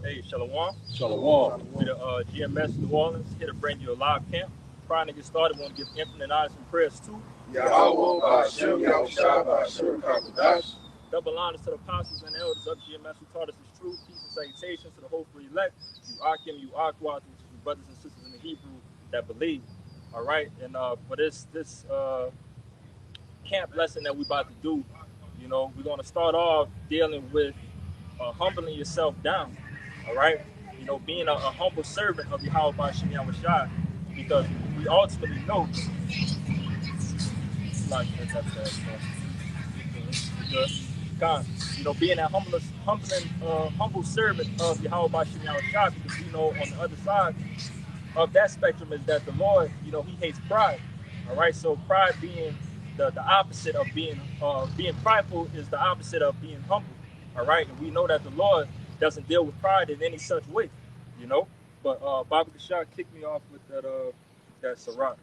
Hey, Shalom. Shalom. We the GMS New Orleans, here to bring you a live camp. Prior to get started, we want to give infinite honors and prayers to Yahweh, Ba'ashem, Yahushua, Ba'ashem, Kakodash. double honors to the apostles and elders of GMS who taught us his truth. Peace and salutations to the hopeful elect. You Akim, you Akwat, which is your brothers and sisters in the Hebrew that believe. All right, and for this camp lesson that we're about to do, we're going to start off dealing with humbling yourself down. All right, being a humble servant of Yahweh Ba'ashem Yahushua, because we ultimately know, being a humble servant of Yahweh Ba'ashem Yahushua, because we know on the other side of that spectrum is that the Lord, he hates pride. All right, so pride being the opposite of being prideful is the opposite of being humble. All right, and we know that the Lord doesn't deal with pride in any such way, But Baba Kashak kicked me off with that Sirach.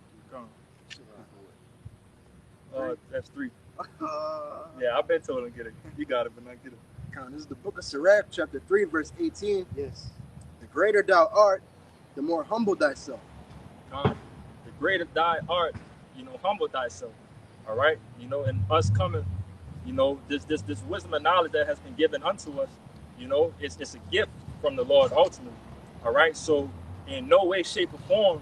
That's 3. Yeah, I've been told him to get it. You got it, but not get it. This is the book of Sirach, chapter 3, verse 18. Yes. The greater thou art, the more humble thyself. The greater thy art, humble thyself. All right, and us coming, this wisdom and knowledge that has been given unto us, it's a gift from the Lord ultimately. All right, so in no way, shape, or form,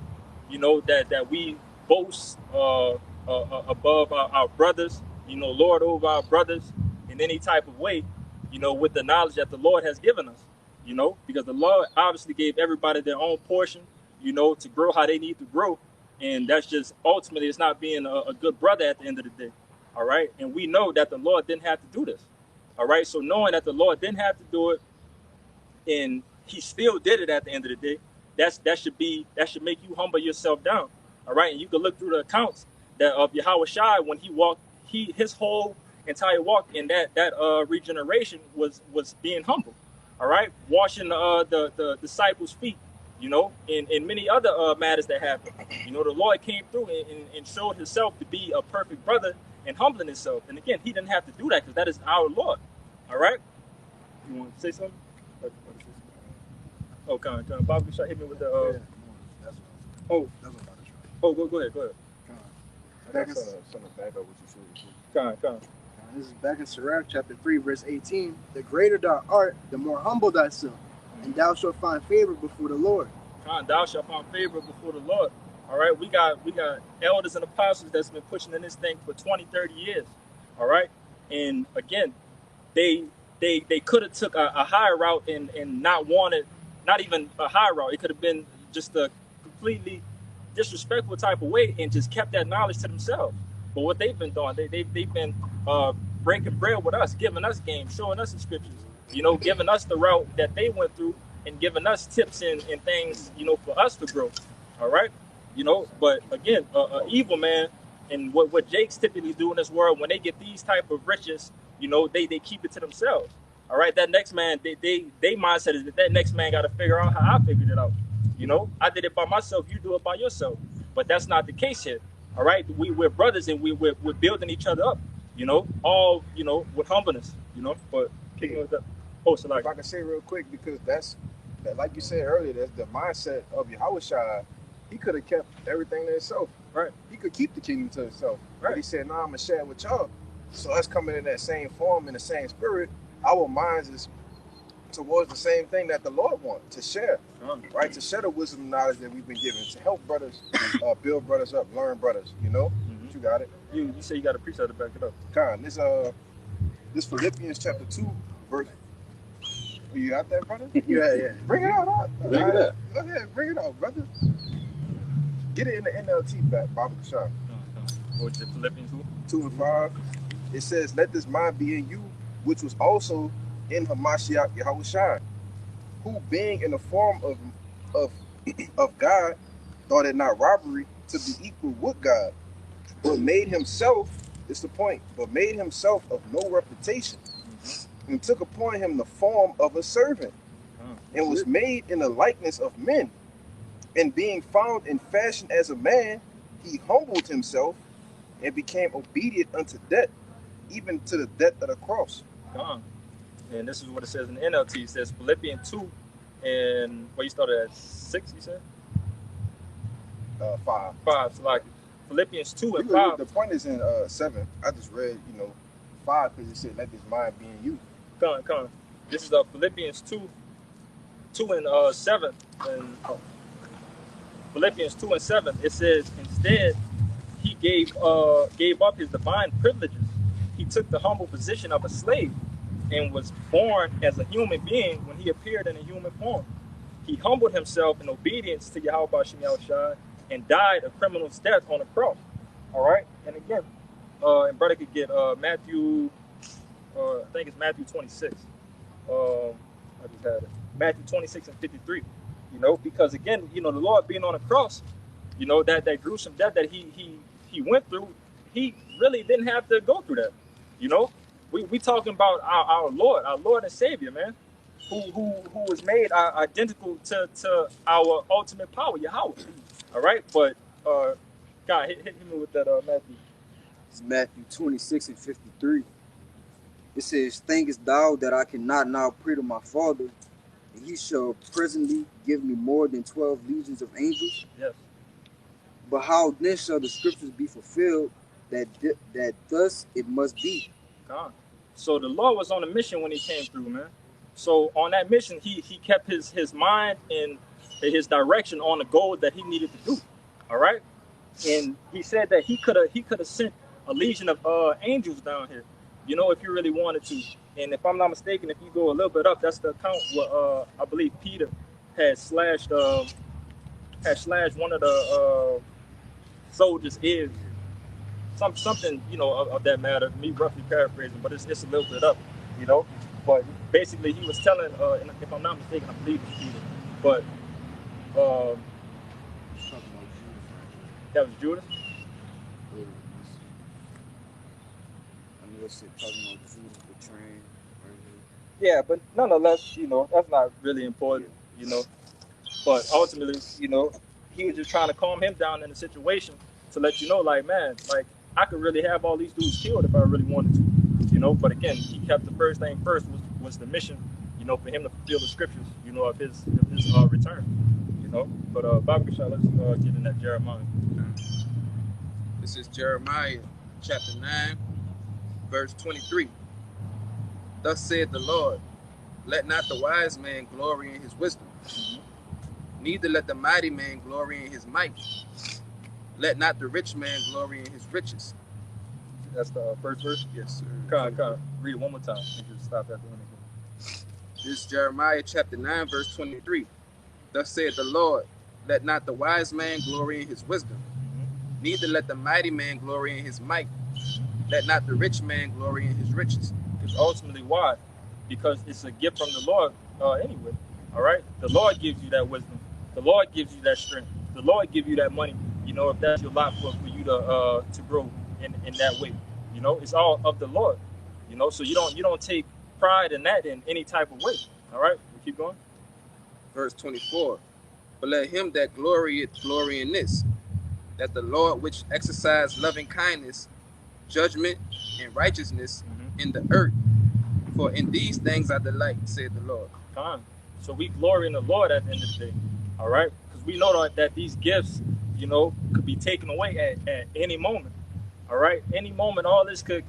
that we boast above our brothers, lord over our brothers in any type of way, with the knowledge that the Lord has given us, because the Lord obviously gave everybody their own portion, to grow how they need to grow. And that's just ultimately, it's not being a good brother at the end of the day. All right. And we know that the Lord didn't have to do this. All right. So knowing that the Lord didn't have to do it and he still did it at the end of the day, that should make you humble yourself down. All right. And you can look through the accounts that of Yahweh Shai when he walked, his whole entire walk in that regeneration was being humble. All right. Washing the disciples' feet. In many other matters that happened. The Lord came through and showed himself to be a perfect brother and humbling himself. And again, he didn't have to do that because that is our Lord. All right? You want to say something? Oh, come on. Bob, hit me with the... That's oh, what I'm about to try. Oh, go ahead. Something back up what you said. Come on. This is back in Sirach, chapter 3, verse 18. The greater thou art, the more humble thyself. And thou shalt find favor before the Lord. Thou shalt find favor before the Lord. All right, we got elders and apostles that's been pushing in this thing for 20, 30 years. All right, and again, they could have took a higher route and not wanted, not even a higher route. It could have been just a completely disrespectful type of way and just kept that knowledge to themselves. But what they've been doing, they've been breaking bread with us, giving us game, showing us the scriptures. Giving us the route that they went through and giving us tips and things, for us to grow. All right. But again, evil man and what Jakes typically do in this world, when they get these type of riches, they keep it to themselves. All right. That next man, they mindset is that next man got to figure out how I figured it out. I did it by myself. You do it by yourself. But that's not the case here. All right. We're brothers and we're building each other up, all, with humbleness, but kicking with that. If I can say real quick, because that's like you said earlier, that's the mindset of Yahweh Shai. He could have kept everything to himself. Right. He could keep the kingdom to himself. Right. But he said, I'm going to share it with y'all. So us coming in that same form, in the same spirit, our minds is towards the same thing that the Lord wants, to share. Right? To share the wisdom and knowledge that we've been given, to help brothers, build brothers up, learn brothers, But you got it. You say you got a precept to back it up. This Philippians chapter 2, verse. You got that, brother? Yeah. Bring it out. Bring it out. Go ahead, bring it out, brother. Get it in the NLT back, Baba Kashak. What's it, Philippians 2 and 5. It says, let this mind be in you, which was also in Hamashiach Yahushua, who being in the form of God, thought it not robbery to be equal with God, but made himself, it's the point, but made himself of no reputation, and took upon him the form of a servant, and was made in the likeness of men. And being found in fashion as a man, he humbled himself and became obedient unto death, even to the death of the cross. And this is what it says in the NLT. It says Philippians 2, And well, you started at 6, you said? 5. 5, so like Philippians 2 and You 5. the point is in 7. I just read, 5 because it said, "Let this mind be in you." Come on. This is Philippians 2 and 7. And Philippians 2 and 7, it says, instead, he gave up his divine privileges. He took the humble position of a slave and was born as a human being when he appeared in a human form. He humbled himself in obedience to Yahweh Shem Yahushua and died a criminal's death on the cross. All right? And again, and brother could get Matthew, I think it's Matthew 26. I just had it. Matthew 26 and 53. Because again, the Lord being on the cross, that gruesome death that he went through, he really didn't have to go through that. We talking about our Lord and Savior, man, who was made identical to our ultimate power, Yahweh. All right, but God, hit me with that Matthew. It's Matthew 26 and 53. It says, "Thinkest thou that I cannot now pray to my Father, and he shall presently give me more than 12 legions of angels? Yes. But how then shall the scriptures be fulfilled that thus it must be?" God. So the Lord was on a mission when he came through, man. So on that mission, he kept his mind and his direction on the goal that he needed to do. All right. And he said that he could have sent a legion of angels down here, if you really wanted to. And if I'm not mistaken, if you go a little bit up, that's the account where I believe Peter had slashed one of the soldiers' ears. Something, of that matter. Me roughly paraphrasing, but it's a little bit up, But basically, he was telling, and if I'm not mistaken, I believe it's Peter, but that was Judas. Talking about Judas betraying. Yeah, but nonetheless, that's not really important, But ultimately, he was just trying to calm him down in the situation to let you know, like, man, like, I could really have all these dudes killed if I really wanted to, But again, he kept the first thing first was the mission, for him to fulfill the scriptures, of his return, But Baba Kishah, let's get in that Jeremiah. This is Jeremiah chapter 9, verse 23. Thus said the Lord, let not the wise man glory in his wisdom, neither let the mighty man glory in his might. Let not the rich man glory in his riches. That's the first verse? Yes, sir. Come on. Read it one more time. And just stop at the end again. This is Jeremiah chapter 9, verse 23. Thus said the Lord, let not the wise man glory in his wisdom, neither let the mighty man glory in his might. Let not the rich man glory in his riches. Because ultimately, why? Because it's a gift from the Lord anyway. All right? The Lord gives you that wisdom. The Lord gives you that strength. The Lord gives you that money, if that's your lot for you to grow in that way. It's all of the Lord. So you don't take pride in that in any type of way. All right? We keep going. Verse 24. But let him that glorieth glory in this, that the Lord which exercised loving kindness, judgment, and righteousness in the earth, for in these things I delight, said the Lord. Fine. So we glory in the Lord at the end of the day. All right? Because we know that these gifts, could be taken away at any moment. All right? Any moment, all this could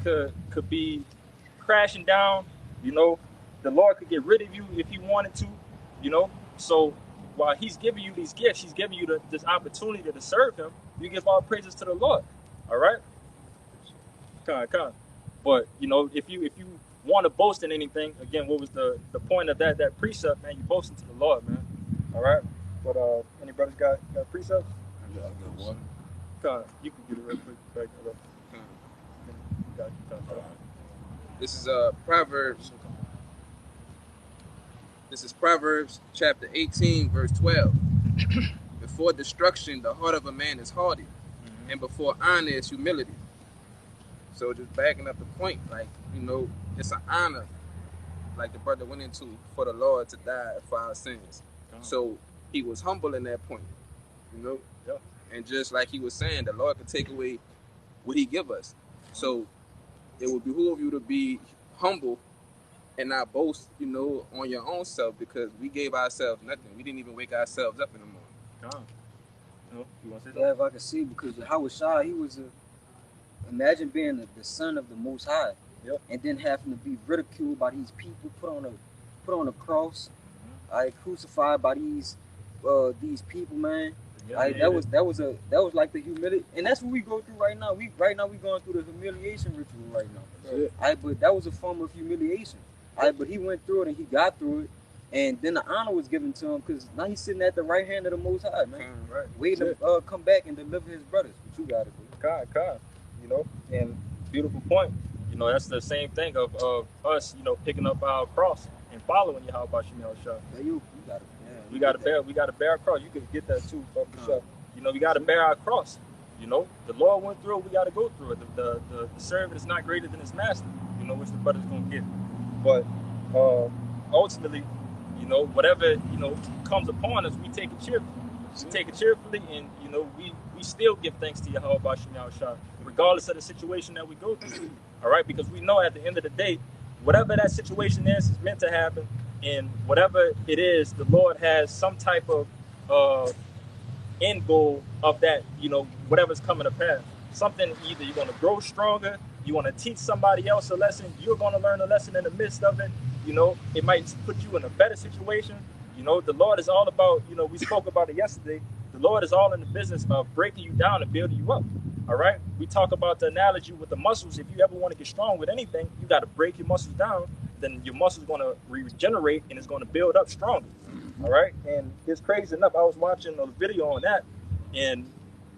be crashing down. The Lord could get rid of you if he wanted to. So while he's giving you these gifts, he's giving you this opportunity to serve him. You give all praises to the Lord. All right? Come. But if you want to boast in anything, again, what was the point of that precept, man? You boast into the Lord, man. All right. But any brothers got precepts? I got water. Come, you can get it real quick. Back up. This is Proverbs. This is Proverbs chapter 18, verse 12. Before destruction, the heart of a man is haughty, and before honor is humility. So just backing up the point, it's an honor, like the brother went into, for the Lord to die for our sins. So he was humble in that point, Yeah. And just like he was saying, the Lord could take away what he give us. So it would behoove you to be humble and not boast, on your own self, because we gave ourselves nothing. We didn't even wake ourselves up in the morning. God. You want to say Yeah, something? if I could see, because Howard Shah, he was imagine being the son of the Most High, Yep. and then having to be ridiculed by these people, put on a cross, crucified by these people, man. That was like the humility, and that's what we go through right now. We going through the humiliation ritual right now. But that was a form of humiliation. But he went through it and he got through it, and then the honor was given to him because now he's sitting at the right hand of the Most High, man, waiting to come back and deliver his brothers. But you got it, bro. God, and beautiful point. That's the same thing of us, picking up our cross and following Yahweh Shemel Shah. Yeah, you got it. We gotta bear our cross. You could get that too, for sure. We gotta bear our cross. The Lord went through it, we gotta go through it. The servant is not greater than his master, which the brother's gonna get. But ultimately, whatever, comes upon us, we take it cheerfully. We take it cheerfully, and we still give thanks to Yahweh Shemel Shah, regardless of the situation that we go through. All right, because we know at the end of the day, whatever that situation is meant to happen, and whatever it is, the Lord has some type of end goal of that, whatever's coming to pass. Something, either you're going to grow stronger, you want to teach somebody else a lesson, you're going to learn a lesson in the midst of it. It might put you in a better situation. The Lord is all about, we spoke about it yesterday, the Lord is all in the business of breaking you down and building you up. All right, we talk about the analogy with the muscles. If you ever want to get strong with anything, you got to break your muscles down. Then your muscles going to regenerate and it's going to build up stronger. All right, and it's crazy enough. I was watching a video on that, and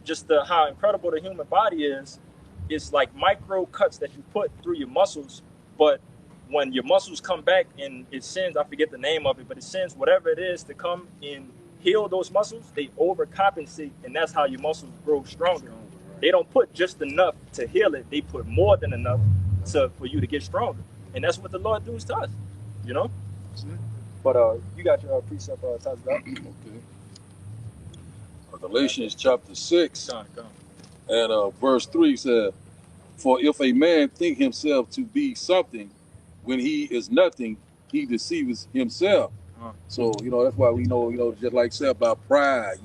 just how incredible the human body is. It's like micro cuts that you put through your muscles, but when your muscles come back and it sends, I forget the name of it, but it sends whatever it is to come and heal those muscles. They overcompensate, and that's how your muscles grow stronger. They don't put just enough to heal it. They put more than enough for you to get stronger. And that's what the Lord does to us, But you got your precept touched up. Okay. Galatians chapter 6 and verse 3 says, "For if a man think himself to be something when he is nothing, he deceives himself." So, that's why we know, just like said about pride,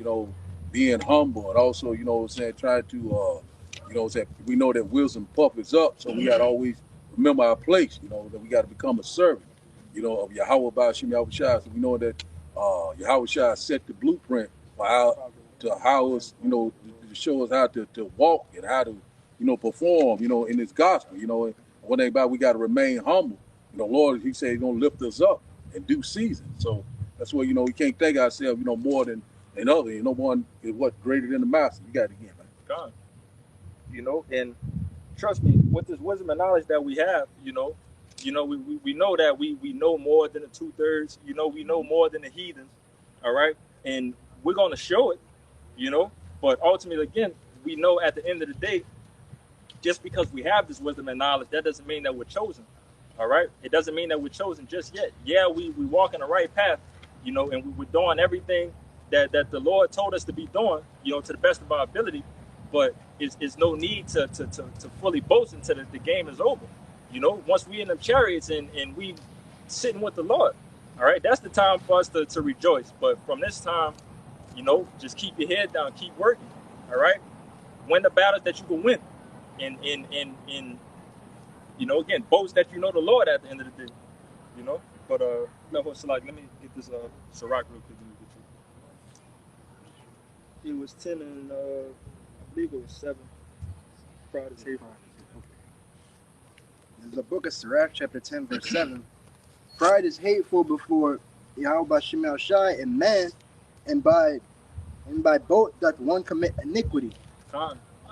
being humble, and also, try to, we know that wisdom puffers up, so we got to always remember our place, that we got to become a servant, of Yahweh Ba'ashim Yahweh Shai. So we know that Yahweh Shai set the blueprint for how us, to show us how to walk and how to, perform, in His gospel, and one thing about it, we got to remain humble. Lord, He said He's going to lift us up in due season. So that's why, we can't think ourselves, more than others. No one is greater than the master. You got it again, man. God. And trust me, with this wisdom and knowledge that we have, we know that we know more than the 2/3. We know more than the heathens. All right, and we're gonna show it. But ultimately, again, we know at the end of the day, just because we have this wisdom and knowledge, that doesn't mean that we're chosen. All right, it doesn't mean that we're chosen just yet. Yeah, we walk in the right path, and we're doing everything that the Lord told us to be doing, to the best of our ability. But it's no need to fully boast until the game is over. Once we in the chariots and we sitting with the Lord, all right, that's the time for us to rejoice. But from this time, just keep your head down, keep working, all right? Win the battles that you can win. And again, boast that you know the Lord at the end of the day, But, let me get this Sirach real quick. It was 10 and, I believe it was 7. Pride is hateful. This is the book of Sirach, chapter 10, verse 7. Pride is hateful before Yahweh Shemel Shai and man, and by both doth one commit iniquity.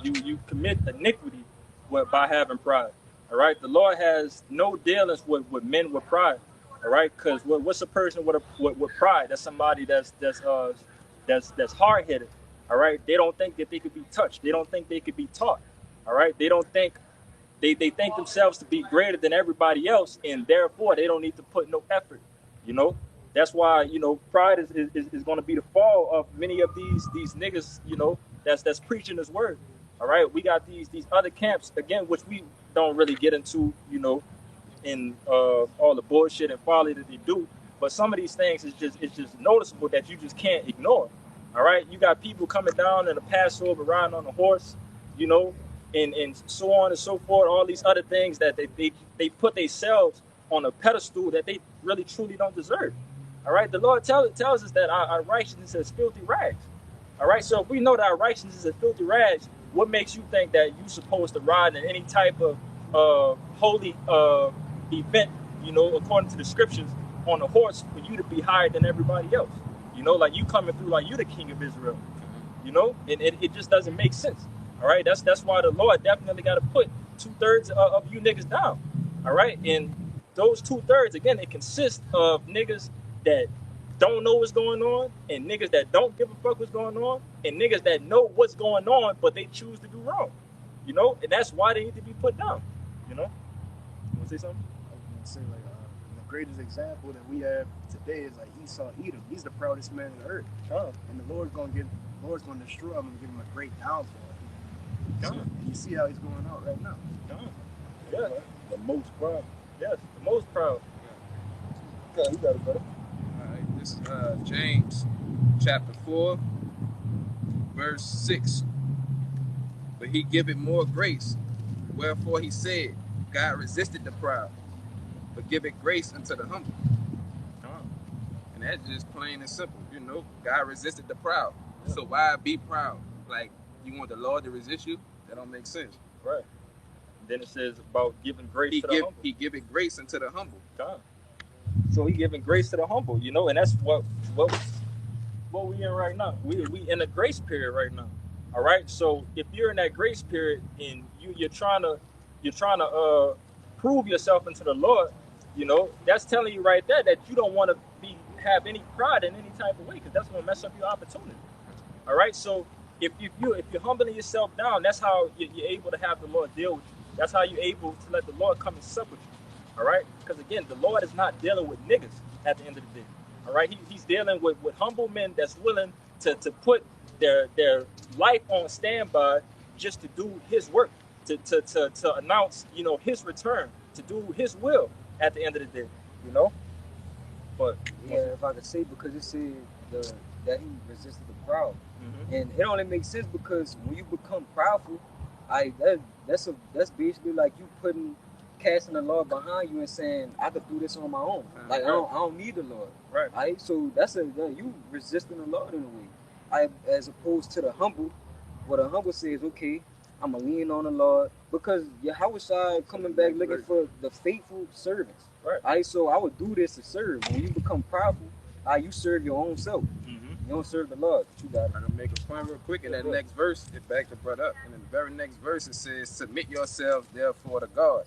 You commit iniquity by having pride. All right, the Lord has no dealings with men with pride. All right, because what's a person with pride? That's somebody that's hard-headed. All right, they don't think that they could be touched. They don't think they could be taught. All right, they don't think they think themselves to be greater than everybody else, and therefore they don't need to put no effort. That's why pride is going to be the fall of many of these niggas. That's preaching His word. All right, we got these other camps again, which we don't really get into. in all the bullshit and folly that they do. But some of these things is just noticeable that you just can't ignore. All right, you got people coming down in a Passover riding on a horse, you know, and so on and so forth. All these other things that they put themselves on a pedestal that they really truly don't deserve. All right, the Lord tells us that our righteousness is filthy rags. All right, so if we know that our righteousness is filthy rags, what makes you think that you're supposed to ride in any type of holy event, you know, according to the scriptures, on a horse for you to be higher than everybody else? You know, like you coming through like you the king of Israel. You know, and it just doesn't make sense. All right, that's why the Lord definitely got to put 2/3 of you niggas down. All right, and those 2/3 again, it consists of niggas that don't know what's going on, and niggas that don't give a fuck what's going on, and niggas that know what's going on but they choose to do wrong. You know, and that's why they need to be put down. You know, you want to say something? I was gonna say like the greatest example that we have today is like Esau Edom. He's the proudest man on earth, and the Lord's gonna destroy him and give him a great downfall. And you see how he's going out right now. Yeah, The most proud. yes, the most proud. Okay, you got it, brother. All right, this is James chapter 4, verse 6. But he giveth more grace, wherefore he said, God resisted the proud, but giveth grace unto the humble. And that's just plain and simple. You know, God resisted the proud. So why be proud? Like, you want the Lord to resist you? That don't make sense. Right. And then it says about giving grace to the humble. He giveth grace unto the humble. God. So he giving grace to the humble, you know, and that's what we in right now. We in a grace period right now. All right. So if you're in that grace period and you're trying to prove yourself into the Lord, you know, that's telling you right there that you don't want to have any pride in any type of way, because that's gonna mess up your opportunity. All right. So if you're humbling yourself down, that's how you're able to have the Lord deal with you. That's how you're able to let the Lord come and sup with you. All right. Because again, the Lord is not dealing with niggas at the end of the day. All right. He's dealing with humble men that's willing to put their life on standby just to do His work, to announce, you know, His return, to do His will at the end of the day. You know. But Yeah, if I could say, because it said that he resisted the proud, and it only makes sense because when you become proudful, that's basically like you casting the Lord behind you and saying, I could do this on my own. Like I don't need the Lord. Right. So you resisting the Lord in a way. As opposed to the humble, what a humble says, okay, I'm gonna lean on the Lord, because Yahweh coming back looking for the faithful servants. Right. So I would do this to serve. When you become proudful, you serve your own self. You don't serve the Lord. You got it. I'm gonna make a point real quick. In that next verse, it back the brother up. And in the very next verse, it says, "Submit yourselves therefore to God."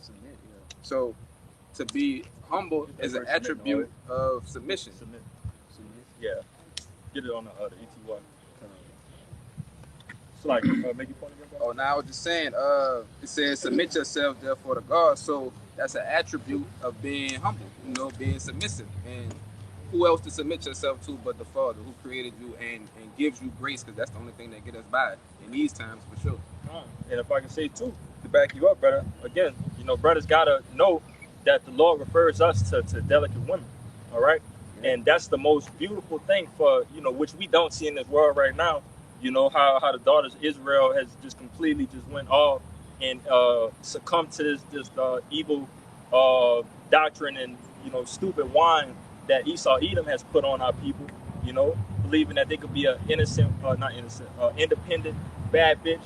So, to be humble is an attribute of submission. Submit. Yeah. Get it on the ETY. So like, make your point again, bro? Oh, now I was just saying, it says, "Submit yourselves therefore to God." So that's an attribute of being humble. You know, being submissive. And who else to submit yourself to but the Father who created you and gives you grace, because that's the only thing that get us by in these times for sure. And if I can say too, to back you up, brother, again, you know, brothers gotta know that the Lord refers us to delicate women. All right. And that's the most beautiful thing for, you know, which we don't see in this world right now. You know, how the daughters of Israel has just completely just went off and succumbed to this evil doctrine and, you know, stupid wine that Esau Edom has put on our people, you know, believing that they could be an independent, bad bitch.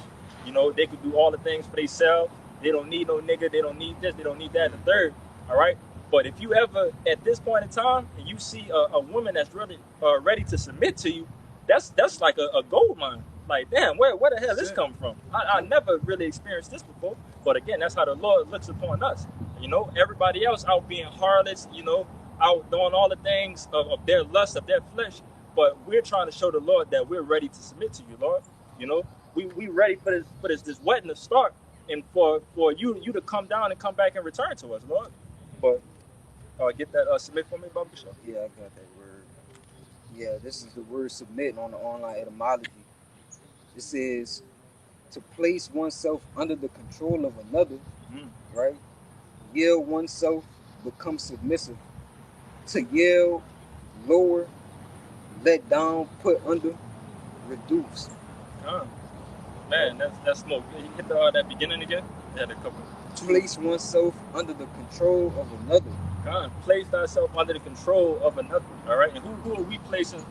You know, they could do all the things for themselves. They don't need no nigga. They don't need this. They don't need that and the third. All right. But if you ever, at this point in time, and you see a woman that's really ready to submit to you, that's like a gold mine. Like, damn, where the hell this come from? I never really experienced this before. But again, that's how the Lord looks upon us. You know, everybody else out being harlots, you know, out doing all the things of their lust, of their flesh. But we're trying to show the Lord that we're ready to submit to you, Lord. You know, we ready for this wedding to start, and for you to come down and come back and return to us, Lord. But get that submit for me, Baba Show. Yeah, I got that word. Yeah, this is the word submit on the online etymology. It says to place oneself under the control of another, right? Yield oneself become submissive, to yield, lower, let down, put under, reduce. Man, that's smoke. You hit that beginning again? Yeah, a couple. Place oneself under the control of another. Place thyself under the control of another. All right, and who are we placing,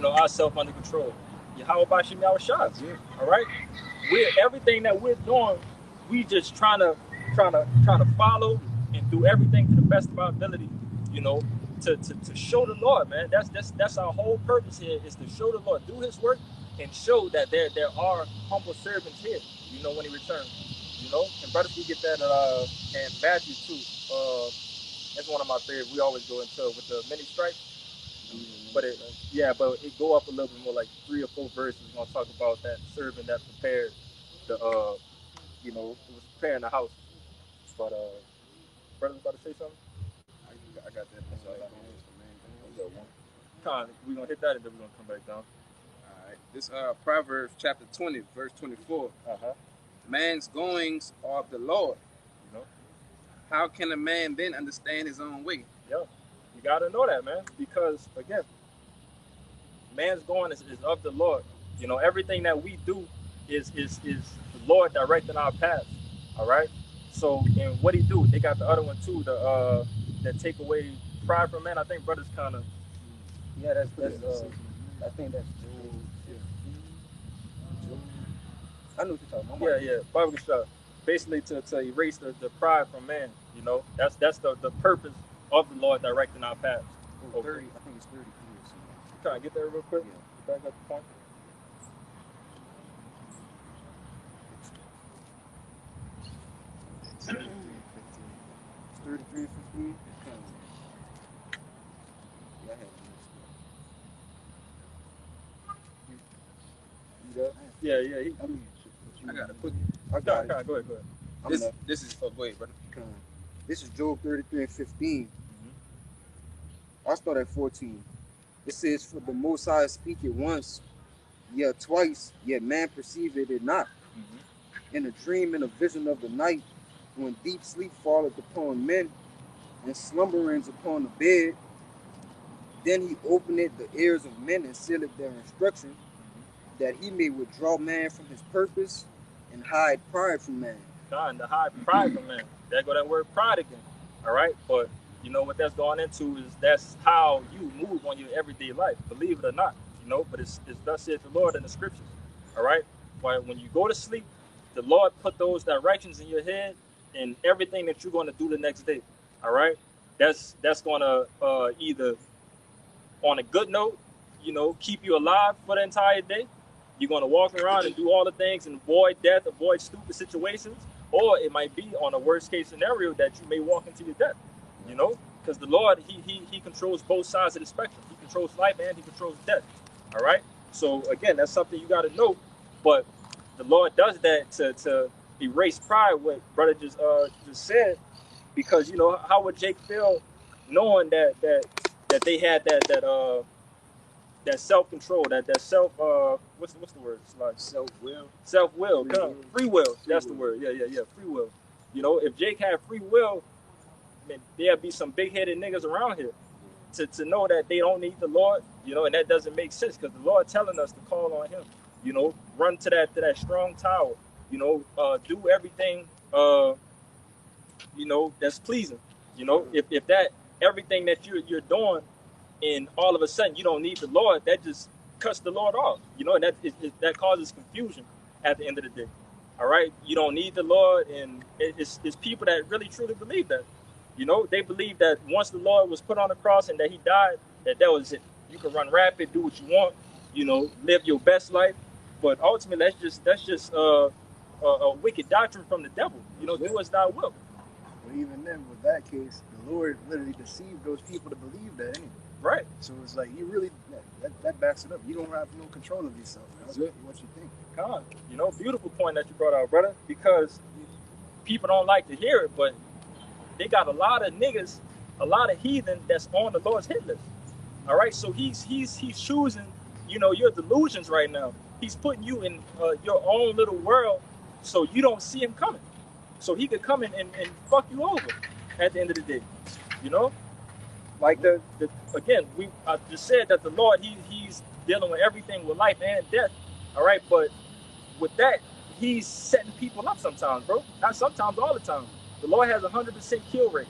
ourselves under control? Yahweh Bashim Yahushua. All right, everything that we're doing, we just trying to follow and do everything to the best of our ability, to show the Lord, man. That's our whole purpose here, is to show the Lord, do His work, and show that there are humble servants here, when He returns. And brothers, we get that and Matthew too. That's one of my favorites. We always go into with the many stripes, but it go up a little bit more, like 3 or 4 verses. We're gonna talk about that servant that prepared the it was preparing the house. But brothers, about to say something? I got that. We're gonna hit that and then we're gonna come back down. All right. This Proverbs chapter 20, verse 24. Man's goings are of the Lord. How can a man then understand his own way? Yeah, you gotta know that, man, because again, man's going is of the Lord. Everything that we do is the Lord directing our paths. All right. So, and what He do? They got the other one too, that take away pride from man. I think brothers kind of. Yeah, that's I think that's Job. I know what you're talking about. Yeah, Bible shot. Basically to erase the pride from man. That's the purpose of the Lord directing our paths. 30, I think it's 33 or something. Try to get there real quick. Yeah. Back up the point. It's 33 and 15. Yeah, I had it. Yeah. I got to put. I got it. Go ahead. This is for go ahead, brother. This is Job 33 and 15. I'll start at 14. It says, "For the Most High speak it once, yet twice, yet man perceiveth it not. In a dream and a vision of the night, when deep sleep falleth upon men, and slumberings upon the bed, then He openeth the ears of men and sealeth their instruction, that He may withdraw man from his purpose and hide pride from man." To hide pride from man. There go that word pride again. All right, but what that's going into is that's how you move on your everyday life. Believe it or not, But it's thus saith the Lord in the scriptures. All right, when you go to sleep, the Lord put those directions in your head and everything that you're going to do the next day. All right, that's going to either on a good note, keep you alive for the entire day. You're going to walk around and do all the things and avoid death, avoid stupid situations, or it might be on a worst case scenario that you may walk into your death. Because the Lord, he controls both sides of the spectrum. He controls life and He controls death. All right. So again, that's something you got to know. But the Lord does that to erase pride. What brother just said, because how would Jake feel knowing that they had that self-control, that self what's the word? It's like self-will, free will. That's the word. Yeah. Free will. If Jake had free will, man, there'd be some big-headed niggas around here to know that they don't need the Lord, and that doesn't make sense because the Lord telling us to call on Him, run to that strong tower, do everything, that's pleasing, if that everything that you're doing, and all of a sudden you don't need the Lord, that just cuts the Lord off, and that causes confusion at the end of the day. All right, you don't need the Lord, and it's people that really truly believe that. They believe that once the Lord was put on the cross and that He died, that was it. You can run rapid, do what you want, live your best life. But ultimately, that's just a wicked doctrine from the devil. Do as Thou wilt. But even then, with that case, the Lord literally deceived those people to believe that anyway. Right. So it's like, you really, that backs it up. You don't have no control of yourself. That's what you think. God, beautiful point that you brought out, brother, because people don't like to hear it, but they got a lot of niggas, a lot of heathen that's on the Lord's hit list. All right, so he's choosing, your delusions right now. He's putting you in your own little world, so you don't see Him coming. So He could come in and fuck you over at the end of the day. You know, like again, I just said that the Lord he's dealing with everything with life and death. All right, but with that, he's setting people up sometimes, bro. Not sometimes, all the time. The Lord has 100% kill rate.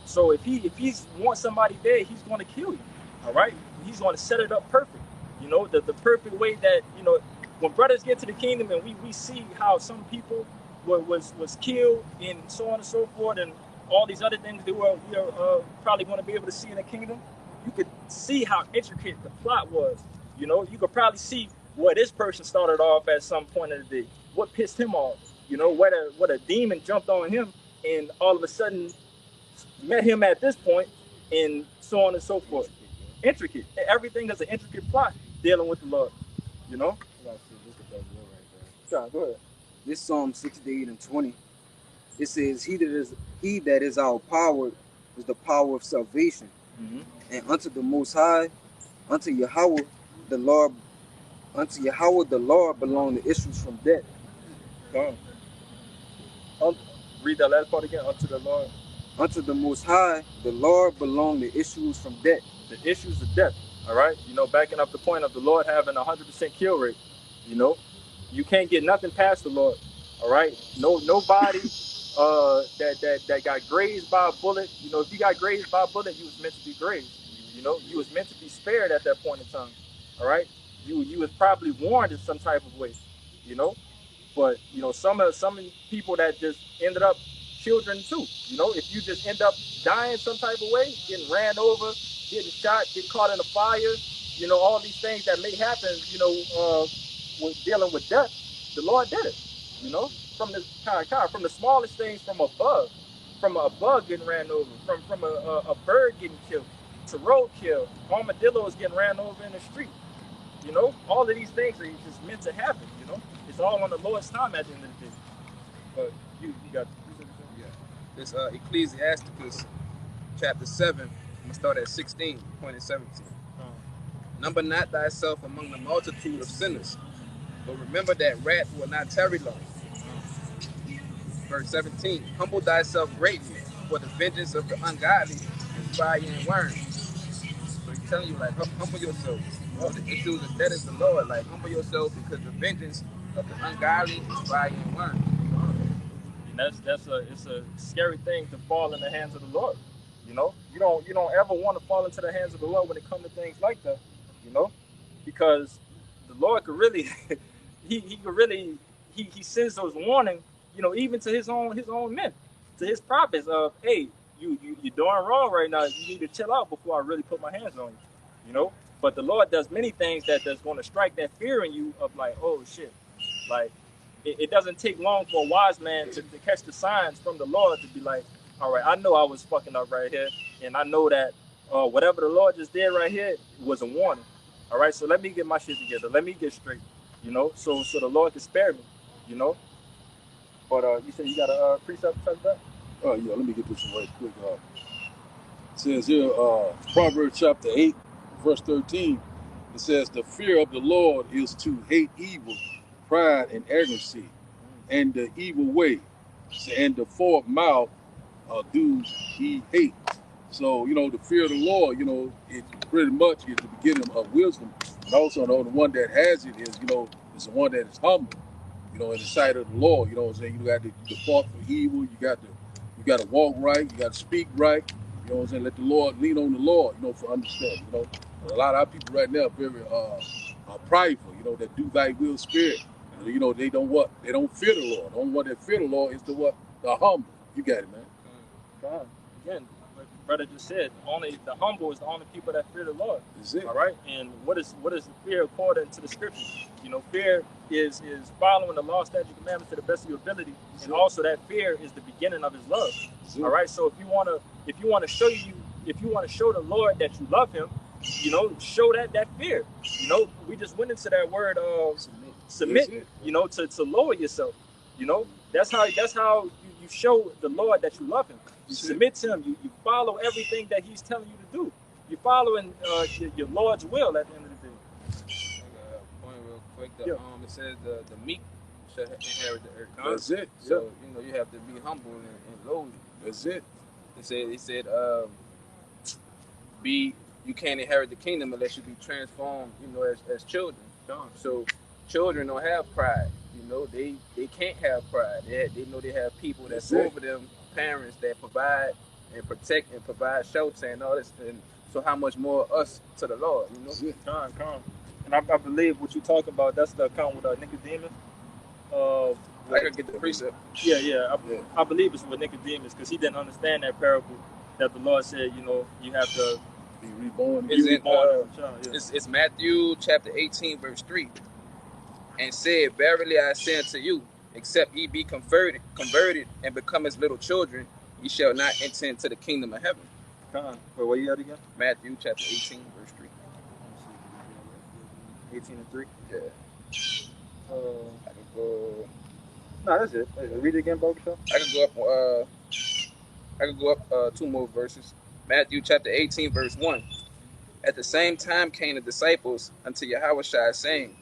So if he's wants somebody dead, he's going to kill you. All right, he's going to set it up perfect. You know, the perfect way that, you know, when brothers get to the kingdom and we see how some people was killed and so on and so forth and all these other things that we are probably going to be able to see in the kingdom, you could see how intricate the plot was. You know, you could probably see where this person started off at some point in the day, what pissed him off, you know, what a demon jumped on him and all of a sudden met him at this point and so on and so forth. Intricate. Everything is an intricate plot dealing with the Lord, you know? John, go ahead. This Psalm 68 and 20. It says, he that is our power is the power of salvation. Mm-hmm. And unto the Most High, unto Yahweh the Lord belong the issues from death. Come on. Read that last part again. Unto the Lord. Unto the Most High, the Lord belong the issues from death. The issues of death. All right. You know, backing up the point of the Lord having 100% kill rate. You know, you can't get nothing past the Lord. All right. Nobody that got grazed by a bullet. You know, if you got grazed by a bullet, you was meant to be grazed. You know, you was meant to be spared at that point in time. All right. You was probably warned in some type of way. You know, but you know some people that just ended up children too. You know, if you just end up dying some type of way, getting ran over, getting shot, get caught in a fire, you know, all these things that may happen, you know, when dealing with death, the Lord did it. You know, from the smallest things, from a bug getting ran over, from a bird getting killed, to roadkill, armadillos getting ran over in the street. You know, all of these things are just meant to happen. You know, it's all on the Lord's time at the end of the day. But you got. Yeah. This Ecclesiasticus chapter 7, I'm gonna start at 16, point at 17. Number not thyself among the multitude of sinners, but remember that wrath will not tarry long. Verse 17, humble thyself greatly, for the vengeance of the ungodly is fire and worms. So he's telling you, like, humble yourself. Well, the issues of death is the Lord. Like, humble yourself because the vengeance of the ungodly is fire and worms. And it's a scary thing to fall in the hands of the Lord. You know, you don't ever want to fall into the hands of the Lord when it comes to things like that. You know, because the Lord could really, he could really, he sends those warnings. You know, even to his own men, to his prophets of, hey, you're doing wrong right now. You need to chill out before I really put my hands on you. You know, but the Lord does many things that's going to strike that fear in you of like, oh shit, like it doesn't take long for a wise man to catch the signs from the Lord to be like, all right, I know I was fucking up right here, and I know that whatever the Lord just did right here was a warning. All right, so let me get my shit together. Let me get straight. You know, so the Lord can spare me. You know. But you said you got a precept to touch that? Oh yeah, let me get this one right quick. It says here, Proverbs chapter 8, verse 13. It says, the fear of the Lord is to hate evil, pride and arrogancy, and the evil way, and the forward mouth do he hate. So, you know, the fear of the Lord, you know, it pretty much is the beginning of wisdom. And also, the one that has it is, you know, is the one that is humble, you know, in the sight of the Lord. You know what I'm saying? You got to depart from evil. You got to walk right. You got to speak right. You know what I'm saying? Let the Lord lean on the Lord, you know, for understanding. You know, a lot of our people right now are very prideful. You know, that do thy will spirit. You know, they don't fear the Lord. The only one that fear the Lord is the humble. You got it, man. God, again, like the brother just said, only the humble is the only people that fear the Lord. That's it. All right. And what is the fear according to the scriptures? You know, fear is following the law, statute, commandments to the best of your ability, and also that fear is the beginning of His love. All right. So if you want to show the Lord that you love Him, you know, show that fear. You know, we just went into that word of submit. You know, to lower yourself. You know, that's how you show the Lord that you love Him. You submit to Him. You follow everything that He's telling you to do. You're following your Lord's will at the end of the day. Point real quick. It says the meek shall inherit the earth. That's it. So you know you have to be humble and lowly. That's it. It said you can't inherit the kingdom unless you be transformed, as children. So children don't have pride. They can't have pride. They know they have people that's over them, parents that provide and protect and provide shelter and all this. And so how much more us to the Lord, Come. And I believe what you talk about, that's the account with Nicodemus. I could get the precept. Yeah. I believe it's with Nicodemus because he didn't understand that parable that the Lord said, you have to Be reborn. It's Matthew chapter 18, verse 3. And said, verily I say unto you, except ye be converted and become as little children, ye shall not enter into the kingdom of heaven. Wait, where you at again? Matthew chapter 18, verse 3. 18 and 3. Yeah. I can go. No, that's it. Read it again, Bob. I can go up 2 more verses. Matthew chapter 18, verse 1. At the same time came the disciples unto Yahushua, saying,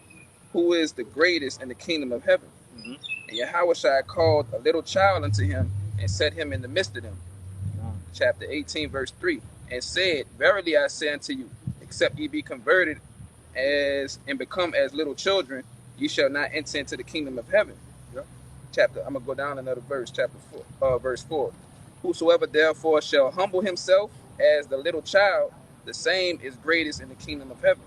who is the greatest in the kingdom of heaven? Mm-hmm. And Yahushua called a little child unto him and set him in the midst of them. Chapter 18, verse 3. And said, verily I say unto you, except ye be converted and become as little children, ye shall not enter into the kingdom of heaven. I'm gonna go down another verse, verse 4. Whosoever therefore shall humble himself as the little child, the same is greatest in the kingdom of heaven.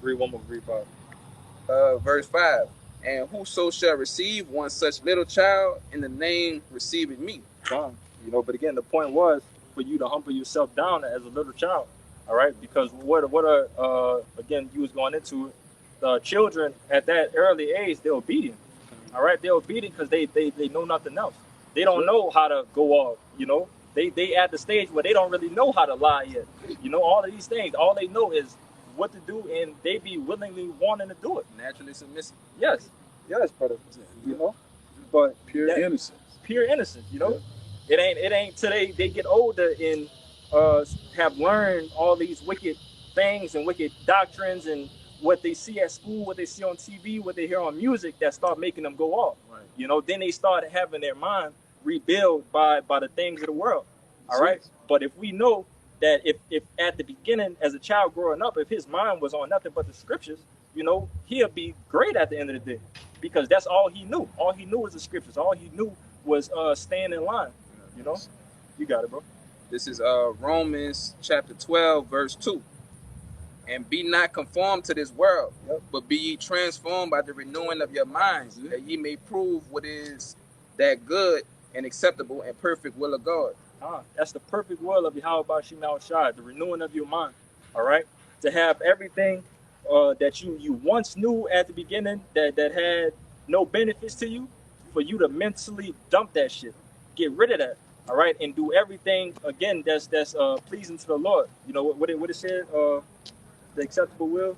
Read one more, read 5. Verse 5. And whoso shall receive one such little child in the name receiveth me. But again, the point was for you to humble yourself down as a little child. All right, because again, you was going into it. The children at that early age, they're obedient. All right, they're obedient because they know nothing else. They don't know how to go off. They at the stage where they don't really know how to lie yet. All of these things, all they know is what to do, and they be willingly wanting to do it. Naturally submissive. Yes, brother. But Pure innocence. Pure innocence. It ain't till they get older and have learned all these wicked things and wicked doctrines and what they see at school, what they see on TV, what they hear on music that start making them go off. Right. Then they start having their mind rebuilt by the things of the world. All right. But if we know that if at the beginning as a child growing up, if his mind was on nothing but the scriptures, he'll be great at the end of the day because that's all he knew. All he knew was the scriptures. All he knew was staying in line. You got it, bro. This is Romans chapter 12, verse 2. And be not conformed to this world, but be ye transformed by the renewing of your minds, that ye may prove what is that good and acceptable and perfect will of God. That's the perfect will of Yahweh Shema Shai, the renewing of your mind. All right, to have everything that you once knew at the beginning that had no benefits to you, for you to mentally dump that shit, get rid of that. All right, and do everything again that's pleasing to the Lord. What it said. The acceptable will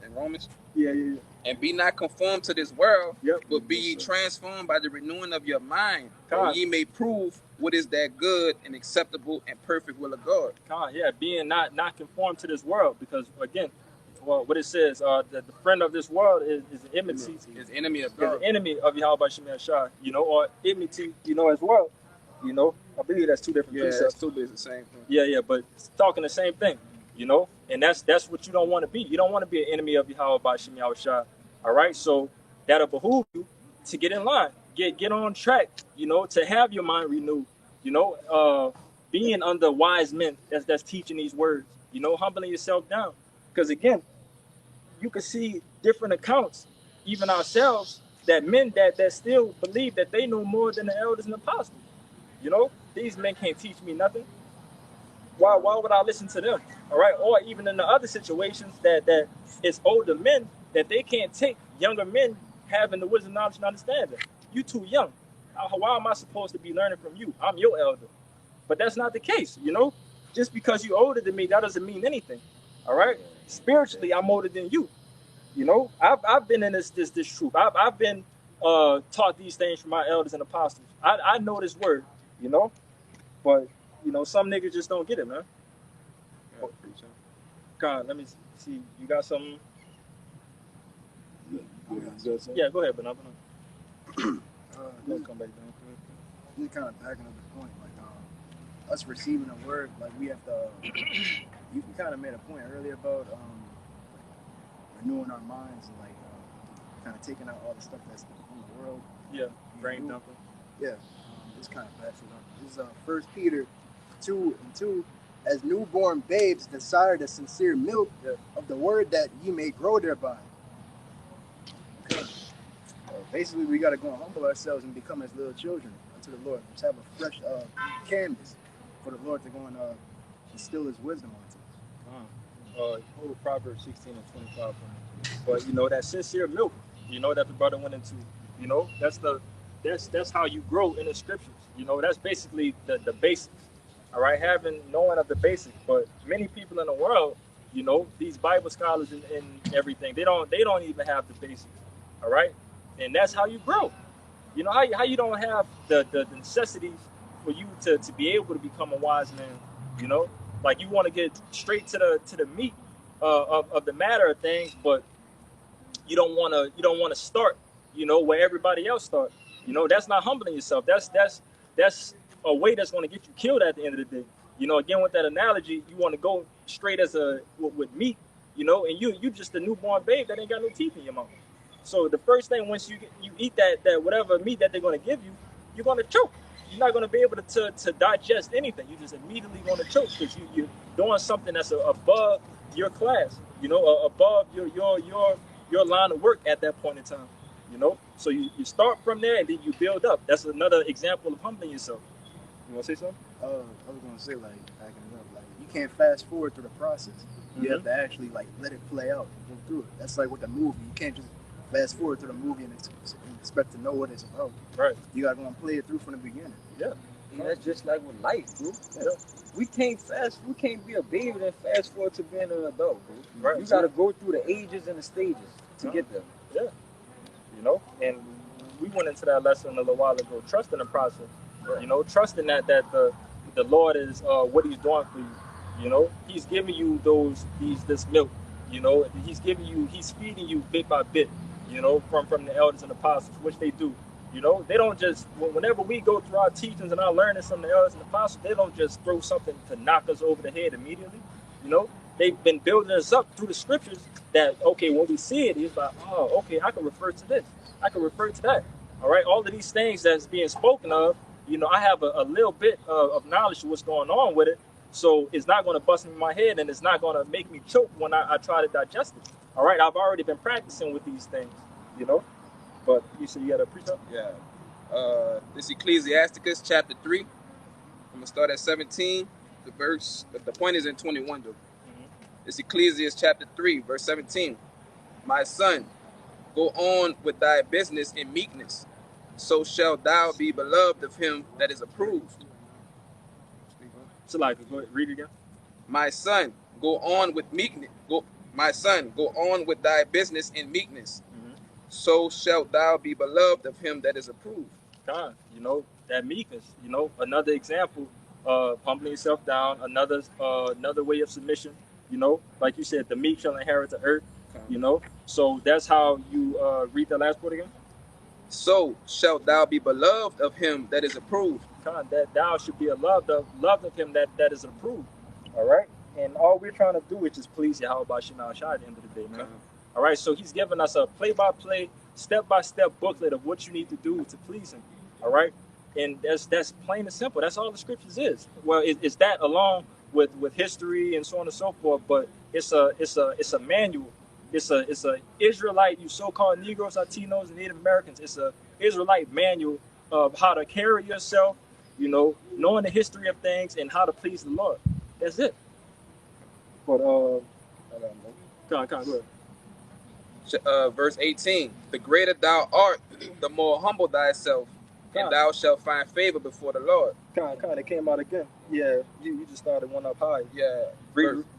in Romans. Yeah. And be not conformed to this world, but be ye transformed by the renewing of your mind, that ye may prove what is that good and acceptable and perfect will of God. Being not conformed to this world, because again, what it says, that the friend of this world is an enmity. Is enemy of God. Is an enemy of Yahweh Shema Shai, or enmity, as well. I believe that's two different precepts. That's two the same thing. Yeah, but it's talking the same thing. And that's what you don't want to be. You don't want to be an enemy of Yahweh by Shem Yahushua. All right, so that'll behoove you to get in line, get on track. To have your mind renewed. Being under wise men that's teaching these words. Humbling yourself down, because again, you can see different accounts, even ourselves, that men that still believe that they know more than the elders and apostles. These men can't teach me nothing. Why would I listen to them? All right, or even in the other situations that it's older men that they can't take younger men having the wisdom, knowledge, and understanding. You too young. Why am I supposed to be learning from you? I'm your elder. But that's not the case, Just because you're older than me, that doesn't mean anything. All right? Spiritually, I'm older than you. I've been in this truth. I've been taught these things from my elders and apostles. I know this word, But some niggas just don't get it, man. God, let me see. You got something? Yeah, go ahead, Banana. Come back down. Just kind of backing up the point, us receiving a word, like we have to. You kind of made a point earlier about renewing our minds and like kind of taking out all the stuff that's in the world. Yeah, brain dumping. Yeah, this kind of backs it up. This is 1 Peter 2:2. As newborn babes desire the sincere milk of the word that ye may grow thereby. Okay. Basically, we got to go and humble ourselves and become as little children unto the Lord. Just have a fresh canvas for the Lord to go and instill His wisdom onto us. Proverbs 16 and 25. But you know that sincere milk, you know that the brother went into. You know that's how you grow in the scriptures. You know that's basically the basics. All right, knowing of the basics. But many people in the world, you know, these Bible scholars and everything, they don't even have the basics. All right, and that's how you grow. You know how you don't have the necessities for you to be able to become a wise man. You know, like you want to get straight to the meat of the matter of things, but you don't want to start, you know, where everybody else starts. You know, that's not humbling yourself. That's a way that's going to get you killed at the end of the day. You know, again with that analogy, you want to go straight with meat, you know, and you just a newborn babe that ain't got no teeth in your mouth. So the first thing, once you eat that whatever meat that they're going to give you, you're going to choke. You're not going to be able to digest anything. You're just immediately going to choke because you're doing something that's above your class, you know, above your line of work at that point in time, you know. So you start from there and then you build up. That's another example of humbling yourself. You want to say something? I was going to say, like, backing it up, like, you can't fast forward through the process. You have to actually, like, let it play out and go through it. That's like with a movie. You can't just fast forward through the movie and expect to know what it's about. Right. You got to go and play it through from the beginning. Yeah. And that's just like with life, bro. Yeah. We can't be a baby and fast forward to being an adult, bro. Right. You got to go through the ages and the stages to get there. Yeah. You know, and we went into that lesson a little while ago, trusting the process. Right. You know, trusting that the Lord is what He's doing for you. You know, He's giving you this milk. You know, He's feeding you bit by bit. You know, from the elders and apostles, which they do. You know, they don't just, whenever we go through our teachings and our learnings from the elders and apostles, they don't just throw something to knock us over the head immediately. You know, they've been building us up through the scriptures that, okay, when we see it, it's like, oh, okay, I can refer to this. I can refer to that. All right, all of these things that's being spoken of, you know, I have a little bit of knowledge of what's going on with it. So it's not going to bust me in my head and it's not going to make me choke when I try to digest it. All right, I've already been practicing with these things, you know. But you said you got a precept? Yeah. This Ecclesiasticus chapter 3. I'm going to start at 17. The point is in 21 though. Mm-hmm. This Ecclesiastes chapter 3, verse 17. My son, go on with thy business in meekness, so shalt thou be beloved of him that is approved. So like, go ahead, read it again. My son, go on with meekness. My son, go on with thy business in meekness. So shalt thou be beloved of him that is approved. God, you know, that meekness, you know, another example of humbling yourself down, another way of submission, you know, like you said, the meek shall inherit the earth, you know. So that's how you read the last part again. So shalt thou be beloved of him that is approved. God, that thou should be loved of him that is approved. All right. And all we're trying to do is just please Yahweh Shema Shai at the end of the day, man. All right, so He's given us a play-by-play, step-by-step booklet of what you need to do to please Him. All right, and that's plain and simple. That's all the scriptures is. Well, it's that along with history and so on and so forth. But it's a manual. It's a Israelite, you so-called Negroes, Latinos, and Native Americans. It's a Israelite manual of how to carry yourself. You know, knowing the history of things and how to please the Lord. That's it. But go ahead. Verse 18, the greater thou art, the more humble thyself, and thou shalt find favor before the Lord. It came out again. Yeah, you just started one up high. Yeah.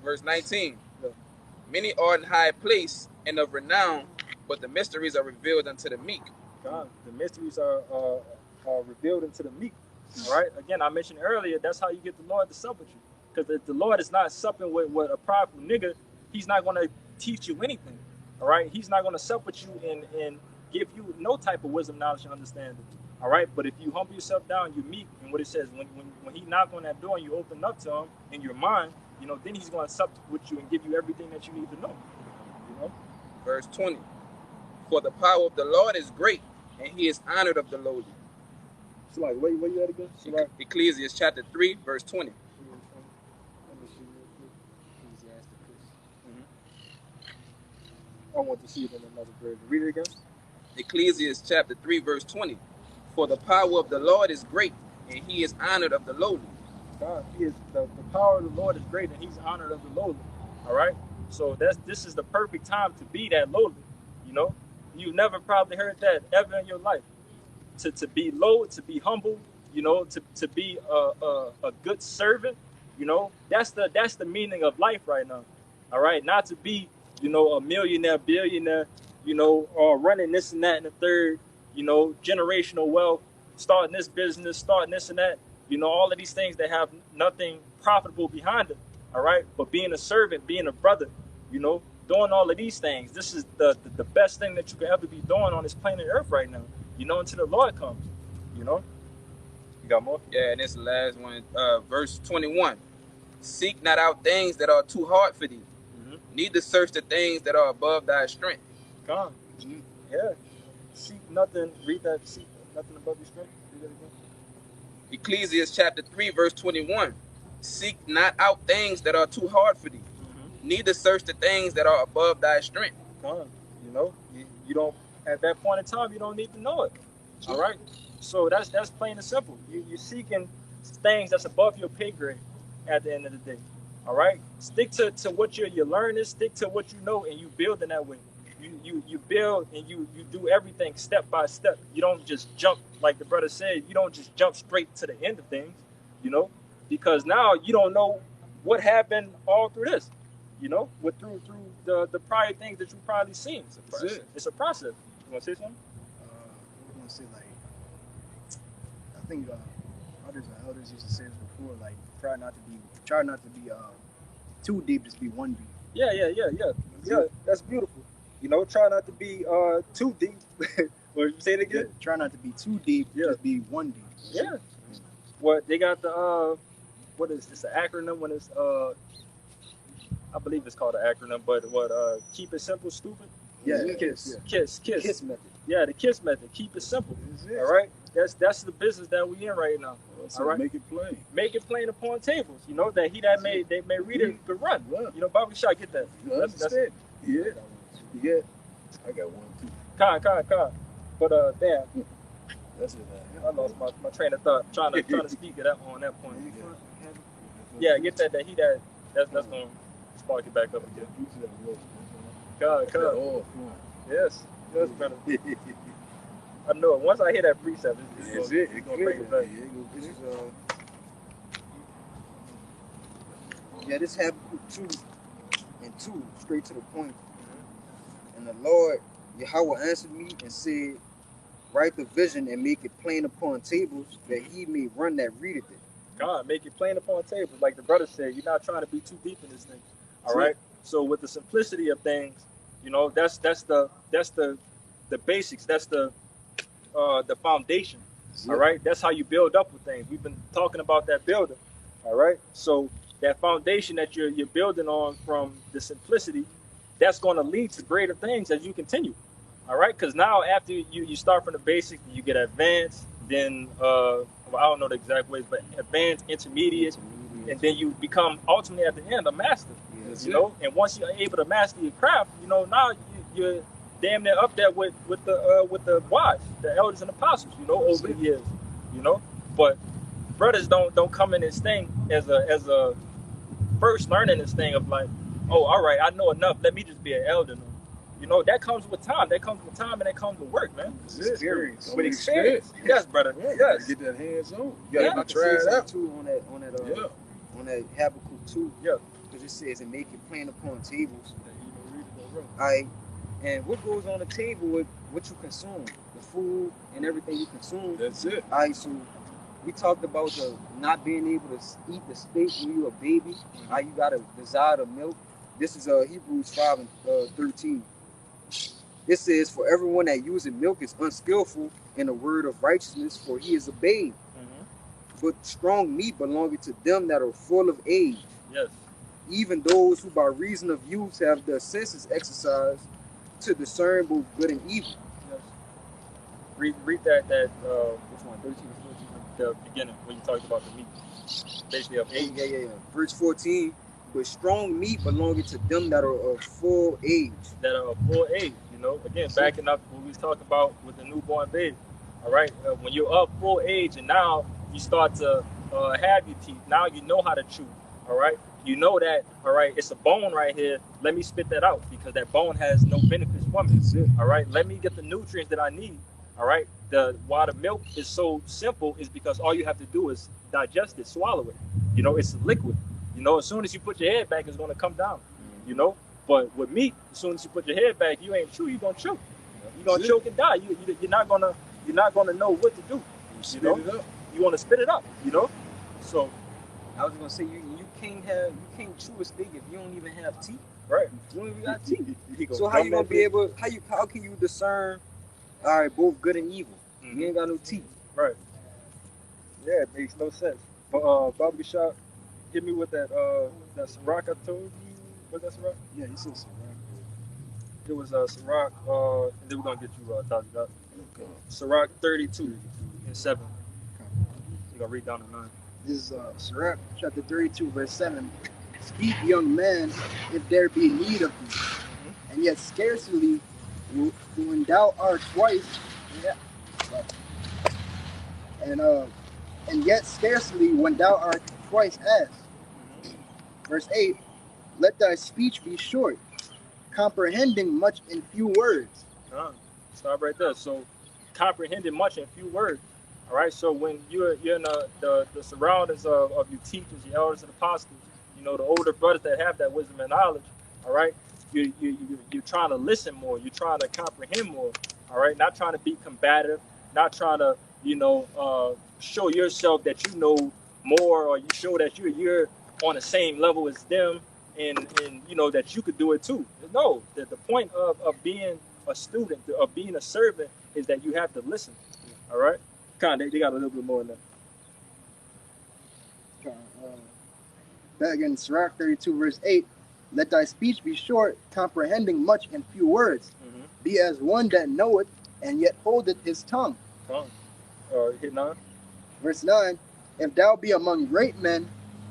Verse 19, many are in high place and of renown, but the mysteries are revealed unto the meek. God, the mysteries are revealed unto the meek. All right. Again, I mentioned earlier, that's how you get the Lord to sup with you. Because if the Lord is not supping with a prideful nigga, He's not going to teach you anything. All right, He's not going to sup with you and give you no type of wisdom, knowledge, and understanding. All right, but if you humble yourself down, you meek, and what it says, when he knock on that door and you open up to him in your mind, you know, then he's going to sup with you and give you everything that you need to know. You know, Verse 20. For the power of the Lord is great, and he is honored of the lowly. so like, where you at again? So like, Ecclesiastes chapter 3, verse 20. Let me see real quick. Ecclesiasticus. I want to see it in another version. Read it again. Ecclesiastes chapter 3, verse 20. For the power of the Lord is great, and he is honored of the lowly. God, he is the power of the Lord is great, and he's honored of the lowly. All right, so this is the perfect time to be that lowly. You know, you've never probably heard that ever in your life. To be low, to be humble, you know, to be a good servant, you know, that's the meaning of life right now. All right, not to be, you know, a millionaire, billionaire, you know, or running this and that and the third, you know, generational wealth, starting this business, starting this and that, you know, all of these things that have nothing profitable behind it. All right, but being a servant, being a brother, you know, doing all of these things, this is the best thing that you can ever be doing on this planet Earth right now. You know, until the Lord comes. You know, you got more. Yeah, and this is the last one. Verse 21. Seek not out things that are too hard for thee, neither search the things that are above thy strength. God. Yeah. Seek nothing. Read that. Seek nothing above your strength. Read that again. Ecclesiastes chapter 3, verse 21. Seek not out things that are too hard for thee, neither search the things that are above thy strength. God. You know, you don't, at that point in time, you don't need to know it. All right. So that's plain and simple. You're seeking things that's above your pay grade at the end of the day. All right. Stick to what you're learning. Stick to what you know, and you build in that way. You build and you do everything step by step. You don't just jump, like the brother said. You don't just jump straight to the end of things. You know, because now you don't know what happened all through this. You know, through the prior things that you've probably seen. It's a process. You want to say something? I'm gonna say, like, I think others and elders used to say this before, like, try not to be too deep, just be one deep. Yeah. That's beautiful. You know, try not to be too deep. Or you say it again? Yeah, try not to be too deep, just be one deep. Yeah. What they got the what is this, an acronym when it's I believe it's called an acronym, but what keep it simple, stupid? Yeah, KISS. Yeah. KISS method. Yeah, the KISS method. Keep it simple. All right. That's the business that we in right now. So all right. make it plain. Make it plain upon tables. You know that they may read it to run. Yeah. You know, Bobby Shaw, get that. That's it. Yeah. Yeah. I got one too. Con. But damn, That's it. I lost my train of thought. Trying to speak it up on that point. Yeah, get that that's gonna spark it back up again. Con. Yes, brother. I know it. Once I hear that precept, it's gonna bring it back. Yeah, this Habakkuk 2:2, straight to the point. And the Lord Yahweh answered me and said, write the vision and make it plain upon tables, that he may run that readeth it. God, make it plain upon tables. Like the brother said, you're not trying to be too deep in this thing. All right. So with the simplicity of things, you know, that's the basics. That's the foundation. All right. That's how you build up with things. We've been talking about that building. All right. So that foundation that you're building on from the simplicity, that's going to lead to greater things as you continue. All right. Because now after you start from the basics, you get advanced, then well, I don't know the exact ways, but advanced, intermediate, and then you become ultimately at the end a master. You know, and once you're able to master your craft, you know, now you're damn near up there with the wise, the elders and apostles, you know, over the years, you know. But brothers don't come in this thing as a first learning this thing of like, oh, all right, I know enough. Let me just be an elder now. You know, that comes with time. That comes with time, and that comes with work, man. Experience. With experience. Yes, brother. Yes. Get that hands on. Yeah, I try it out too on that Habakkuk 2. Yeah. Because it says, and make it plain upon tables. Alright. And what goes on the table with what you consume, the food and everything you consume. That's it. Alright, so we talked about the not being able to eat the steak when you're a baby. How you gotta desire the milk. This is Hebrews 5:13. It says, for everyone that uses milk is unskillful and a word of righteousness, for he is a babe. But strong meat belongeth to them that are full of age, Yes. even those who by reason of use have their senses exercised to discern both good and evil. Yes. Read that Which one? 13 or 14? the beginning when you talked about the meat, basically of age. Yeah. Verse 14. But strong meat belongeth to them that are of full age. That are of full age. You know, again, backing up what we was talking about with the newborn baby. All right, when you're of full age and now you start to have your teeth. Now you know how to chew. All right, you know that. All right, it's a bone right here. Let me spit that out because that bone has no benefits for me. All right, let me get the nutrients that I need. All right, why the milk is so simple is because all you have to do is digest it, swallow it. You know, it's liquid. You know, as soon as you put your head back, it's going to come down. You know, but with meat, as soon as you put your head back, you ain't chew. You're gonna choke. You're gonna choke and die. You're not gonna know what to do. You know, you want to spit it up. You know, so I was gonna say you can't chew a steak if you don't even have teeth. right. You don't even got teeth. So How you gonna be able? How can you discern? All right, both good and evil. Mm-hmm. You ain't got no teeth. Right. Yeah, it makes no sense. But Bobby Shot, hit me with that Ciroc I told you. Was that Ciroc? Yeah, he said Ciroc. It was Ciroc, and then we're gonna get you Tazi Dot. Okay. Ciroc 32 and 7. You gonna read down to 9. This is Sirach chapter 32, verse 7. Speak, young man, if there be need of thee, and yet scarcely when thou art twice, and yet scarcely when thou art twice asked. Verse 8. Let thy speech be short, comprehending much in few words. Stop right there. So, comprehending much in few words. All right. So when you're in the surroundings of your teachers, your elders and apostles, you know, the older brothers that have that wisdom and knowledge. All right. You're trying to listen more. You're trying to comprehend more. All right. Not trying to be combative. Not trying to show yourself that you know more, or you show that you're on the same level as them, and you know that you could do it too. No, the point of being a student, of being a servant, is that you have to listen. All right. They got a little bit more in there. Back in Sirach 32, verse 8. Let thy speech be short, comprehending much in few words. Mm-hmm. Be as one that knoweth, and yet holdeth his tongue. Hit 9. Verse 9. If thou be among great men,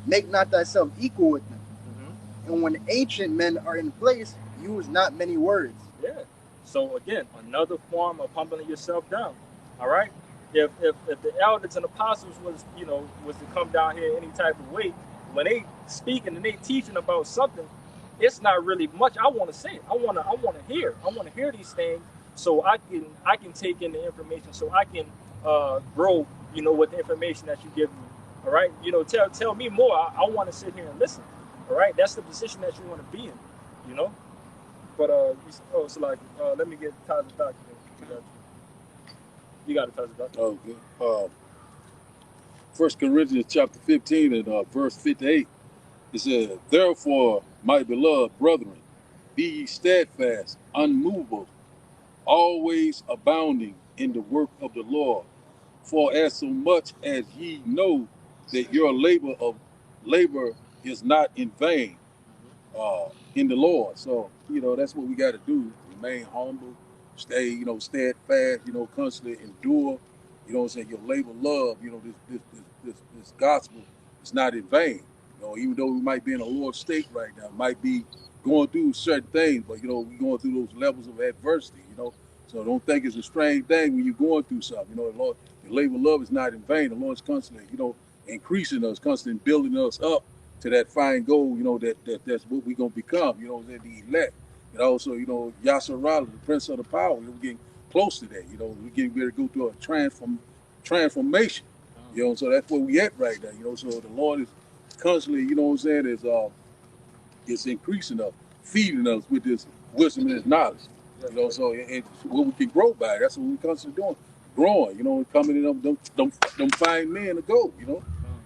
make not thyself equal with them. Mm-hmm. And when ancient men are in place, use not many words. Yeah. So again, another form of humbling yourself down. All right. If the elders and apostles was to come down here any type of way, when they speaking and they teaching about something, it's not really much I want to say. I want to hear. I want to hear these things so I can take in the information, so I can grow. With the information that you give me. All right. Tell me more. I want to sit here and listen. All right. That's the position that you want to be in. But so like let me get Tazi document. You got it, Tazi document. Okay. 1 Corinthians chapter 15 and verse 58. It says, therefore, my beloved brethren, be ye steadfast, unmovable, always abounding in the work of the Lord. For as so much as ye know that your labor is not in vain in the Lord. So, that's what we got to do. Remain humble, stay, steadfast, constantly endure. Your labor love, this gospel is not in vain. Even though we might be in a lower state right now, might be going through certain things, but we're going through those levels of adversity, So don't think it's a strange thing when you're going through something. The Lord, your labor love is not in vain. The Lord's constantly, increasing us, constantly building us up to that fine goal, that's what we're gonna become, the elect. And also, Yasser the Prince of the Power, we're getting close to that, we're getting ready to go through a transformation. So that's where we at right now, so the Lord is constantly, is increasing us, feeding us with this wisdom and his knowledge. So it's what we can grow by. That's what we're constantly doing. Growing, coming in them fine men to go,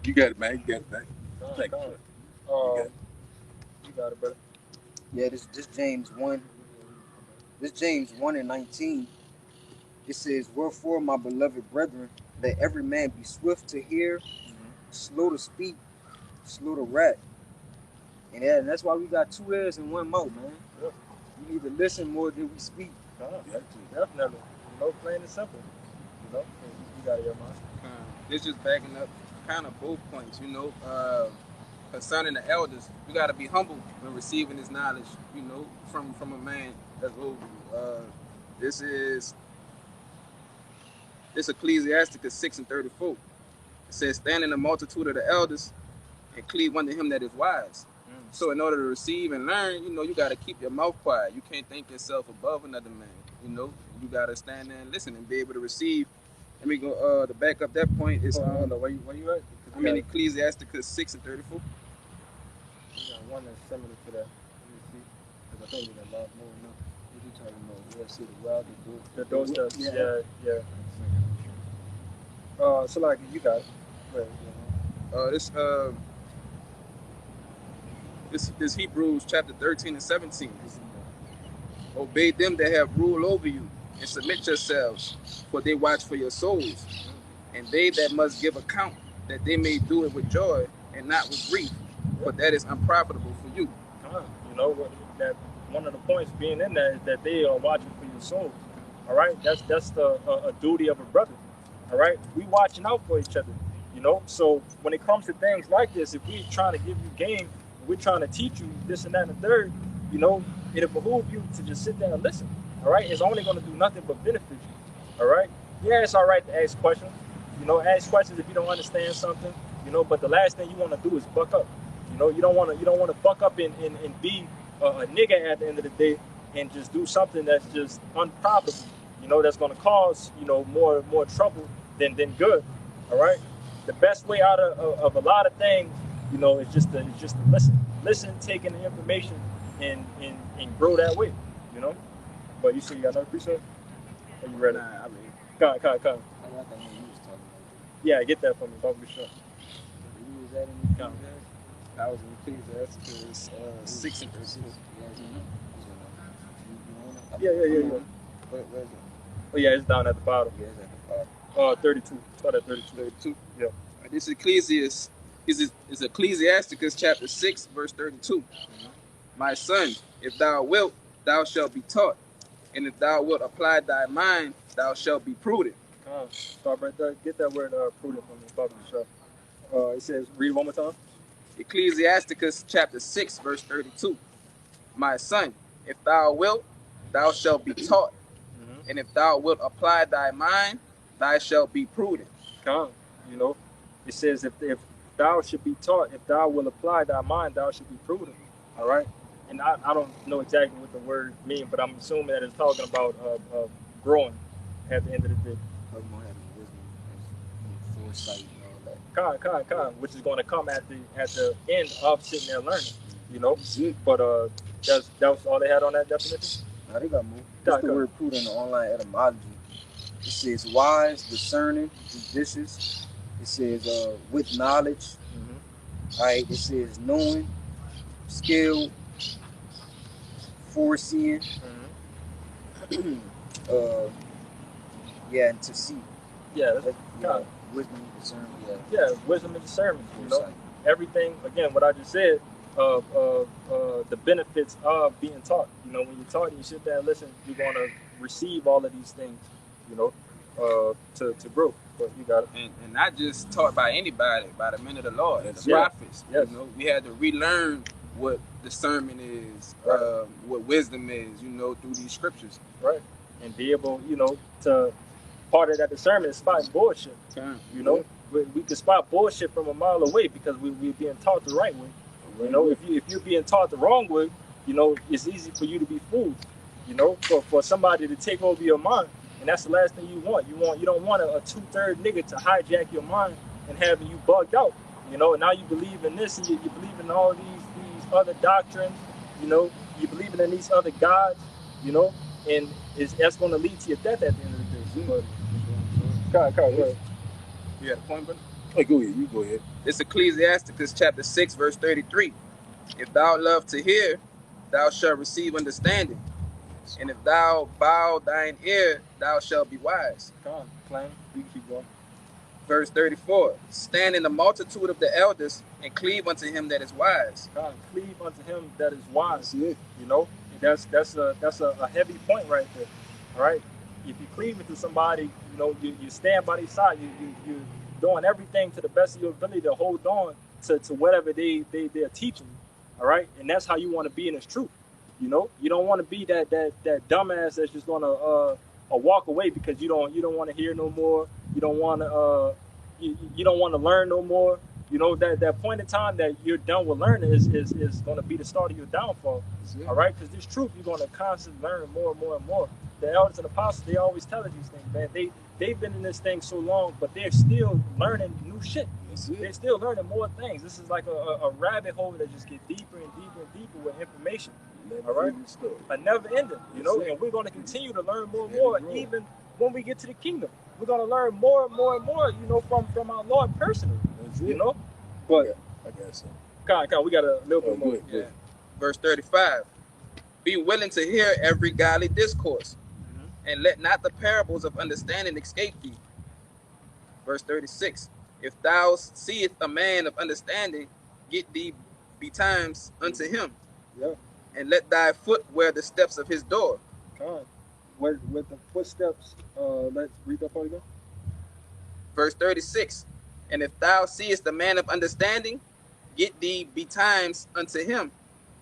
You got it, man. You got it, man. Thank you, sir. You got it, brother. Yeah, this James 1. This James 1 and 19. It says, "Wherefore, my beloved brethren, let every man be swift to hear, slow to speak, slow to wrath." And that's why we got 2 ears and 1 mouth, man. Yeah. We need to listen more than we speak. Definitely. Plain and simple. You got your mind. This just backing up kind of both points, concerning the elders. You got to be humble when receiving this knowledge, from a man that's over you. This is Ecclesiasticus 6:34. It says, "Stand in the multitude of the elders and cleave unto him that is wise." So in order to receive and learn, you got to keep your mouth quiet. You can't think yourself above another man. You got to stand there and listen and be able to receive. Let me go to back up that point. It's where you at? Ecclesiasticus 6:34. You got one that's similar to that. Let me see. Because I think we got a lot more. What you talking about? Yeah, see the wild, the those stuff. Yeah. So like you got it. This Hebrews chapter 13 and 17. "Obey them that have rule over you, and submit yourselves, for they watch for your souls, and they that must give account, that they may do it with joy and not with grief, for that is unprofitable for you." That one of the points being in that is that they are watching for your souls. All right, that's a duty of a brother. All right, we watching out for each other. So when it comes to things like this, if we're trying to give you game, we're trying to teach you this and that and the third, it'll behoove you to just sit there and listen. All right, it's only going to do nothing but benefit you. All right, yeah, it's all right to ask questions. Ask questions if you don't understand something. But the last thing you want to do is buck up. You don't want to buck up and be a nigga at the end of the day and just do something that's just unprofitable. That's going to cause more trouble than good. All right, the best way out of a lot of things, is just to listen, taking the information and grow that way. But you see, you got another precept? Are you ready? Nah, I mean, Come. I got that one you was talking about. Yeah, get that for me. Don't be sure. You was that in the Come. I was in Ecclesiasticus 6:36. Yeah. Where is it? Oh yeah, it's down at the bottom. Yeah, it's at the bottom. 32. Start at 32. 32. Yeah. This is Ecclesiasticus chapter 6, verse 32. "My son, if thou wilt, thou shalt be taught, and if thou wilt apply thy mind, thou shalt be prudent." Stop right there. Get that word prudent from me. Stop the show. It says, read one more time. Ecclesiasticus chapter 6, verse 32. "My son, if thou wilt, thou shalt be taught, and if thou wilt apply thy mind, thou shalt be prudent." It says if thou should be taught, if thou will apply thy mind, thou should be prudent. All right. And I don't know exactly what the word means, but I'm assuming that it's talking about growing at the end of the day. Talking about having wisdom and foresight and all that. Con, which is going to come at the end of sitting there learning. But that was all they had on that definition. Now they got more. That's the word prudent in the online etymology. It says wise, discerning, judicious. It says with knowledge. All right. It says knowing, skill, foreseeing. And to see. Yeah, wisdom, discernment. Yeah, wisdom and discernment. Everything. Again, what I just said. The benefits of being taught. When you're taught and you sit there and listen, you're going to receive all of these things. To grow. But you got it. And not just taught by anybody, by the men of the Lord, the prophets. Yes. We had to relearn what discernment is, what wisdom is, through these scriptures. Right. And be able, to part of that discernment is spotting bullshit. We can spot bullshit from a mile away because we're being taught the right way. If you're being taught the wrong way, it's easy for you to be fooled. For somebody to take over your mind. And that's the last thing you want. You don't want a 2/3 nigga to hijack your mind and having you bugged out. And now you believe in this and you believe in all these other doctrines. You believing in these other gods. And that's going to lead to your death at the end of the day. Go ahead. You had a point, brother? Hey, go ahead. You go ahead. It's Ecclesiasticus chapter 6, verse 33. "If thou love to hear, thou shalt receive understanding. And if thou bow thine ear, thou shalt be wise. Con, claim. You can keep going. Verse 34, stand in the multitude of the elders and cleave unto him that is wise. God, cleave unto him that is wise. That's it. You know, that's a heavy point right there. All right. If you cleave to somebody, you know, you stand by their side. You're doing everything to the best of your ability to hold on to whatever they're teaching. All right. And that's how you want to be in this truth. You know, you don't want to be that dumbass that's just gonna walk away because you don't want to hear no more. You don't want to you don't want to learn no more. You know, that point in time that you're done with learning is going to be the start of your downfall. All right, because this truth you're going to constantly learn more and more and more. The elders and apostles, they always tell us these things, man. They've been in this thing so long, but they're still learning new shit. They're still learning more things. This is like a rabbit hole that just gets deeper and deeper and deeper with information. All right, a never ending, you know, and we're going to continue to learn more and more, even when we get to the kingdom. We're going to learn more and more and more, you know, from our Lord personally, you know. But I guess so. Con, we got a little bit more. Yeah. Verse 35, be willing to hear every godly discourse, and let not the parables of understanding escape thee. Verse 36, if thou seest a man of understanding, get thee betimes unto him, and let thy foot wear the steps of his door. Con, with the footsteps, let's read that part again. Verse 36, and if thou seest a man of understanding, get thee betimes unto him,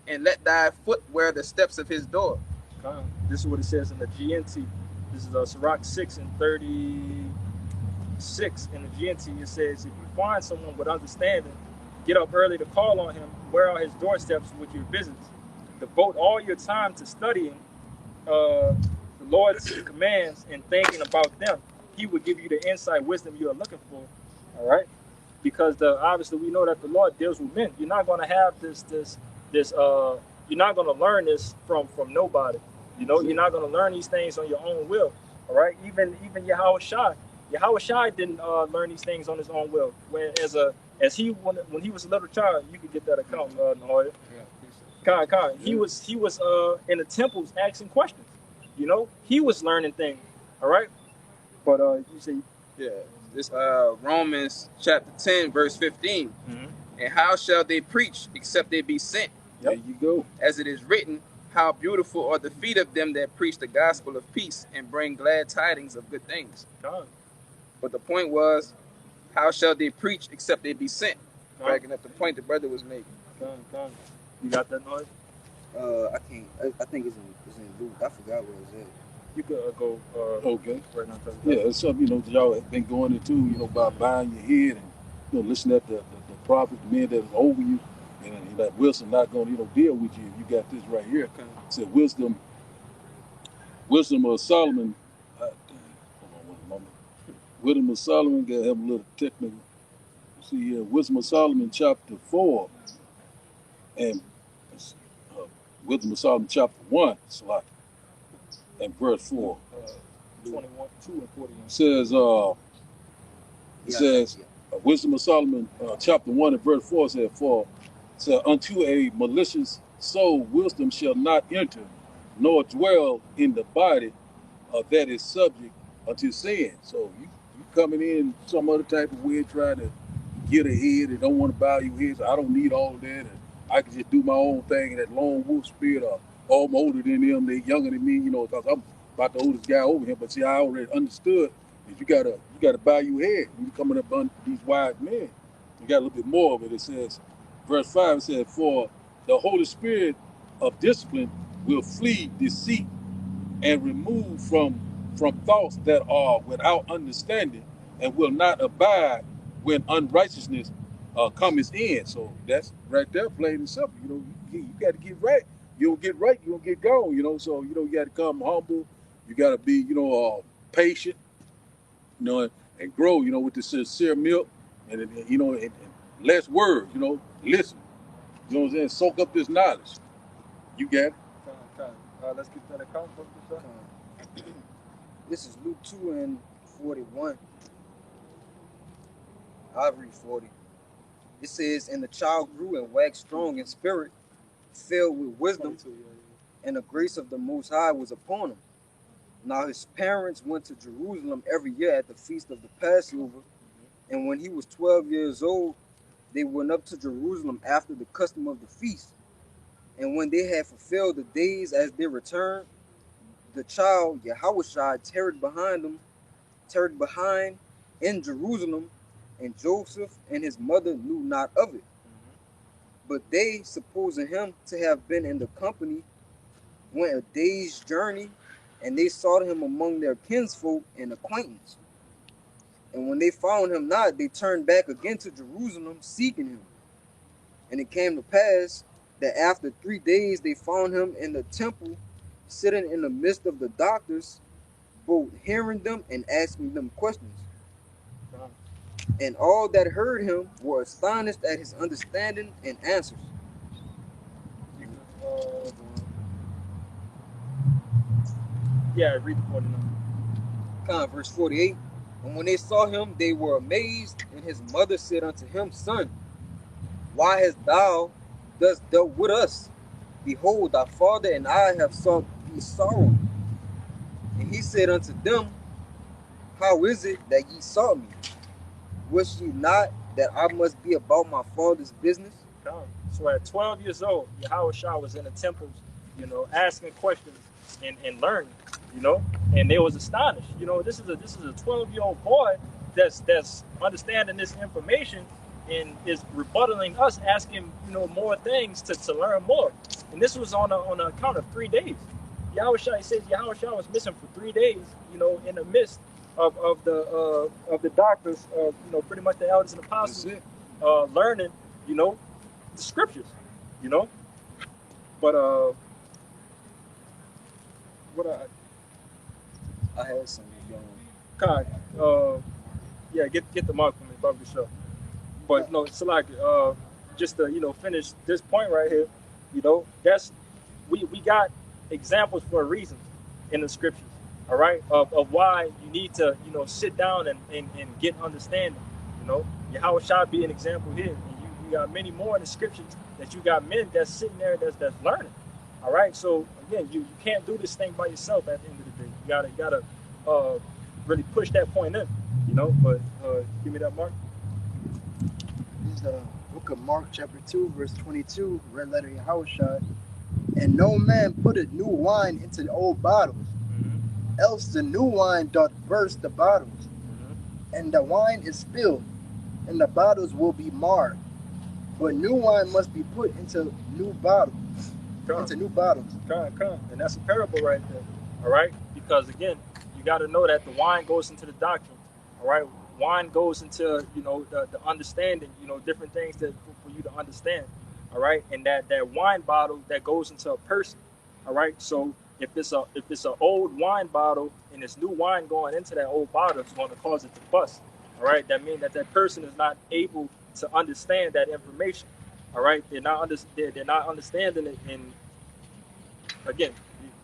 and let thy foot wear the steps of his door. Con, this is what it says in the GNT. This is Sirach 6 and 36 in the GNT. It says, if you find someone with understanding, get up early to call on him, wear out his doorsteps with your visits. Devote all your time to studying the Lord's commands and thinking about them. He will give you the insight, wisdom you are looking for. All right, because obviously we know that the Lord deals with men. You're not going to have this. You're not going to learn this from nobody. You know, you're not going to learn these things on your own will. All right, even Yahweh Shai didn't learn these things on his own will. When he was a little child, you could get that account, Nahoya. Con. He was in the temples asking questions. You know, he was learning things. All right, but you see, This Romans chapter 10 verse 15. And how shall they preach except they be sent? There you go. As it is written, how beautiful are the feet of them that preach the gospel of peace and bring glad tidings of good things. Con. But the point was, how shall they preach except they be sent? Backing up the point the brother was making. Con. You got that, noise? I can't. I think it's in Luke. I forgot what it's at. You could go. Okay. Right now. Yeah, it's something, you know, that y'all have been going into, you know, by bowing your head and, you know, listening at the prophet, the men that is over you, and that wisdom not going to, you know, deal with you. You got this right here. It said wisdom of Solomon. Hold on one moment. Wisdom of Solomon, got to have a little technical. See here, Wisdom of Solomon chapter 4 and Wisdom of Solomon chapter 1, and verse 4. 21, 2 and 41. Says Wisdom of Solomon chapter 1 and verse 4 said unto a malicious soul wisdom shall not enter, nor dwell in the body that is subject unto sin. So you coming in some other type of way, trying to get ahead and don't want to bow your head. So I don't need all of that, and I can just do my own thing. And that lone wolf spirit, I'm older than them, they younger than me, you know, because I'm about the oldest guy over here. But see, I already understood that you gotta bow your head when you're coming up on these wise men. You got a little bit more of it. It says, verse 5 says, for the Holy Spirit of discipline will flee deceit and remove from thoughts that are without understanding, and will not abide when unrighteousness comes in. So that's right there, plain and simple. You know, you got to get right. You don't get right, you don't get gone. You know, so you know you got to come humble. You got to be, you know, patient. You know, and grow. You know, with the sincere milk, and you know, and less words. You know, listen. You know what I'm saying? Soak up this knowledge. You got it. Let's get that account. This is Luke 2 and 41. I'll read 40. It says, and the child grew and waxed strong in spirit, filled with wisdom, and the grace of the Most High was upon him. Now his parents went to Jerusalem every year at the feast of the Passover, and when he was 12 years old, they went up to Jerusalem after the custom of the feast. And when they had fulfilled the days as they returned, the child Yahushua tarried behind in Jerusalem, and Joseph and his mother knew not of it. But they, supposing him to have been in the company, went a day's journey, and they sought him among their kinsfolk and acquaintance. And when they found him not, they turned back again to Jerusalem, seeking him. And it came to pass that after 3 days they found him in the temple, sitting in the midst of the doctors, both hearing them and asking them questions. And all that heard him were astonished at his understanding and answers. Yeah, read the 49. Verse 48. And when they saw him, they were amazed, and his mother said unto him, Son, why hast thou thus dealt with us? Behold, thy father and I have sought thee sorrow. And he said unto them, How is it that ye sought me? Wish ye not that I must be about my father's business? So at 12 years old, Yahushua was in the temples, asking questions and learning, and they was astonished. This is a 12-year-old boy that's understanding this information and is rebuttaling us, asking more things to learn more. And this was on a count of 3 days. Yahushua says Yahushua was missing for 3 days, in the midst of the doctors, pretty much the elders and apostles, learning, the scriptures, But what I had some yeah, get the mark for me, Bobby Show. But no, it's like just to finish this point right here, that's we got examples for a reason in the scriptures, all right, of why you need to sit down and get understanding. Yahushua be an example here, and you got many more in the scriptures that you got men that's sitting there that's learning. All right, so again, you can't do this thing by yourself. At the end of the day, you gotta really push that point in, But give me that, Mark. This is the book of Mark, chapter 2, verse 22, red letter Yahushua. And no man putteth new wine into the old bottles, else the new wine doth burst the bottles, and the wine is spilled, and the bottles will be marred. But new wine must be put into new bottles. Into new bottles. And that's a parable right there. All right, because again, you got to know that the wine goes into the doctrine. All right, wine goes into the understanding. Different things for you to understand. All right, and that wine bottle that goes into a person. All right, so if it's an old wine bottle and it's new wine going into that old bottle, it's going to cause it to bust. All right, that means that person is not able to understand that information. All right, they're not understanding it. And again,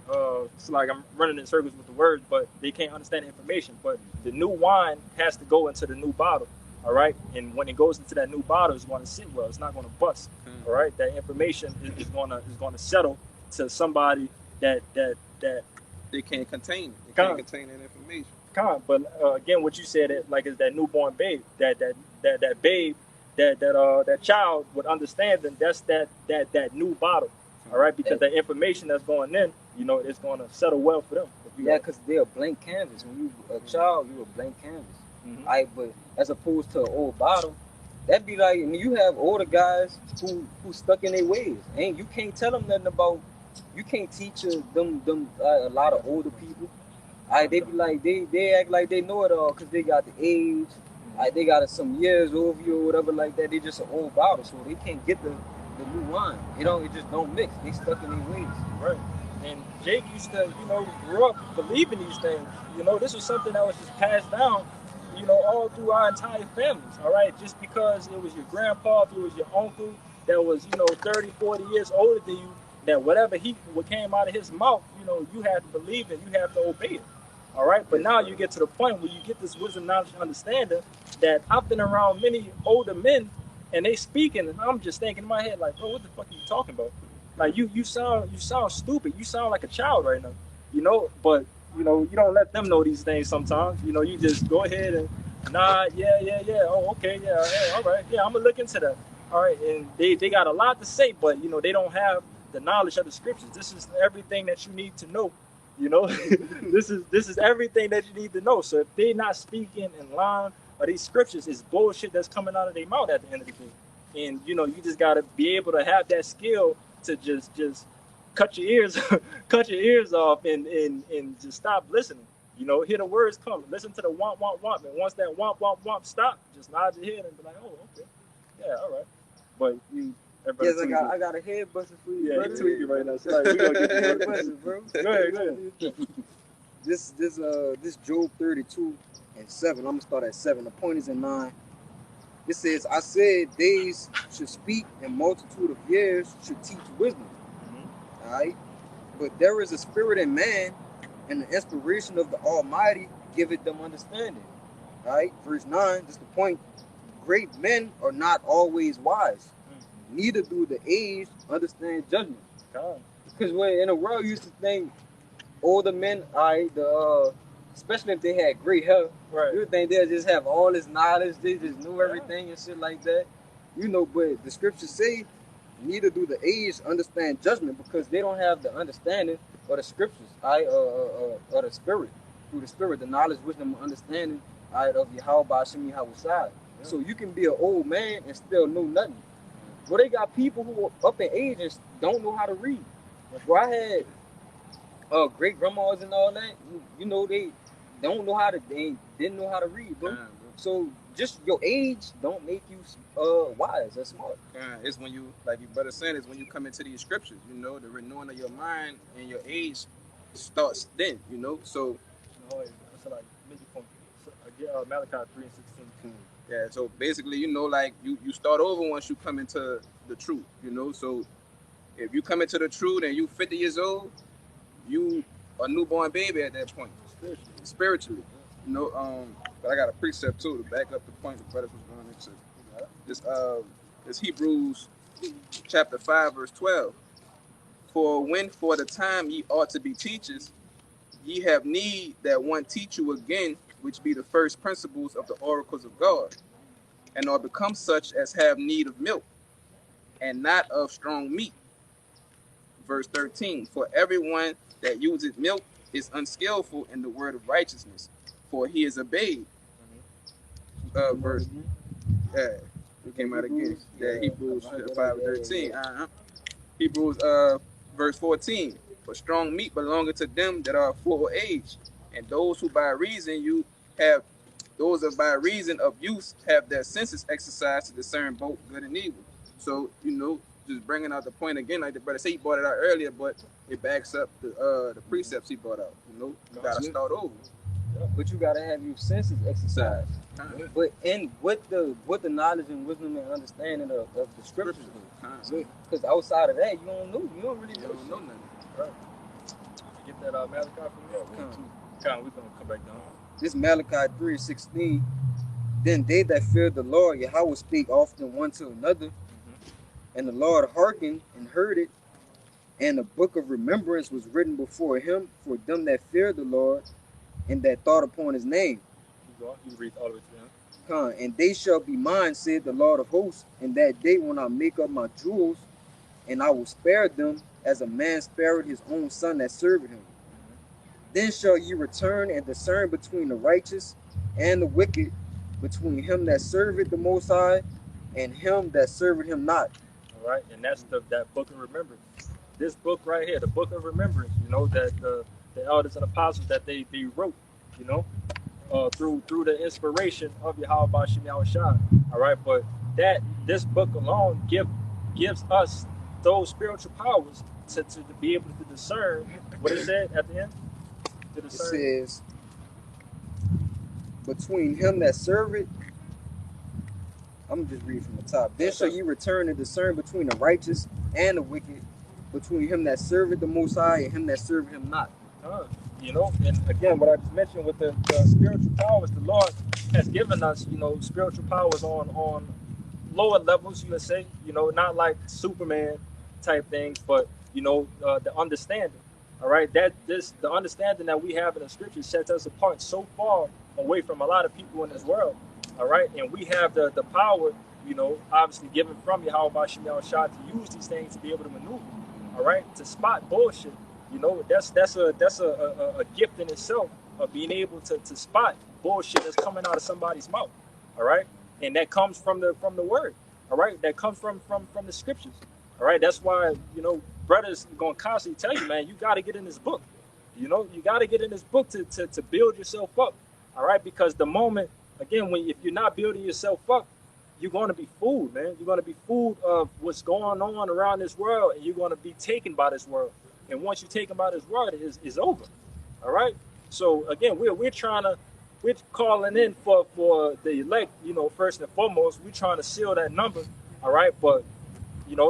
it's like I'm running in circles with the words, but they can't understand the information. But the new wine has to go into the new bottle. All right, and when it goes into that new bottle, it's going to sit well. It's not going to bust. All right, that information is going to settle to somebody that they can't contain it. They can't contain that information. But again, what you said, is that newborn babe, that babe, that child would understand, and that's that new bottle. All right, because the information that's going in, it's going to settle well for them. Yeah, because they're a blank canvas. When you a child, you're a blank canvas. Mm-hmm. All right, but as opposed to an old bottle, that'd be like when you have older guys who stuck in their ways, and you can't tell them nothing about. You can't teach them a lot of older people. They be like they act like they know it all because they got the age. They got some years over you or whatever like that. They just an old bottle, so they can't get the new wine. It just don't mix. They stuck in their ways. Right. And Jake used to, grew up believing these things. This was something that was just passed down, all through our entire families. All right. Just because it was your grandpa, if it was your uncle that was, 30, 40 years older than you, that whatever what came out of his mouth, you had to believe it, you have to obey it. All right, but now you get to the point where you get this wisdom, knowledge, and understanding that I've been around many older men, and they speaking, and I'm just thinking in my head like, bro, what the fuck are you talking about? Like you sound stupid. You sound like a child right now. You know, but you know, you don't let them know these things sometimes. You know, you just go ahead and nod, yeah. Oh, okay, yeah, all right. Yeah, I'm gonna look into that. All right, and they got a lot to say, but you know, they don't have the knowledge of the scriptures. This is everything that you need to know. You know, this is everything that you need to know. So if they're not speaking in line or these scriptures, it's bullshit that's coming out of their mouth at the end of the day. And you know, you just gotta be able to have that skill to just cut your ears cut your ears off and just stop listening. You know, hear the words come. Listen to the womp womp womp, and once that womp womp womp stop, just nod your head and be like, oh, okay, yeah, all right. But you, Yes, I got a head buster for you, yeah, brother. he tweaking right now. So like, we gonna get Head the buster, bro. Go ahead. This Job 32:7. I'm gonna start at 7. The point is in 9. It says, I said days should speak and multitude of years should teach wisdom. All right, but there is a spirit in man, and the inspiration of the Almighty giveth them understanding. All right, verse 9. This is the point. Great men are not always wise, neither do the aged understand judgment. Because when in the world, you used to think older men, especially if they had gray hair, Right. you would think they'll just have all this knowledge, they just knew everything and shit like that. You know, but the scriptures say, neither do the aged understand judgment, because they don't have the understanding of the scriptures, or the spirit. Through the spirit, the knowledge, wisdom, understanding of Yahweh Bashim Yahushai. So you can be an old man and still know nothing. Well, they got people who are up in age and don't know how to read. Well, I had great grandmas and all that. You know, they didn't know how to read, bro. So just your age don't make you wise or smart. It's when you, like your brother said, it's when you come into these scriptures, you know, the renewing of your mind and your age starts then, you know. So Malachi 3:16. yeah, so basically, you know, like you start over once you come into the truth, you know. So if you come into the truth and you 50 years old, you a newborn baby at that point, spiritually, you know. But I got a precept too to back up the point the brother was going into. This Hebrews chapter 5 verse 12. For when for the time ye ought to be teachers, ye have need that one teach you again, which be the first principles of the oracles of God, and are become such as have need of milk, and not of strong meat. Verse 13, for everyone that useth milk is unskillful in the word of righteousness, for he is a babe. Verse, it came out again. Yeah, Hebrews 5:13. Hebrews verse 14, for strong meat belongeth to them that are full age, and those who by reason of use have their senses exercised to discern both good and evil. So, you know, just bringing out the point again, like the brother said, he brought it out earlier, but it backs up the precepts he brought out. You know, you gotta start over. But you gotta have your senses exercised. But with the knowledge and wisdom and understanding of the scriptures, because outside of that, you don't know. You don't really know nothing. Right. Get that Malachi from me. We're gonna come back down. This Malachi 3:16. Then they that feared the Lord, Yahweh speak often one to another, and the Lord hearkened and heard it, and a book of remembrance was written before him for them that feared the Lord, and that thought upon his name. You read all of it to him. And they shall be mine, said the Lord of hosts, in that day when I make up my jewels, and I will spare them as a man spared his own son that served him. Then shall ye return and discern between the righteous and the wicked, between him that serveth the Most High and him that serveth him not. All right, and that's that book of remembrance. This book right here, the book of remembrance, you know, that the elders and apostles that they wrote, you know, through the inspiration of Yahweh Bashim Yahushai. All right, but this book alone gives us those spiritual powers to be able to discern what it said at the end. It says, between him that serveth, I'm just reading from the top. Then shall ye return and discern between the righteous and the wicked, between him that serveth the Most High and him that serveth him not. You know, and again, what I just mentioned with the spiritual powers, the Lord has given us, you know, spiritual powers on lower levels, you would say, you know, not like Superman, type things, but the understanding. All right, the understanding that we have in the scriptures sets us apart so far away from a lot of people in this world. All right, and we have the power, obviously given from Yahweh Shemel Shah to use these things to be able to maneuver. All right, to spot bullshit. That's a gift in itself of being able to spot bullshit that's coming out of somebody's mouth. All right, and that comes from the word. All right, that comes from the scriptures. All right, that's why brothers gonna constantly tell you, man, you got to get in this book. You got to get in this book to build yourself up. All right, because the moment, again, if you're not building yourself up, you're going to be fooled, man. You're going to be fooled of what's going on around this world, and you're going to be taken by this world. And once you're taken by this world, it's over. All right. So again, we're calling in for the elect. First and foremost, we're trying to seal that number. All right, but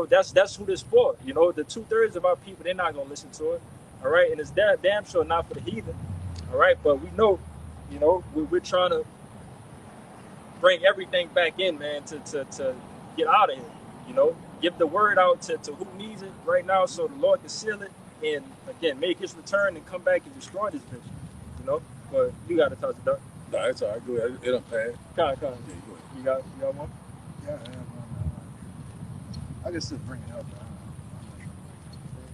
that's who this for. The 2/3 of our people, they're not gonna listen to it. All right, and it's damn sure not for the heathen. All right, but we know, we're trying to bring everything back in, man, to get out of here. Give the word out to who needs it right now, so the Lord can seal it and again make His return and come back and destroy this bitch. But you got to touch it up. No, it's all right. Go ahead. It'll pass. Come. Yeah, go ahead. You got one? Yeah, I have one. I can still bring it up.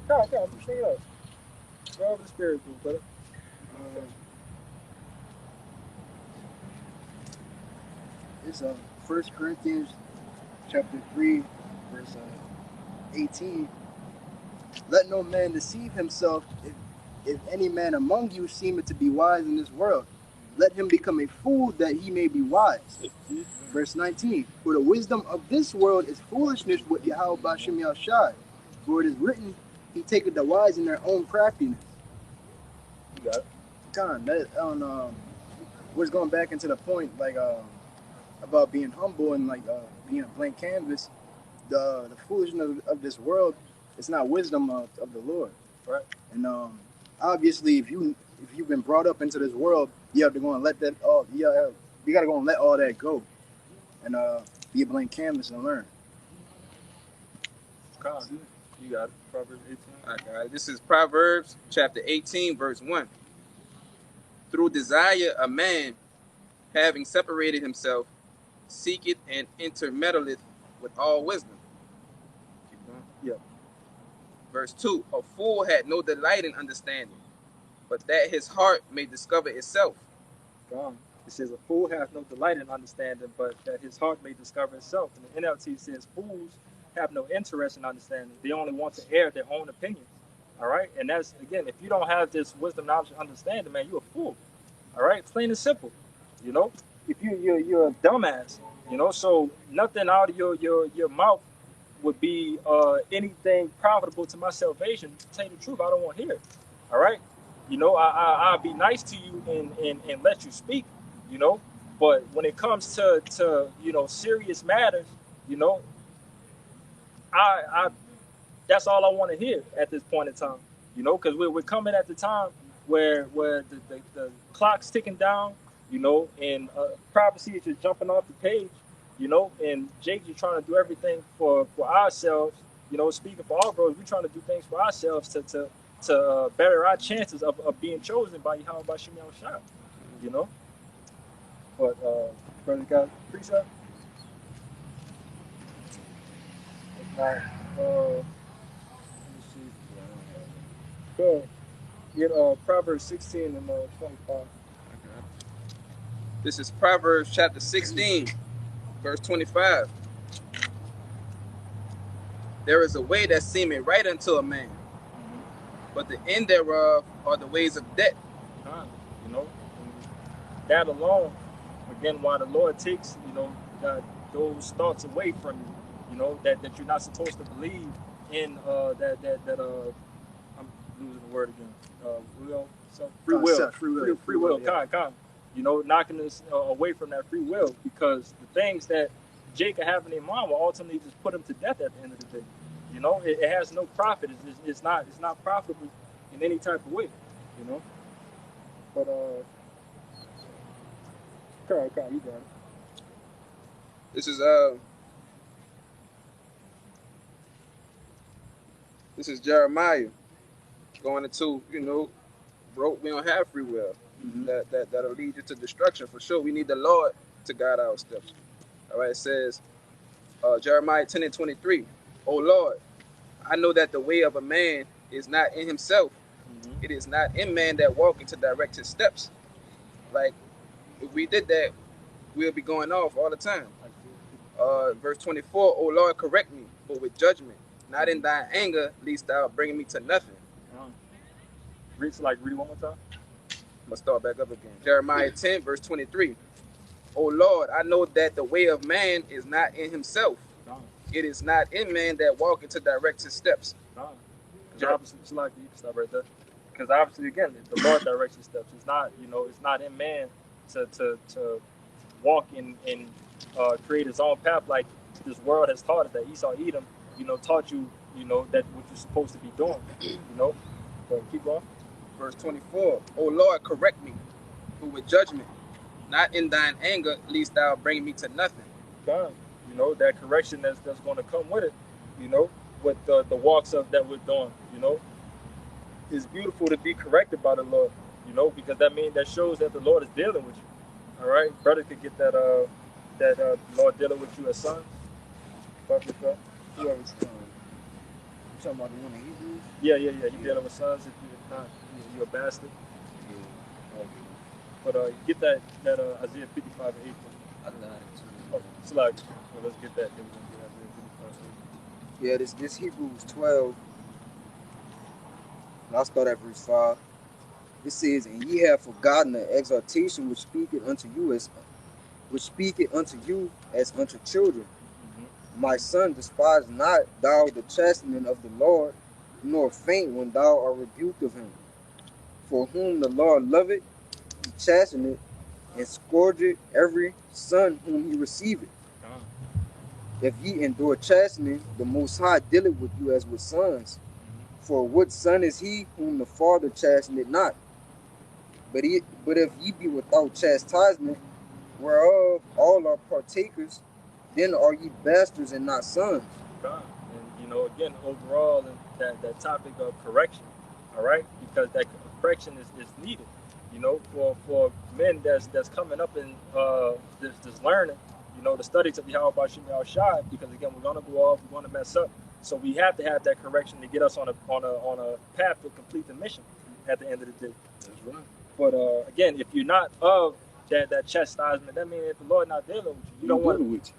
Come. Bring it up. Go over the spirit, brother. It's 1 Corinthians chapter 3, verse 18. Let no man deceive himself. If any man among you seemeth to be wise in this world, let him become a fool that he may be wise. Verse 19. For the wisdom of this world is foolishness with Yahweh Bashem Yahushai. For it is written, He taketh the wise in their own craftiness. You got it. That was going back into the point about being humble and being a blank canvas. The foolishness of this world is not wisdom of the Lord. Right. And obviously, if you've been brought up into this world, you have to go and let that all. You got to go and let all that go, and be a blank canvas and learn. You got it. Proverbs 18. All right, this is Proverbs chapter 18, verse 1. Through desire, a man, having separated himself, seeketh and intermeddleth with all wisdom. Keep going. Yeah. Verse 2. A fool had no delight in understanding, but that his heart may discover itself. Gone. It says, a fool hath no delight in understanding, but that his heart may discover itself. And the NLT says, fools have no interest in understanding. They only want to air their own opinions. All right? And that's, again, if you don't have this wisdom, knowledge, and understanding, man, you're a fool. All right? Plain and simple. If you're a dumbass, so nothing out of your mouth would be anything profitable to my salvation. To tell you the truth, I don't want to hear it. All right? I'll be nice to you and let you speak, but when it comes to serious matters, I that's all I want to hear at this point in time, because we're coming at the time where the clock's ticking down, and prophecy is just jumping off the page, and Jake is trying to do everything for ourselves, speaking for all bros, we're trying to do things for ourselves to better our chances of being chosen by Yahweh Bashem Yahushua, But brother got precept. Let me see. Good. Get Proverbs 16 and 25. This is Proverbs chapter 16, verse 25. There is a way that seemeth right unto a man, but the end thereof are the ways of death. That alone, again, why the Lord takes, those thoughts away from you, that you're not supposed to believe in that I'm losing the word again. Free will. Yeah. Knocking us away from that free will, because the things that Jacob have in their mind will ultimately just put him to death at the end of the day. It has no profit. It's not profitable in any type of way. But Carl, you got it. This is This is Jeremiah going into, bro, we don't have free will. That'll lead you to destruction for sure. We need the Lord to guide our steps. All right, it says, Jeremiah 10:23. Oh Lord, I know that the way of a man is not in himself. It is not in man that walking to direct his steps. Like, if we did that, we'll be going off all the time. Verse 24, O Lord, correct me, but with judgment, not in thy anger, lest thou bring me to nothing. Read it one more time. I'm going to start back up again. Jeremiah 10, verse 23. O Lord, I know that the way of man is not in himself. It is not in man that walking to direct his steps. Because obviously, it's like, you can stop right there. Because obviously, again, the Lord directs his steps. It's not, it's not in man to walk in create his own path like this world has taught us, that Esau, Edom, taught you, that what you're supposed to be doing, So keep going. Verse 24, O Lord, correct me, but with judgment, not in thine anger, lest thou bring me to nothing. God, that correction that's going to come with it, with the walks of that we're doing, it's beautiful to be corrected by the Lord, because that shows that the Lord is dealing with you. All right, brother could get that Lord dealing with you as son. Whoever's you talking about the one in Hebrews? Yeah. You dealing with sons. If not, you're a bastard. Yeah. Okay. But get that Isaiah 55 and 8. Oh, it's like, well, let's get that. Then we're gonna get Isaiah 55 and 8. Yeah, this Hebrews 12. And I'll start at verse 5. It says, and ye have forgotten the exhortation which speaketh unto you as unto children. My son, despise not thou the chastening of the Lord, nor faint when thou art rebuked of him. For whom the Lord loveth, he chasteneth, and scourgeth every son whom he receiveth. If ye endure chastening, the Most High dealeth with you as with sons. For what son is he whom the Father chasteneth not? But if ye be without chastisement, whereof all are partakers, then are ye bastards and not sons. God. And again, overall, that topic of correction, all right, because that correction is needed, for men that's coming up in this learning, the studies of Yahweh Bashim Shai, because again, we're gonna go off, we're gonna mess up, so we have to have that correction to get us on a path to complete the mission at the end of the day. That's right. But again, if you're not of that chastisement, that means if the Lord not dealing with you,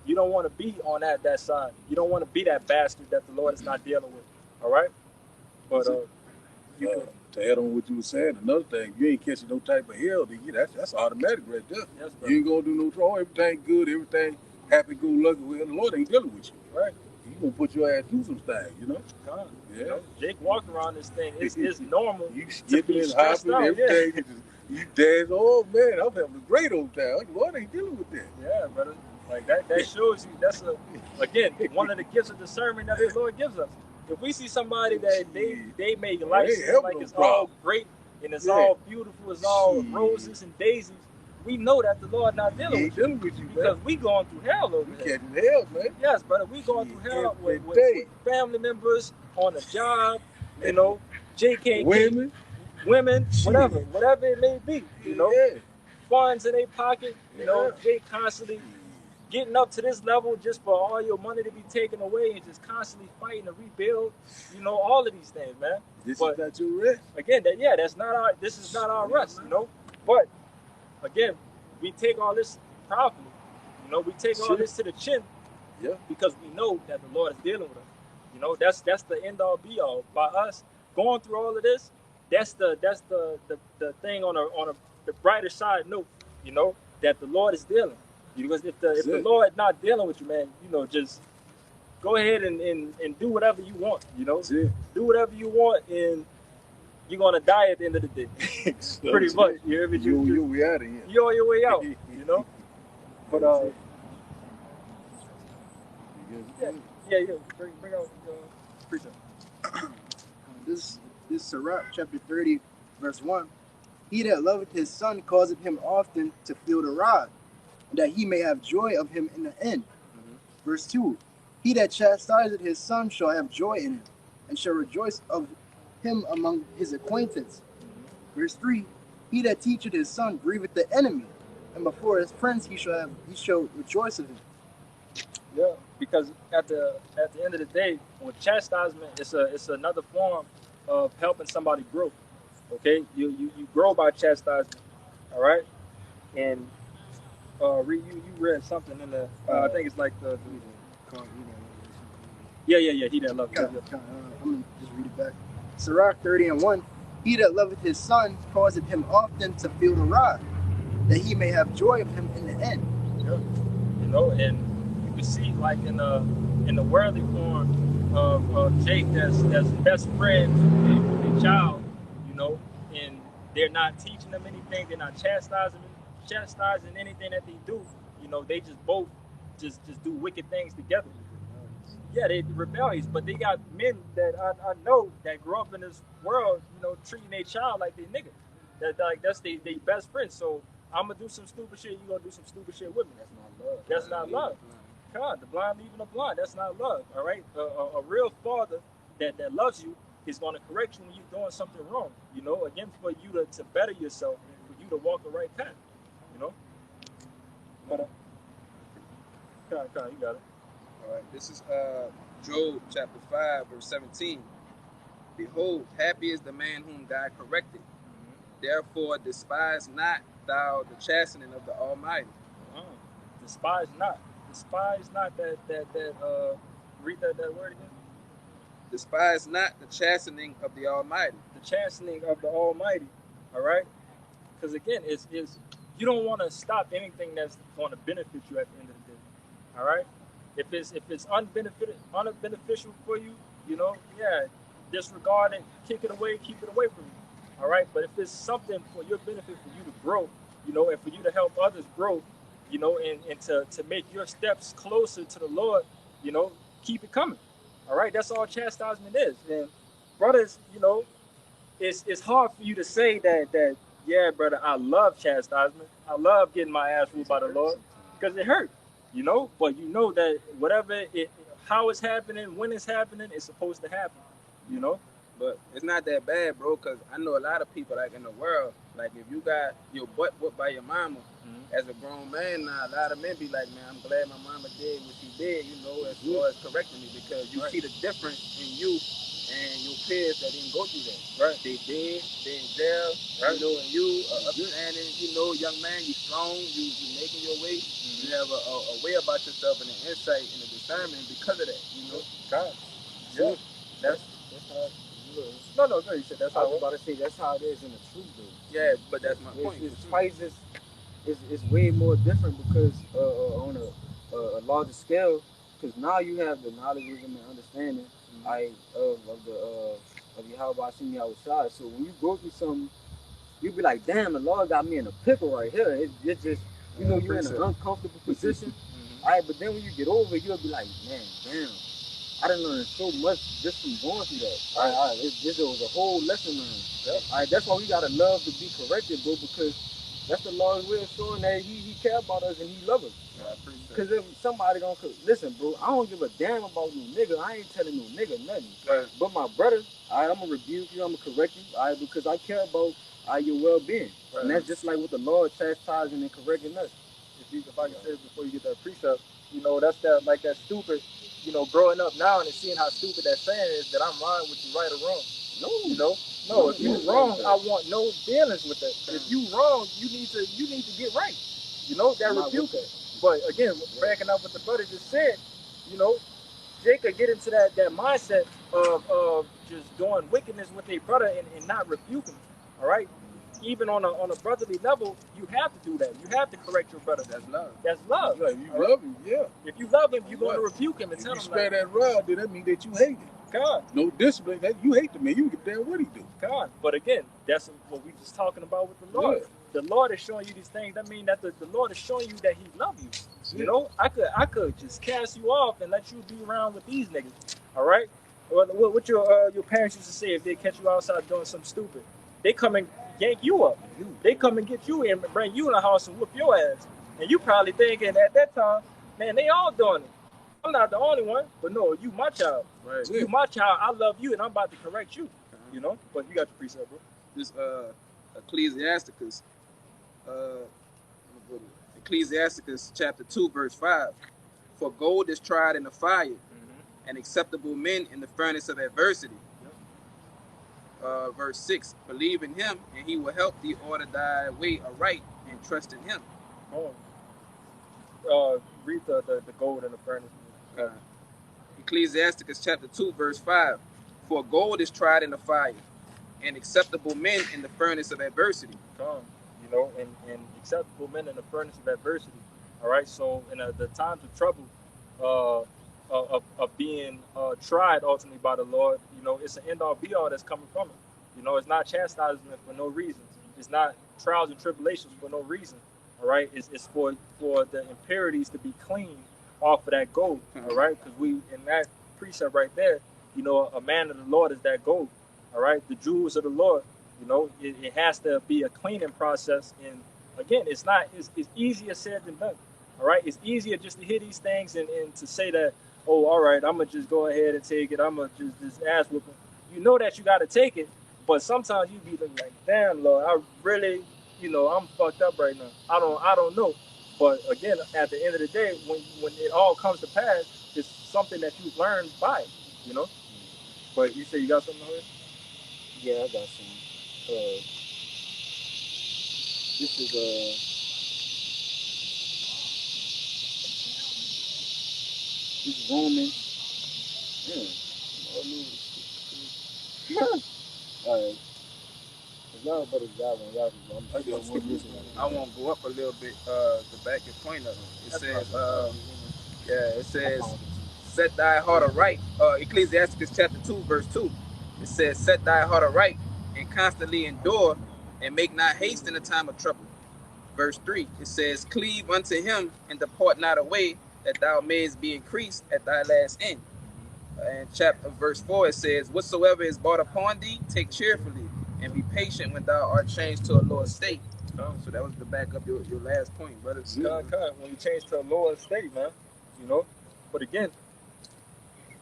you don't want to be on that side. You don't want to be that bastard that the Lord is not dealing with. All right. But to add on what you were saying, another thing, you ain't catching no type of hell, then that's automatic right there. Yes, you ain't gonna do no wrong. Everything good, everything happy, go lucky. Well, the Lord ain't dealing with you. Right. He gonna put your ass through some things, God. Yeah. Jake walked around this thing. It's normal. You skipping and hopping, everything. You dance. Oh man, I'm having a great old time. The Lord ain't dealing with that. Yeah, brother. Like that shows you that's again one of the gifts of discernment that the Lord gives us. If we see somebody that they make life seem like it's all great and it's all beautiful, it's all roses and daisies, we know that the Lord not dealing with you because we going through hell over here. Catching hell, man. Yes, brother, we going through hell with family members on the job, JK, women, whatever it may be, funds in their pocket, they constantly getting up to this level just for all your money to be taken away and just constantly fighting to rebuild, all of these things, man. This is not your rest. Again, this is not our rest, But again, we take all this proudly, we take all this to the chin, because we know that the Lord is dealing with us. That's the end all be all. By us going through all of this, that's the thing on the brighter side note, that the Lord is dealing. Because if the Lord not dealing with you, man, just go ahead and do whatever you want, Do whatever you want, and you're gonna die at the end of the day. Pretty much. You hear me? You're way out of here. You're on your way out, But bring out preacher. This Sirach chapter 30, verse 1. He that loveth his son causeth him often to feel the rod, that he may have joy of him in the end. Verse 2. He that chastiseth his son shall have joy in him, and shall rejoice of him among his acquaintance. Verse 3, he that teacheth his son grieveth the enemy, and before his friends he shall rejoice of him. Yeah, because at the end of the day, with chastisement, it's another form of helping somebody grow. Okay, you grow by chastisement. All right, and you read something in the I think it's like the yeah he that loveth. I'm gonna just read it back. Sirach 30:1, he that loveth his son causeth him often to feel the rod, that he may have joy of him in the end. Yeah. You know, and you can see like in the worldly form of Jake that's best friends with a child, you know, and they're not teaching them anything, they're not chastising anything that they do, you know, they just both just do wicked things together. Yeah, they're rebellious, but they got men that I know that grew up in this world, you know, treating their child like they nigga. That's they best friends. So I'm gonna do some stupid shit, you gonna do some stupid shit with me. That's not love. That's not love. God, the blind leading the blind. That's not love. All right, a real father that loves you is gonna correct you when you're doing something wrong. You know, again, for you to better yourself, for you to walk the right path. You know. But God, you got it. All right, this is Job chapter 5, verse 17. Behold, happy is the man whom God corrected. Therefore, despise not thou the chastening of the Almighty. Despise not that read that word again. Despise not the chastening of the Almighty. The chastening of the Almighty. All right, because again, it's you don't want to stop anything that's going to benefit you at the end of the day. All right, if it's unbeneficial for you, you know, yeah, disregard it, kick it away, keep it away from you. All right, but if it's something for your benefit, for you to grow, you know, and for you to help others grow, you know, and to make your steps closer to the Lord, you know, keep it coming. All right, that's all chastisement is. And brothers, you know, it's hard for you to say that yeah, brother, I love chastisement. I love getting my ass whooped by the Lord because it hurt, you know. But you know that whatever how it's happening, when it's happening, it's supposed to happen, you know. But it's not that bad, bro, because I know a lot of people, like, in the world, like, if you got your butt whooped by your mama, as a grown man now, a lot of men be like, man, I'm glad my mama did what she did, you know, as far as correcting me, because you see the difference in you and your peers that didn't go through that. Right. They did, they in jail, you know, and you, upstanding, you know, young man, you strong, you making your way, you have a way about yourself and an insight and a discernment because of that, you know. God. Yeah. That's how. No, go ahead. You said that's I how. was about to say that's how it is in the truth, though. Yeah, but that's my point. It's twice it's way more different because on a larger scale, because now you have the knowledge, wisdom, and understanding of Yahweh Hashem Yahushua. So when you go through something, you be like, damn, the Lord got me in a pickle right here. It's just, you know, you're in an uncomfortable position. All right, but then when you get over it, you'll be like, man, damn, I done learned so much just from going through that. All right, this was a whole lesson learned. Yep. All right, that's why we gotta love to be corrected, bro, because that's the Lord's way of showing that He care about us and He love us. Because if somebody don't listen, bro, I don't give a damn about no nigga. I ain't telling no nigga nothing. Right. But my brother, all right, I'm gonna rebuke you, I'm gonna correct you, all right, because I care about your well-being. Right. And that's just like what the Lord chastising and correcting us. If I can say this before you get that precept, you know, that's that like that stupid, you know, growing up now and seeing how stupid that saying is that I'm right with you, right or wrong. No, you know, no. If you wrong, I want no dealings with that. But if you wrong, you need to get right. You know, that rebuke it. But again, backing up what the brother just said, you know, Jacob get into that mindset of just doing wickedness with a brother and not rebuking. All right. Even on a brotherly level, you have to do that. You have to correct your brother. That's love. That's love. Yeah, you love him, yeah. If you love him, you're going to rebuke him and tell him. If you spare that rod, then that means that you hate him. God. No discipline. That you hate the man. You can damn what he do. God. But again, that's what we just talking about with the Lord. Yeah. The Lord is showing you these things. That means that the Lord is showing you that He loves you. Yeah. You know, I could just cast you off and let you be around with these niggas. All right. What your parents used to say if they catch you outside doing something stupid, they come and yank you up. They come and get you and bring you in the house and whoop your ass. And you probably thinking at that time, man, they all doing it. I'm not the only one, but no, you my child. Right. You my child. I love you, and I'm about to correct you. You know, but you got the precept, bro. This Ecclesiasticus, Ecclesiasticus chapter 2, verse 5. For gold is tried in the fire, and acceptable men in the furnace of adversity. Verse 6. Believe in him, and he will help thee order thy way aright, and trust in him. Read the gold in the furnace. Ecclesiasticus chapter 2, verse 5. For gold is tried in the fire, and acceptable men in the furnace of adversity. You know, and acceptable men in the furnace of adversity. All right. So in the times of trouble, of being tried ultimately by the Lord, you know, it's an end all be all that's coming from it. You know, it's not chastisement for no reason. It's not trials and tribulations for no reason. All right. It's for the impurities to be cleaned off of that gold. All right. Because we in that precept right there, you know, a man of the Lord is that gold. All right. The jewels of the Lord. You know, it has to be a cleaning process. And again, it's easier said than done. All right. It's easier just to hear these things and to say that, oh, all right, I'm going to just go ahead and take it. I'm going to just ass whooping. You know that you got to take it. But sometimes you be looking like, damn, Lord, I really, you know, I'm fucked up right now. I don't know. But again, at the end of the day, when it all comes to pass, it's something that you've learned by it, you know? But you say you got something here? Yeah, I got some. This is this Romans. Alright. Y'all better drive on y'all. I won't go up a little bit to back your point of it. It says, set thy heart aright. Ecclesiasticus chapter 2, verse 2. It says, set thy heart aright and constantly endure and make not haste in the time of trouble. Verse 3, it says, cleave unto him and depart not away, that thou mayest be increased at thy last end. And verse 4, it says, whatsoever is brought upon thee, take cheerfully, and be patient when thou art changed to a lower state. So that was to back up your last point, brother. When you change to a lower state, man, you know. But again,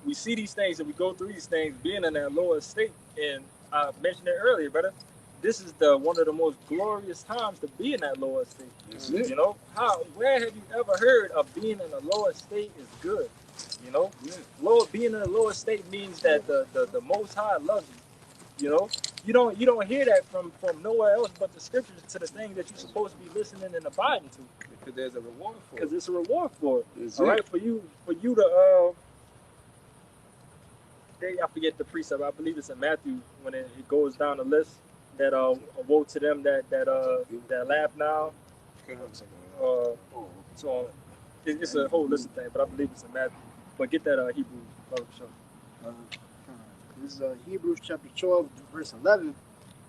we see these things and we go through these things being in that lower state. And I mentioned it earlier, brother. This is one of the most glorious times to be in that lower state. You know, where have you ever heard of being in a lower state is good? You know, being in a lower state means that the Most High loves you. You know, you don't hear that from nowhere else but the scriptures to the things that you're supposed to be listening and abiding to. Because there's a reward for it. Because it's a reward for it. All right, for you to I forget the precept. I believe it's in Matthew when it goes down the list that woe to them that laugh now. So it's a whole list of things, but I believe it's in Matthew. But get that Hebrew show. This is Hebrews chapter 12, verse 11.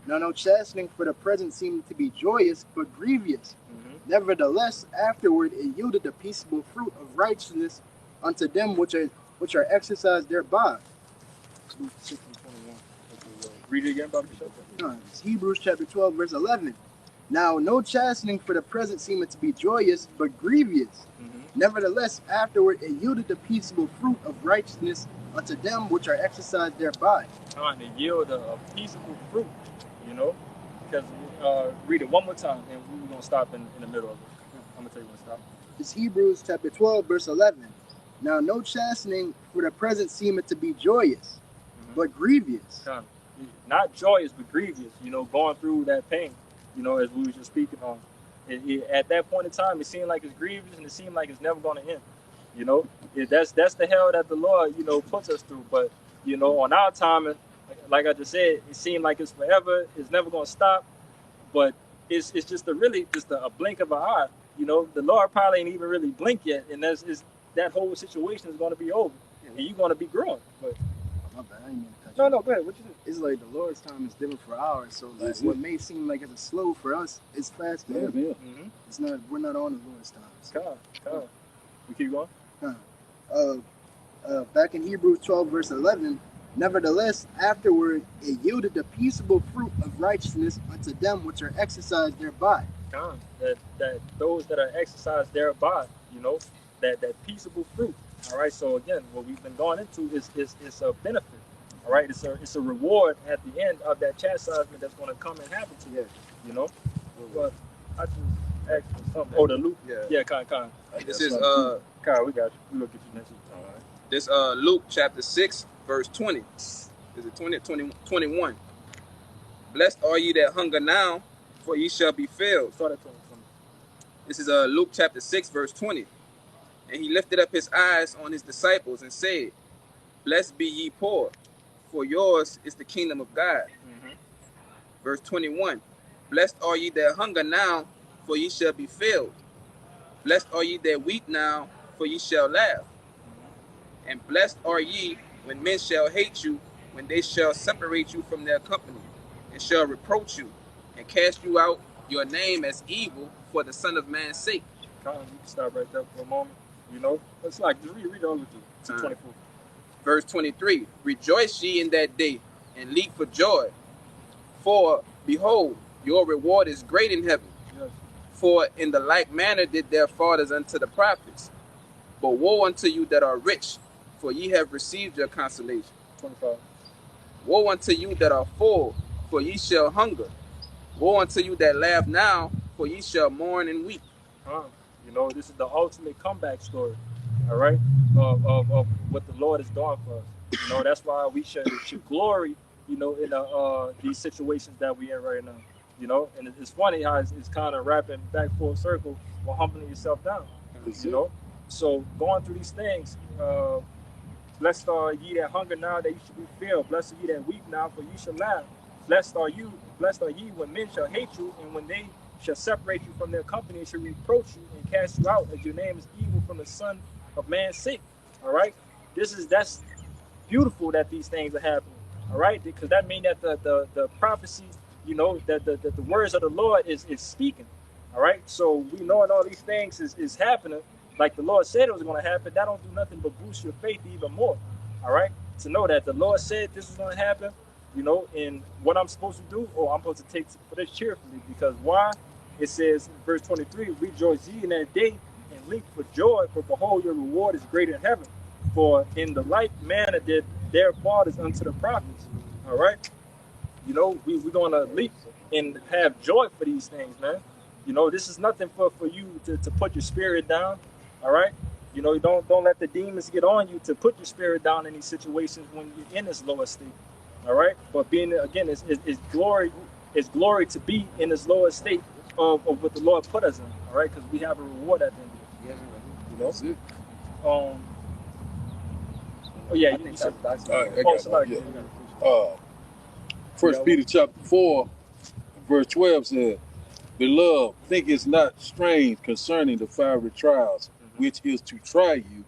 Now no chastening for the present seemed to be joyous, but grievous. Nevertheless, afterward it yielded the peaceable fruit of righteousness unto them which are exercised thereby. Read it again, Bobby. It's Hebrews chapter 12, verse 11. Now no chastening for the present seemeth to be joyous, but grievous. Nevertheless, afterward it yielded the peaceable fruit of righteousness unto them which are exercised thereby. Trying to yield a peaceable fruit, you know, because read it one more time, and we're gonna stop in the middle of it. I'm gonna tell you when to stop. It's Hebrews chapter 12, verse 11. Now no chastening for the present seemeth to be joyous, but grievous. Not joyous, but grievous. You know, going through that pain. You know, as we were just speaking on. At that point in time, it seemed like it's grievous, and it seemed like it's never going to end. You know, that's the hell that the Lord, you know, puts us through. But you know, on our time, like I just said, it seemed like it's forever. It's never going to stop. But it's just a blink of an eye. You know, the Lord probably ain't even really blink yet, and that whole situation is going to be over, and you're going to be growing. But my bad, I didn't mean to cut no, go ahead. What you think? It's like the Lord's time is different for ours. So like what may seem like it's slow for us, it's fast for Him. It's not. We're not on the Lord's time. Come. We keep going. Back in Hebrews 12, verse 11. Nevertheless, afterward it yielded the peaceable fruit of righteousness unto them which are exercised thereby. That those that are exercised thereby, you know, that peaceable fruit, All right. So again, what we've been going into is a benefit. All right. It's a reward at the end of that chastisement that's going to come and happen to you. You know. But I just asked for something. Oh, the Luke. Yeah. Con. This is Kyle, we got you. We look at you next week. All right. this Luke chapter 6, verse 20. Is it 20 or 21? Blessed are ye that hunger now, for ye shall be filled. Start at 20. This is Luke chapter 6, verse 20. And he lifted up his eyes on his disciples and said, Blessed be ye poor, for yours is the kingdom of God. Verse 21. Blessed are ye that hunger now, for ye shall be filled. Blessed are ye that weep now, for ye shall laugh. And blessed are ye when men shall hate you, when they shall separate you from their company, and shall reproach you, and cast you out your name as evil for the Son of Man's sake. Colin, you can stop right there for a moment. You know, it's like just read all of it. 24. Verse 23. Rejoice ye in that day, and leap for joy. For behold, your reward is great in heaven. Yes. For in the like manner did their fathers unto the prophets. But woe unto you that are rich, for ye have received your consolation. 25. Woe unto you that are full, for ye shall hunger. Woe unto you that laugh now, for ye shall mourn and weep. You know, this is the ultimate comeback story, all right, of what the Lord is doing for us. You know, that's why we should glory, you know, in these situations that we're in right now. You know, and it's funny how it's kind of wrapping back full circle while humbling yourself down. You know, so going through these things, blessed are ye that hunger now, that you should be filled. Blessed are ye that weep now, for you shall laugh. Blessed are ye when men shall hate you, and when they shall separate you from their company, and shall reproach you and cast you out, as your name is evil from the Son of Man's sake. All right, that's beautiful that these things are happening. All right, because that means that the prophecy, you know, that the words of the Lord is speaking. All right, so we knowing all these things is happening, like the Lord said it was going to happen. That don't do nothing but boost your faith even more. All right, to know that the Lord said this was going to happen. You know, and what I'm supposed to do, I'm supposed to take for this cheerfully, because why? It says in verse 23, rejoice ye in that day and leap for joy, for behold, your reward is great in heaven. For in the like manner did their fathers unto the prophets. All right, you know, we're going to leap and have joy for these things, man. You know, this is nothing for you to put your spirit down. All right, you know, don't let the demons get on you to put your spirit down in these situations when you're in this lower state. All right, but being again, it's glory to be in this lower state of what the Lord put us in. All right, because we have a reward at the end of it. You know. That's it. Oh yeah, you said. First Peter chapter 4, verse 12 says, Beloved, think it's not strange concerning the fiery trials, which is to try you,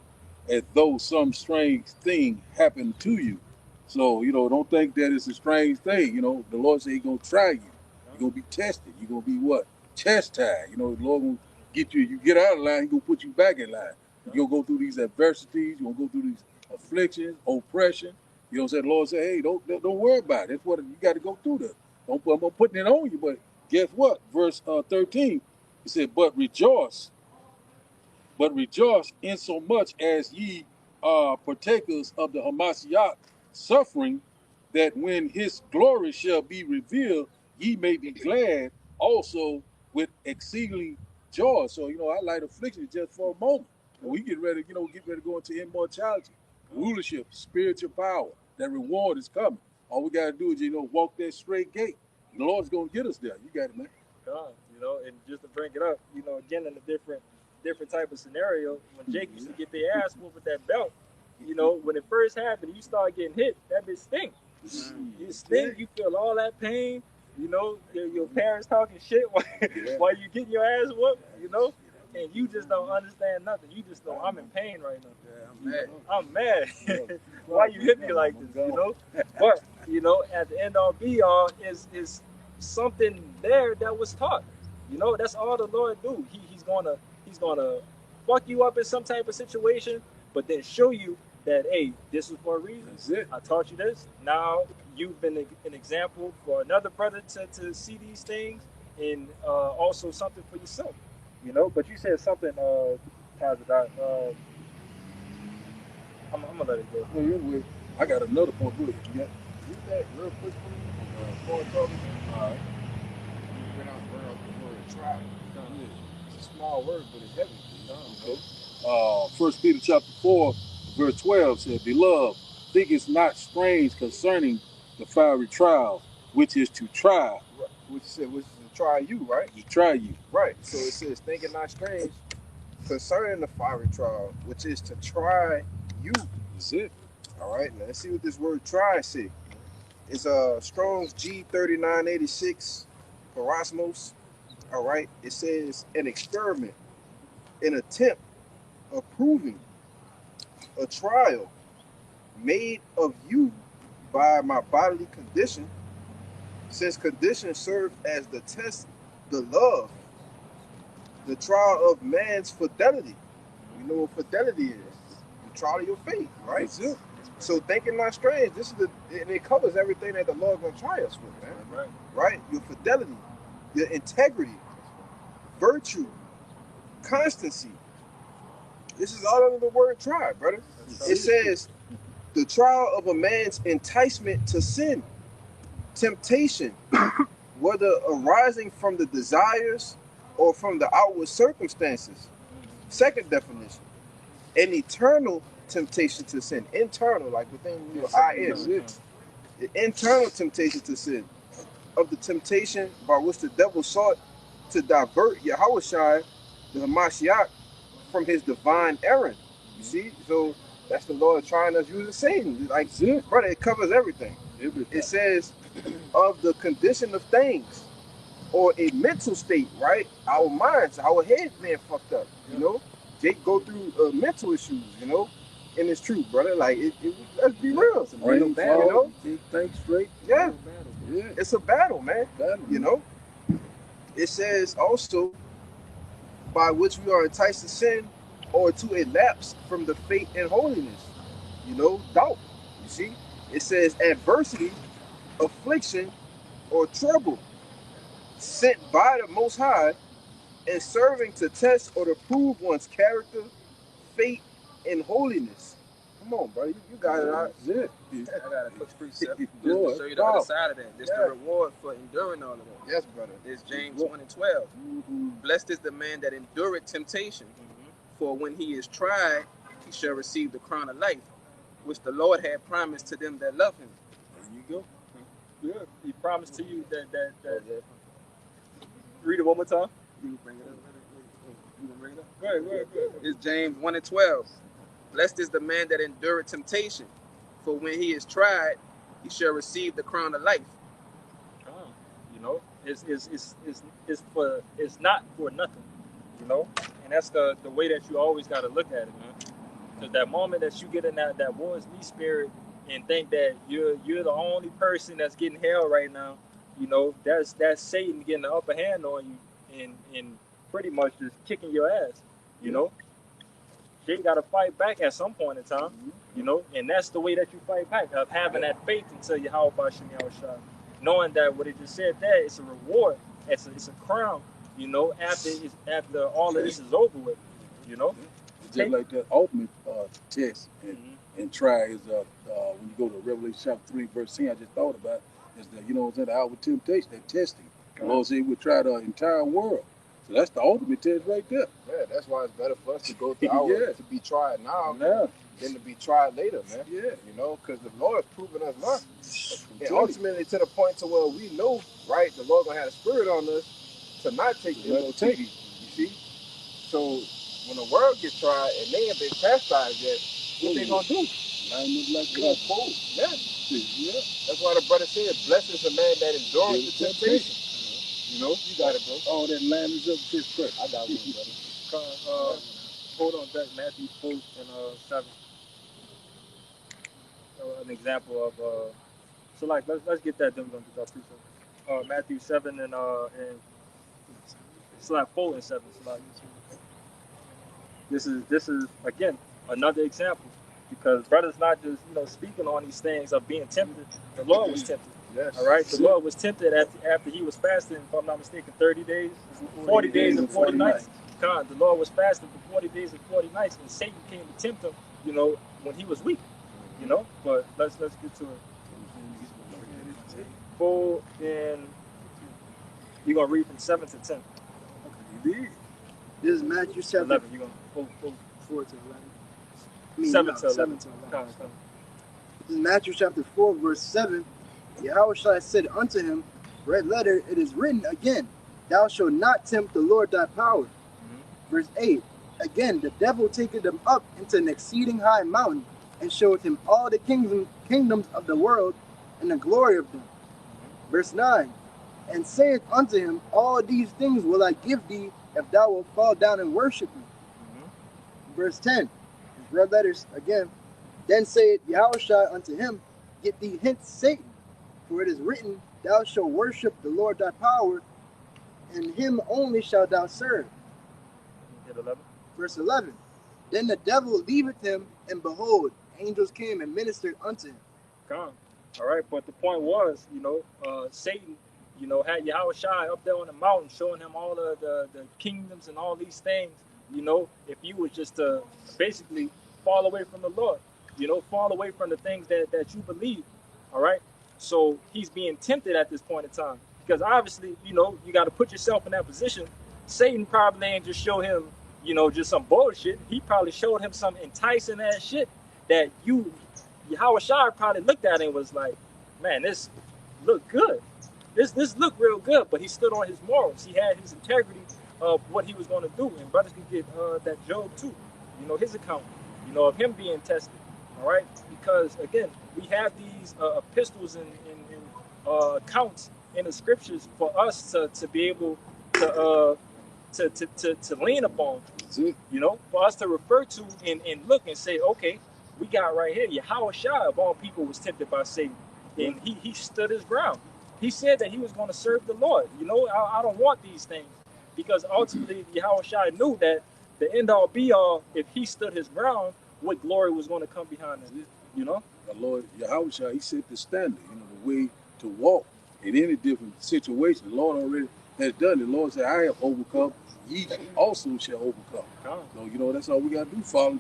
as though some strange thing happened to you. So, you know, don't think that it's a strange thing. You know, the Lord said He's going to try you. You're going to be tested. You're going to be what? Chastised. You know, the Lord going to get you. You get out of line, He's going to put you back in line. You're going to go through these adversities. You're going to go through these afflictions, oppression. You know what I'm saying? The Lord said, hey, don't worry about it. That's what you got to go through this. I'm putting it on you. But guess what? Verse 13, He said, but rejoice insomuch as ye are partakers of the Hamashiach suffering, that when His glory shall be revealed, ye may be glad also with exceeding joy. So, you know, I like affliction just for a moment. And we get ready to go into immortality, rulership, spiritual power. That reward is coming. All we got to do is, you know, walk that straight gate. The Lord's going to get us there. You got it, man. God, you know, and just to bring it up, you know, again, in a different type of scenario, when Jake used to get their ass whooped with that belt, you know, when it first happened, you start getting hit, that bitch stink. You stink, you feel all that pain, you know, your parents talking shit while you getting your ass whooped, you know, and you just don't understand nothing. You just know I'm in pain right now. Yeah, I'm mad. I'm mad. Why you hit me like this, you know? But, you know, at the end all be all is something there that was taught. You know, that's all the Lord do. He's gonna fuck you up in some type of situation, but then show you that, hey, this is for a reason. That's it. I taught you this. Now you've been an example for another brother to see these things, and also something for yourself. You know, but you said something, I'm gonna let it go. No, you're with. I got another point. Good. Yeah. Read that real quick for me. Before talking. All right. Bring out the word try. It's a small word, but it's heavy. Okay. 1 Peter chapter 4, verse 12 said, Beloved, think it's not strange concerning the fiery trial, which is to try. Which is to try you, right? To try you. Right. So it says, think it not strange concerning the fiery trial, which is to try you. That's it. All right. Now let's see what this word try say. It's Strong's G3986 Parosmos. All right. It says an experiment, an attempt of proving, a trial made of you by my bodily condition, since condition served as the test, the love, the trial of man's fidelity. You know what fidelity is? The trial of your faith, right? That's it. So thinking not strange, this is and it covers everything that the Lord gonna try us with, man. Right. Right? Your fidelity, your integrity, virtue, constancy. This is all under the word try, brother. It says the trial of a man's enticement to sin, temptation, whether arising from the desires or from the outward circumstances. Second definition, an eternal temptation to sin. Internal, like within your IN. The internal temptation to sin, of the temptation by which the devil sought to divert Yahushua, the Hamashiach, from his divine errand. You see? So that's the Lord trying us using Satan. Like, brother, it covers everything. It says of the condition of things, or a mental state, right? Our minds, our heads being fucked up, you know? Jake go through mental issues, you know? And it's true, brother. Like, let's be real. It's a Brain battle, you know? Keep things straight. Yeah. Yeah. It's a battle, man. Battle. You know? It says also, by which we are enticed to sin, or to a lapse from the faith and holiness. You know, doubt. You see? It says adversity, affliction, or trouble, sent by the Most High, and serving to test or to prove one's character, faith, and holiness. Come on, brother. You got it out. That's it. I got a quick precept just Boy, to show you the other side of that. This Yeah. the reward for enduring all of that. Yes, brother. It's James 1:12. Blessed is the man that endureth temptation, for when he is tried, he shall receive the crown of life, which the Lord had promised to them that love him. There you go. Yeah. He promised to you that read it one more time. You bring it up. You gonna bring it up? Go ahead. It's James 1:12. Blessed is the man that endureth temptation, for when he is tried, he shall receive the crown of life. You know, it's not for nothing, you know, and that's the way that you always got to look at it, man. Because that moment that you get in that war's me spirit and think that you're the only person that's getting hell right now, you know, that's Satan getting the upper hand on you and pretty much just kicking your ass, you know. They got to fight back at some point in time, you know, and that's the way that you fight back, of having that faith until you how about Yahushua. Knowing that what it just said there, it's a reward, it's a crown, you know, after all of this is over with, you know. It's just like that ultimate test and try is when you go to Revelation chapter 3, verse 10, I just thought about is that, you know what I'm saying, the outward temptation, that testing. The Lord said he would try the entire world. So that's the ultimate test right there. Yeah, that's why it's better for us to go through our to be tried now than to be tried later, man. Yeah. You know, because the Lord is proving us not. And ultimately to the point to where we know, right, the Lord gonna have a spirit on us to not take the MOTV. You see? So when the world gets tried and they ain't been chastised yet, what they gonna do? Go forward. Yeah. That's why the brother said, blessed is the man that endures the temptation. You know, you got it, bro. All that line is up to his prayer. I got one, brother. Hold on, that Matthew 4 and 7. An example of so like let's get that. Then we're gonna do our precept. Matthew 7 and it's like 4 and 7. So like this is again another example, because brother's not just speaking on these things of being tempted. The Lord was tempted. Yes. All right. The Lord was tempted after he was fasting, if I'm not mistaken, 40 days and 40 nights. God, the Lord was fasting for 40 days and 40 nights, and Satan came to tempt him, when he was weak, you know. But let's get to it. Full in. You're gonna read from 7 to 10. This is Matthew chapter 11. You're gonna full 4 to 11. 7 to 11. 7 to 11. Come. This is Matthew chapter 4, verse 7. Yahushua said unto him, red letter, it is written again, thou shalt not tempt the Lord thy power. Verse 8. Again, the devil taketh him up into an exceeding high mountain, and showed him all the kingdoms of the world, and the glory of them. Verse 9. And saith unto him, all these things will I give thee, if thou wilt fall down and worship me. Verse 10. Red letters again. Then saith Yahushua unto him, get thee hence, Satan, for it is written, thou shalt worship the Lord thy power, and him only shalt thou serve. Hit 11. Verse 11. Then the devil leaveth him, and behold, angels came and ministered unto him. Come. All right, but the point was, you know, Satan, you know, had Yahushua up there on the mountain showing him all of the kingdoms and all these things, you know, if you was just to basically fall away from the Lord, you know, fall away from the things that you believe, all right? So he's being tempted at this point in time because obviously, you know, you got to put yourself in that position. Satan probably ain't just show him, you know, just some bullshit. He probably showed him some enticing ass shit that Yahushua probably looked at it and was like, man, this look good. This look real good, but he stood on his morals. He had his integrity of what he was going to do. And brothers can get that Job too, you know, his account, you know, of him being tested. All right, because again, we have these epistles and accounts in the scriptures for us to be able to lean upon, you know, for us to refer to and look and say, okay, we got right here. Yahushua of all people was tempted by Satan, and he stood his ground. He said that he was going to serve the Lord. You know, I don't want these things, because ultimately Yahushua knew that the end all be all, if he stood his ground, what glory was going to come behind him. You know, the Lord Yahushua, he set the standard, you know, the way to walk in any different situation. The Lord already has done it. The Lord said, I have overcome, ye also shall overcome. So, you know, that's all we got to do, follow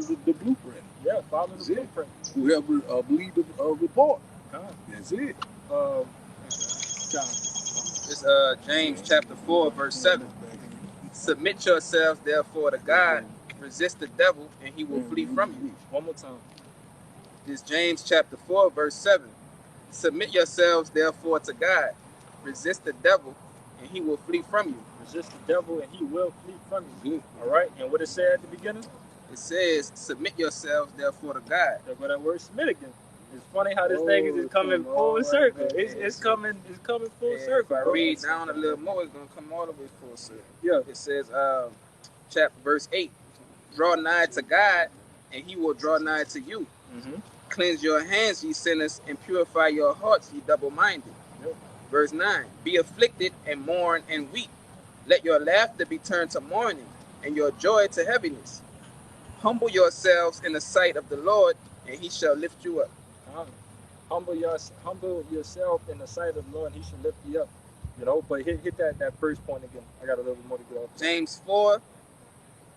the blueprint. Yeah, follow the blueprint. Whoever believe the report. That's it. It's James chapter 4, verse 7. Submit yourselves therefore to God, resist the devil, and he will flee from you. One more time. It's James chapter 4, verse 7. Submit yourselves therefore to God, resist the devil, and he will flee from you. Resist the devil, and he will flee from you. All right, and what it said at the beginning? It says, submit yourselves therefore to God. There go that word submit again. It's funny how this thing is just coming full circle. It's coming full circle. If I read down a little more, it's gonna come all the way full circle. Yeah. It says, verse 8, draw nigh to God, and he will draw nigh to you. Cleanse your hands, ye sinners, and purify your hearts, ye double-minded. Yep. Verse 9, be afflicted and mourn and weep. Let your laughter be turned to mourning, and your joy to heaviness. Humble yourselves in the sight of the Lord, and he shall lift you up. Humble yourself in the sight of the Lord, and he shall lift you up. You know, but hit that first point again. I got a little bit more to get off. James 4,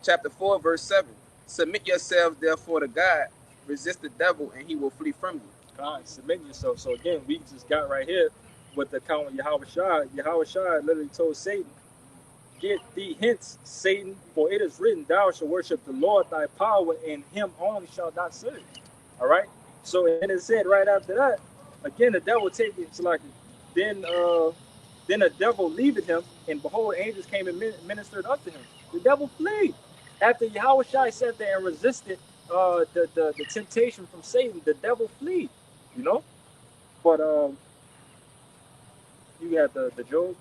chapter 4, verse 7. Submit yourselves therefore to God, resist the devil, and he will flee from you. God, submit yourself. So again, we just got right here with the account of Yahushua. Yahushua literally told Satan, get thee hence, Satan, for it is written, thou shalt worship the Lord thy power, and him only shalt thou serve. All right? So, and it said right after that, again, the devil take it to like, then the devil leaveth him, and behold, angels came and ministered unto him. The devil fled. After Yahushua sat there and resisted the temptation from Satan, the devil fled, you know? But you got the Job.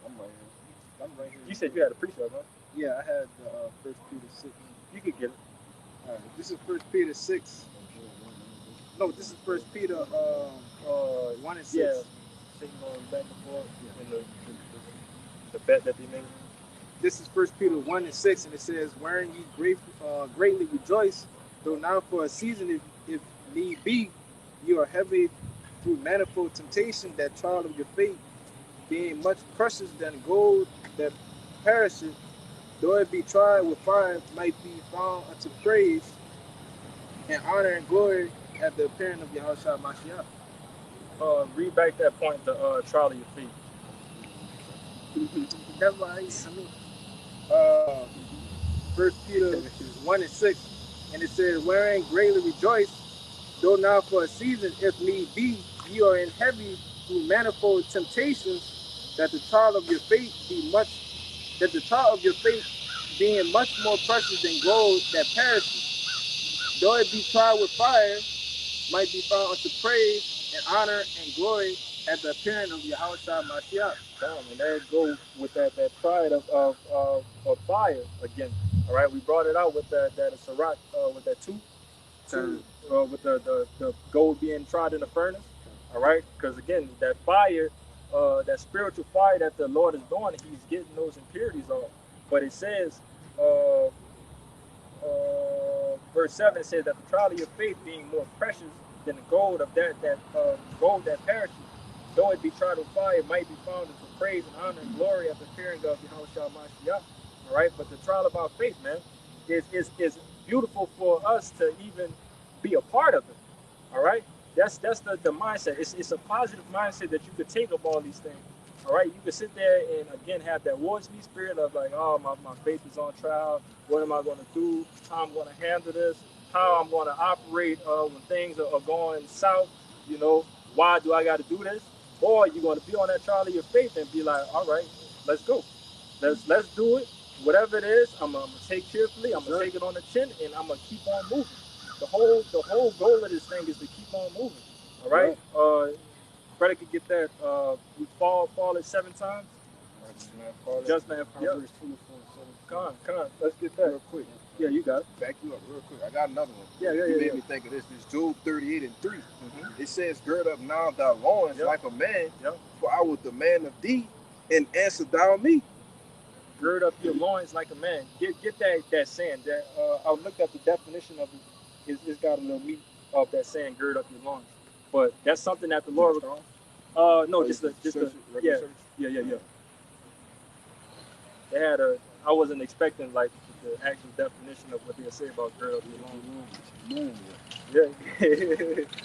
I'm right here. You said you had a precept, huh? Yeah, I had First Peter 6. You could get it. All right, this is First Peter 6. No, this is First Peter 1 and 6. Yeah, sitting on back and forth in the bet that they made. This is First Peter 1 and 6, and it says, wherein ye greatly rejoice, though now for a season, if need be, you are heavy through manifold temptation, that trial of your faith, being much precious than gold that perisheth, though it be tried with fire, might be found unto praise and honor and glory at the appearing of Yahushua Mashiach. Read back that point, the trial of your faith. That's why I mean, 1 Peter 1:6, and it says, "Wherein greatly rejoice, though now for a season, if need be, ye are in heavy through manifold temptations, that the trial of your faith being much more precious than gold that perishes, though it be tried with fire, might be found unto praise and honor and glory at the appearing of Yahushua Mashiach." And there go with that pride of fire again. All right, we brought it out with that Sirach, with that two with the gold being tried in the furnace. All right, because again, that fire, that spiritual fire that the Lord is doing, He's getting those impurities off. But it says, verse 7, it says that the trial of your faith being more precious than the gold of that gold that perishes, though it be tried with fire, might be found into praise and honor and glory at the appearing of Yahushua Mashiach. All right, but the trial of our faith, man, is beautiful for us to even be a part of it. All right, that's the mindset. It's a positive mindset that you could take of all these things. All right, you could sit there and again have that towards me spirit of like, oh, my faith is on trial. What am I going to do? How I'm going to handle this? How I'm going to operate when things are going south? You know, why do I got to do this? Or you're going to be on that trial of your faith and be like, all right, let's go. Let's do it. Whatever it is, I'm gonna take cheerfully. I'm gonna take it on the chin, and I'm gonna keep on moving. The whole goal of this thing is to keep on moving. All right. Brother could get that. We fall it 7 times. Just man. Yeah. Come on. Let's get that real quick. Yeah, you got it. Back you up real quick. I got another one. Yeah. You made me think of this. This Job 38:3. It says, "Gird up now thy loins like a man, for I will demand of thee, and answer thou me." Gird up your loins like a man. Get that saying. That I looked up the definition of it. It's got a little meat of that saying, gird up your loins. But that's something that the Lord. No, just the yeah. They had I wasn't expecting like the actual definition of what they say about gird up your loins.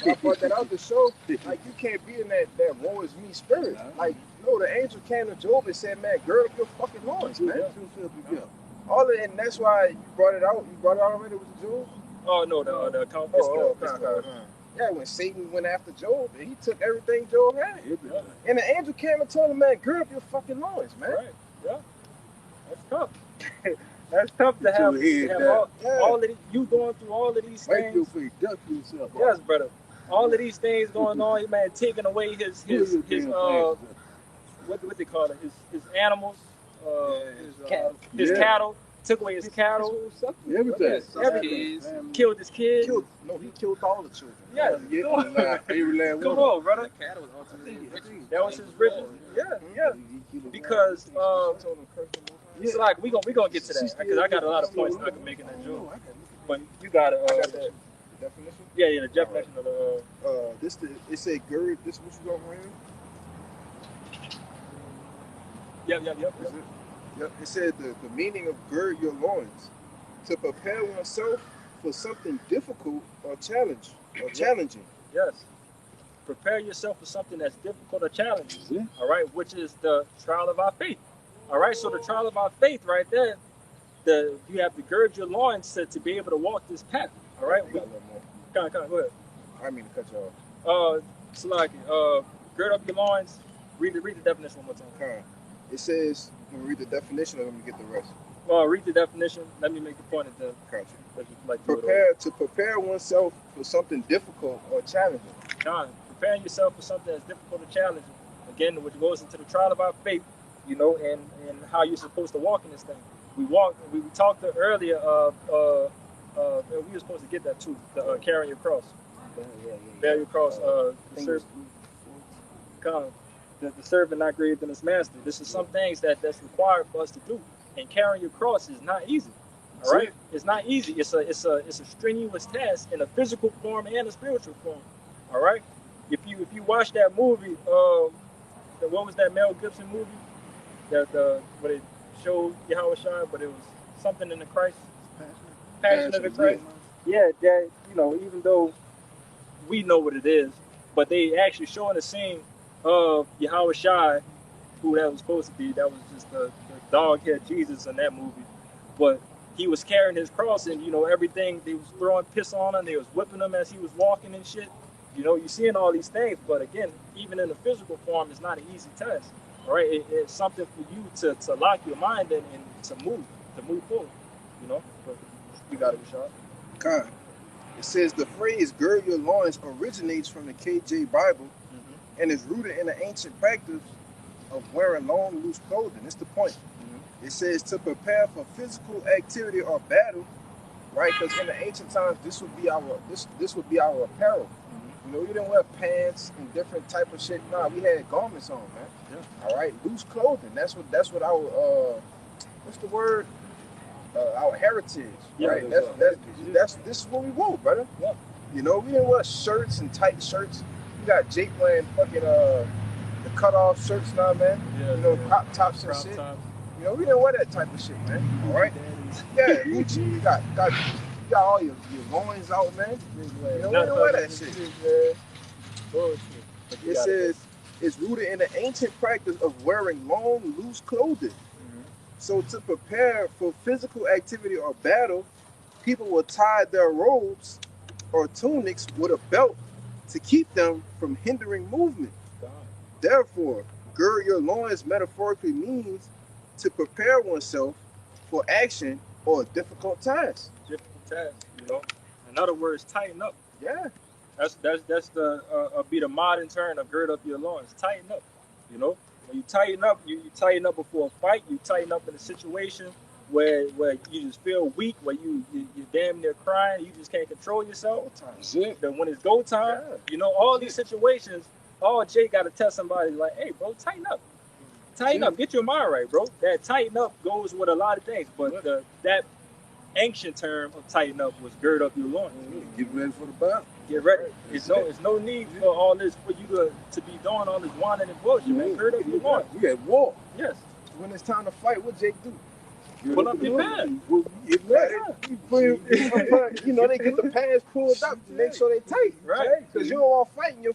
I brought that out to show, like, you can't be in that woe is me spirit. Like, no, the angel came to Job and said, man, gird up your fucking loins, man. And that's why you brought it out. You brought it out already with Job? Oh, no, the account. Yeah, when Satan went after Job, and he took everything Job had. And the angel came and told him, man, gird up your fucking loins, man. Right, yeah. That's tough. That's tough to have all of these, you going through all of these things. Yes, brother. All of these things going on, man, taking away his what they call it, his animals, his cattle, took away his cattle, Everything. Killed his kids. He killed all the children. Yeah, come on, brother. That was his riches. Yeah. Because it's like we gonna get to that because I got a lot of points I can make in that joke. But you got definition. Yeah, the definition of the. It said gird. This what you got right here? Yep. It said the meaning of gird your loins, to prepare oneself for something difficult or challenging. Yes. Prepare yourself for something that's difficult or challenging. All right, which is the trial of our faith. All right, so the trial of our faith right there, you have to gird your loins to be able to walk this path. All right, got a little more. Go ahead. I didn't mean to cut you off. Salaki, gird up your loins. Read the definition one more time. It says, when we read the definition, let me get the rest. Read the definition. Let me make the point at the. To prepare oneself for something difficult or challenging. Preparing yourself for something that's difficult or challenging. Again, which goes into the trial of our faith, and how you're supposed to walk in this thing. We talked earlier we were supposed to get that too, the carrying your cross. Bear your cross, the servant not greater than his master. This is some things that's required for us to do. And carrying your cross is not easy. All right? It's not easy. It's a strenuous task in a physical form and a spiritual form. All right? If you watch that movie, what was that Mel Gibson movie? That where they showed Yahweh Shai, but it was something in the Christ, Passionate. passion of the Christ. Yeah, that, you know, even though we know what it is, but they actually showing the scene of Yahweh Shai, who that was supposed to be. That was just the dog head Jesus in that movie. But he was carrying his cross, and, you know, everything, they was throwing piss on him, they was whipping him as he was walking and shit. You know, you're seeing all these things, but again, even in the physical form, it's not an easy test. All right, it's something for you to lock your mind in and to move forward. You know, but you got it, Rashad. Con. It says the phrase "gird your loins" originates from the KJ Bible and is rooted in the ancient practice of wearing long, loose clothing. That's the point. It says to prepare for physical activity or battle, right? Because in the ancient times, this would be our apparel. You know, we didn't wear pants and different type of shit. Nah, we had garments on, man. Yeah. All right, loose clothing. That's what our what's the word? Our heritage, yeah, right? That's this is what we wore, brother. Yeah. You know, we didn't wear shirts and tight shirts. You got Jake wearing fucking the cut off shirts now, man. Yeah, you know, crop tops and shit. You know, we didn't wear that type of shit, man. All right? Yeah, Gucci, you got all your loins out, man. You know, we didn't wear that shit. It says it's rooted in the ancient practice of wearing long, loose clothing. So to prepare for physical activity or battle, people will tie their robes or tunics with a belt to keep them from hindering movement. Therefore, gird your loins metaphorically means to prepare oneself for action or a difficult task. Difficult task, you know. In other words, tighten up. Yeah. That's the be the modern term of gird up your loins. Tighten up, you know. When you tighten up, you tighten up before a fight. You tighten up in a situation where you just feel weak, where you're damn near crying. You just can't control yourself. Then when it's go time, you know, all these situations, all Jay got to tell somebody like, hey, bro, tighten up. Tighten up. Get your mind right, bro. That tighten up goes with a lot of things, but that ancient term of tighten up was gird up your loins. Get ready for the battle. Get ready. It's no need for all this, for you to be doing all this whining and bullshit, man. Gird up your loins. We at war. Yes. When it's time to fight, what Jake do? Pull up your pants. You know, they get the pants pulled up to make sure they tight. Right. Because you don't want to fight and your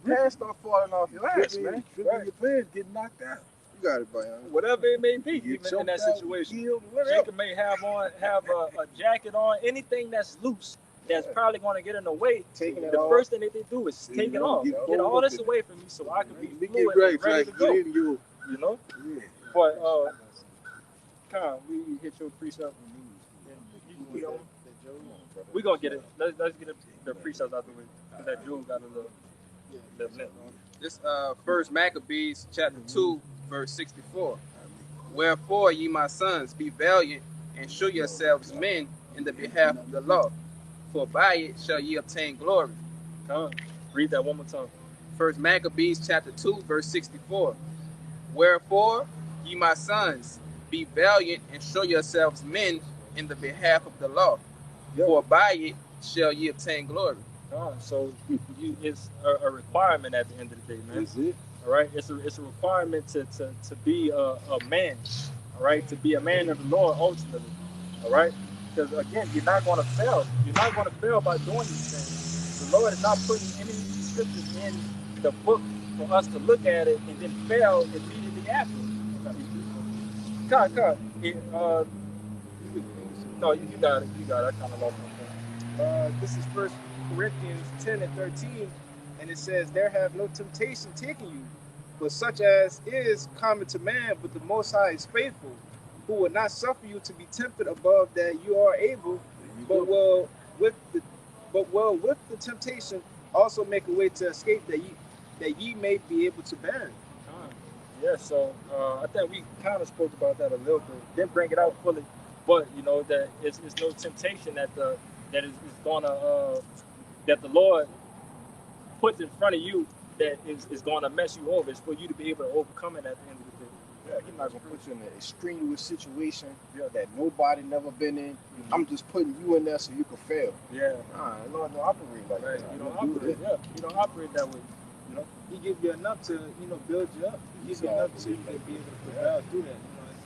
pants start falling off your ass, man. Your pants get knocked out. You got it, Brian. Whatever it may be, even in that situation. Jacob may have a jacket on, anything that's loose, that's probably going to get in the way. The first thing that they do is take it off. Get all this away from me so I can be fluid and ready to go. You know? Yeah. But, Con, we hit your precept. We're going to get it. Let's get the precepts out the way. Because that Joe got a little lip. This First Maccabees chapter 2, verse 64. Wherefore, ye my sons, be valiant and show yourselves men in the behalf of the law, for by it shall ye obtain glory. Come on, read that one more time. First Maccabees chapter 2, verse 64. Wherefore, ye my sons, be valiant and show yourselves men in the behalf of the law, for by it shall ye obtain glory. So it's a requirement at the end of the day, man. That's it. All right, it's a requirement to be a man. All right, to be a man of the Lord ultimately. All right, because again, you're not going to fail. You're not going to fail by doing these things. The Lord is not putting any scriptures in the book for us to look at it and then fail immediately after. No, you got it. I kind of lost my point. This is 1 Corinthians 10 and 13, and it says, there have no temptation taken you, but such as is common to man, but the Most High is faithful, who will not suffer you to be tempted above that you are able, but will with the temptation also make a way to escape that ye may be able to bear it. Yeah, so I think we kind of spoke about that a little bit. Didn't bring it out fully, but you know that it's no temptation that is gonna that the Lord puts in front of you that is gonna mess you over. It's for you to be able to overcome it at the end of the day. Yeah, He's not gonna put you in an extraneous situation that nobody never been in. Mm-hmm. I'm just putting you in there so you can fail. Yeah, the Lord don't operate like that. You don't operate. Yeah, you don't operate that way. You know, He give you enough to build you up. He gives you enough to be able to prevail through that.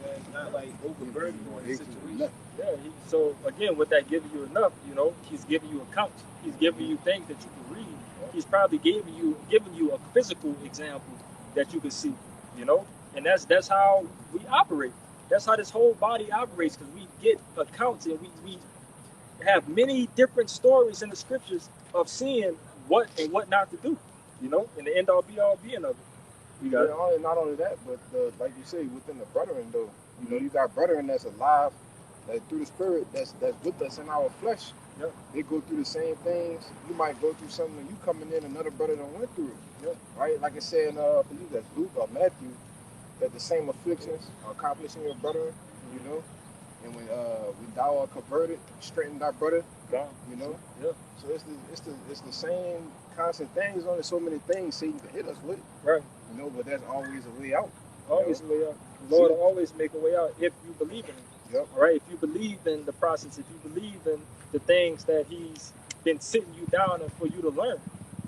saying? It's not like overburdening on the situation. Yeah. So again, with that giving you enough, he's giving you accounts. He's giving you things that you can read. He's probably giving you a physical example that you can see. And that's how we operate. That's how this whole body operates, because we get accounts and we have many different stories in the scriptures of seeing what and what not to do. And the end all be all being of it. You got it. Not only that, but like you say, within the brethren though, you got brethren that's alive, that through the spirit that's with us in our flesh. Yep. They go through the same things. You might go through something when you coming in, another brother done went through it. Yep. Right? Like I said in I believe that's Luke or Matthew, that the same afflictions are accomplished in your brethren, And when thou art converted, straighten thy brother, Yeah. So it's the same constant things on it. So many things Satan can hit us with, Right. But there's always a way out. Always a way out. The Lord will always make a way out if you believe in Him. Yep. All right. If you believe in the process, if you believe in the things that He's been sitting you down and for you to learn.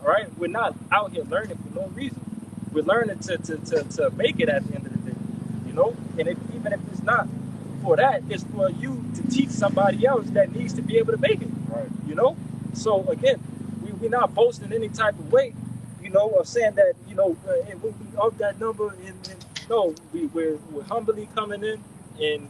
All right. We're not out here learning for no reason. We're learning to make it at the end of the day. And even if it's not for that, it's for you to teach somebody else that needs to be able to make it. Right. So again, we're not boasting any type of way, of saying that, and we of that number. No, we're humbly coming in and,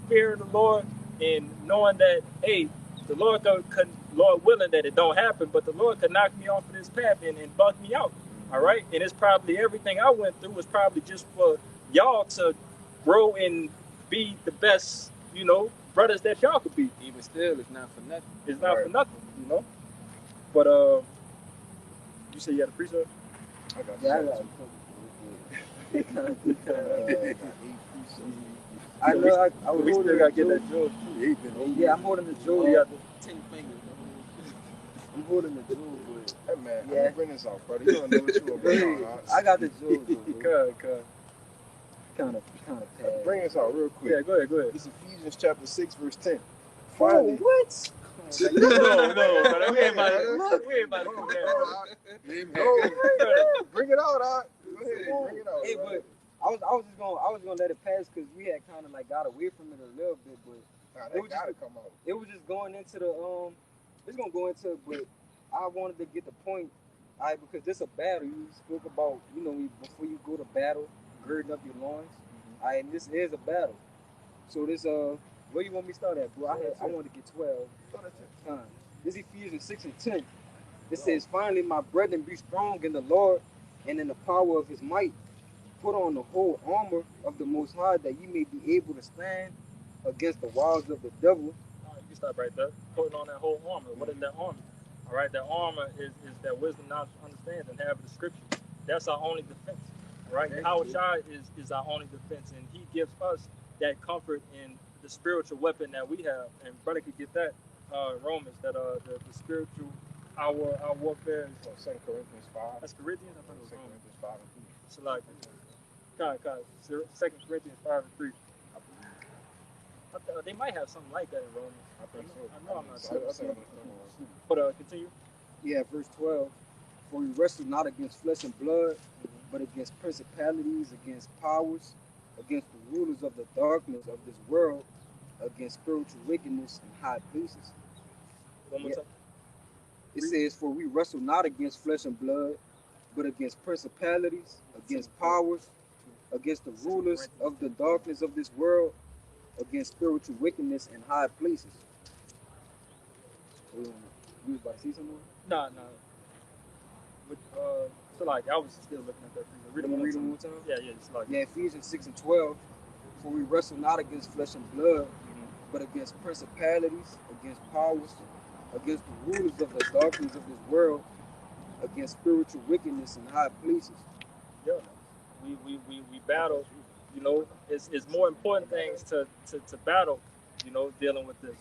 fearing the Lord and knowing that, hey, the Lord could, Lord willing that it don't happen, but the Lord could knock me off of this path and bug me out. All right. And it's probably everything I went through was probably just for y'all to grow and be the best, brothers that y'all could be. Even still, it's not for nothing. It's not for nothing, But you say you had a precept? I got Yeah, I you. got I know I was We holding still the gotta get jewel. that jewel too. Yeah, I'm holding the jewel. You got 10 fingers. I'm holding the jewel, but Hey man, I'm Yeah. gonna bring this out, brother. You don't know what you are about. I got the jewel. Kind of Kind of Bring this out real quick. Yeah, go ahead. It's Ephesians chapter 6, verse 10. Finally, what? No, brother. We ain't about to do that. Bring it out, Doc. Go ahead, bring it out. Hey, bro. but I was gonna let it pass because we had kind of like got away from it a little bit, but Nah, it that was gotta just- come out. it was just going into the it's gonna go into it, but I wanted to get the point, because this a battle. You spoke about, before you go to battle, girding up your loins. And this is a battle. So this where you want me to start at, bro? I want to get 12 times. This Ephesians 6 and 10. It says, finally, my brethren, be strong in the Lord and in the power of His might. Put on the whole armor of the Most High, that ye may be able to stand against the wiles of the devil. You can stop right there. Putting on that whole armor. What is that armor? All right, that armor is that wisdom, knowledge, understanding, having the scripture. That's our only defense. Right? Yahushua is our only defense, and He gives us that comfort in the spiritual weapon that we have. And brother could get that Romans, that the spiritual our warfare is 2 Corinthians 5. that's Corinthians. I thought it 2 was Romans. Corinthians 5 and 3. So like, God, 2 Corinthians 5 and 3. They might have something like that in Romans. I think so. I know I'm not sure. I think I'm But continue. Yeah, verse 12. For we wrestle not against flesh and blood, but against principalities, against powers, against the rulers of the darkness of this world, against spiritual wickedness in high places. One more Yeah. time. It says, for we wrestle not against flesh and blood, but against principalities, against powers, against the rulers of the darkness of this world, against spiritual wickedness in high places. You was about to say something? Nah. But, so like, I was still looking at that. Read it one more time. Yeah, it's like. Yeah, Ephesians 6 and 12. For we wrestle not against flesh and blood, but against principalities, against powers, against the rulers of the darkness of this world, against spiritual wickedness in high places. Yeah, we battle. It's more important things to battle. Dealing with this.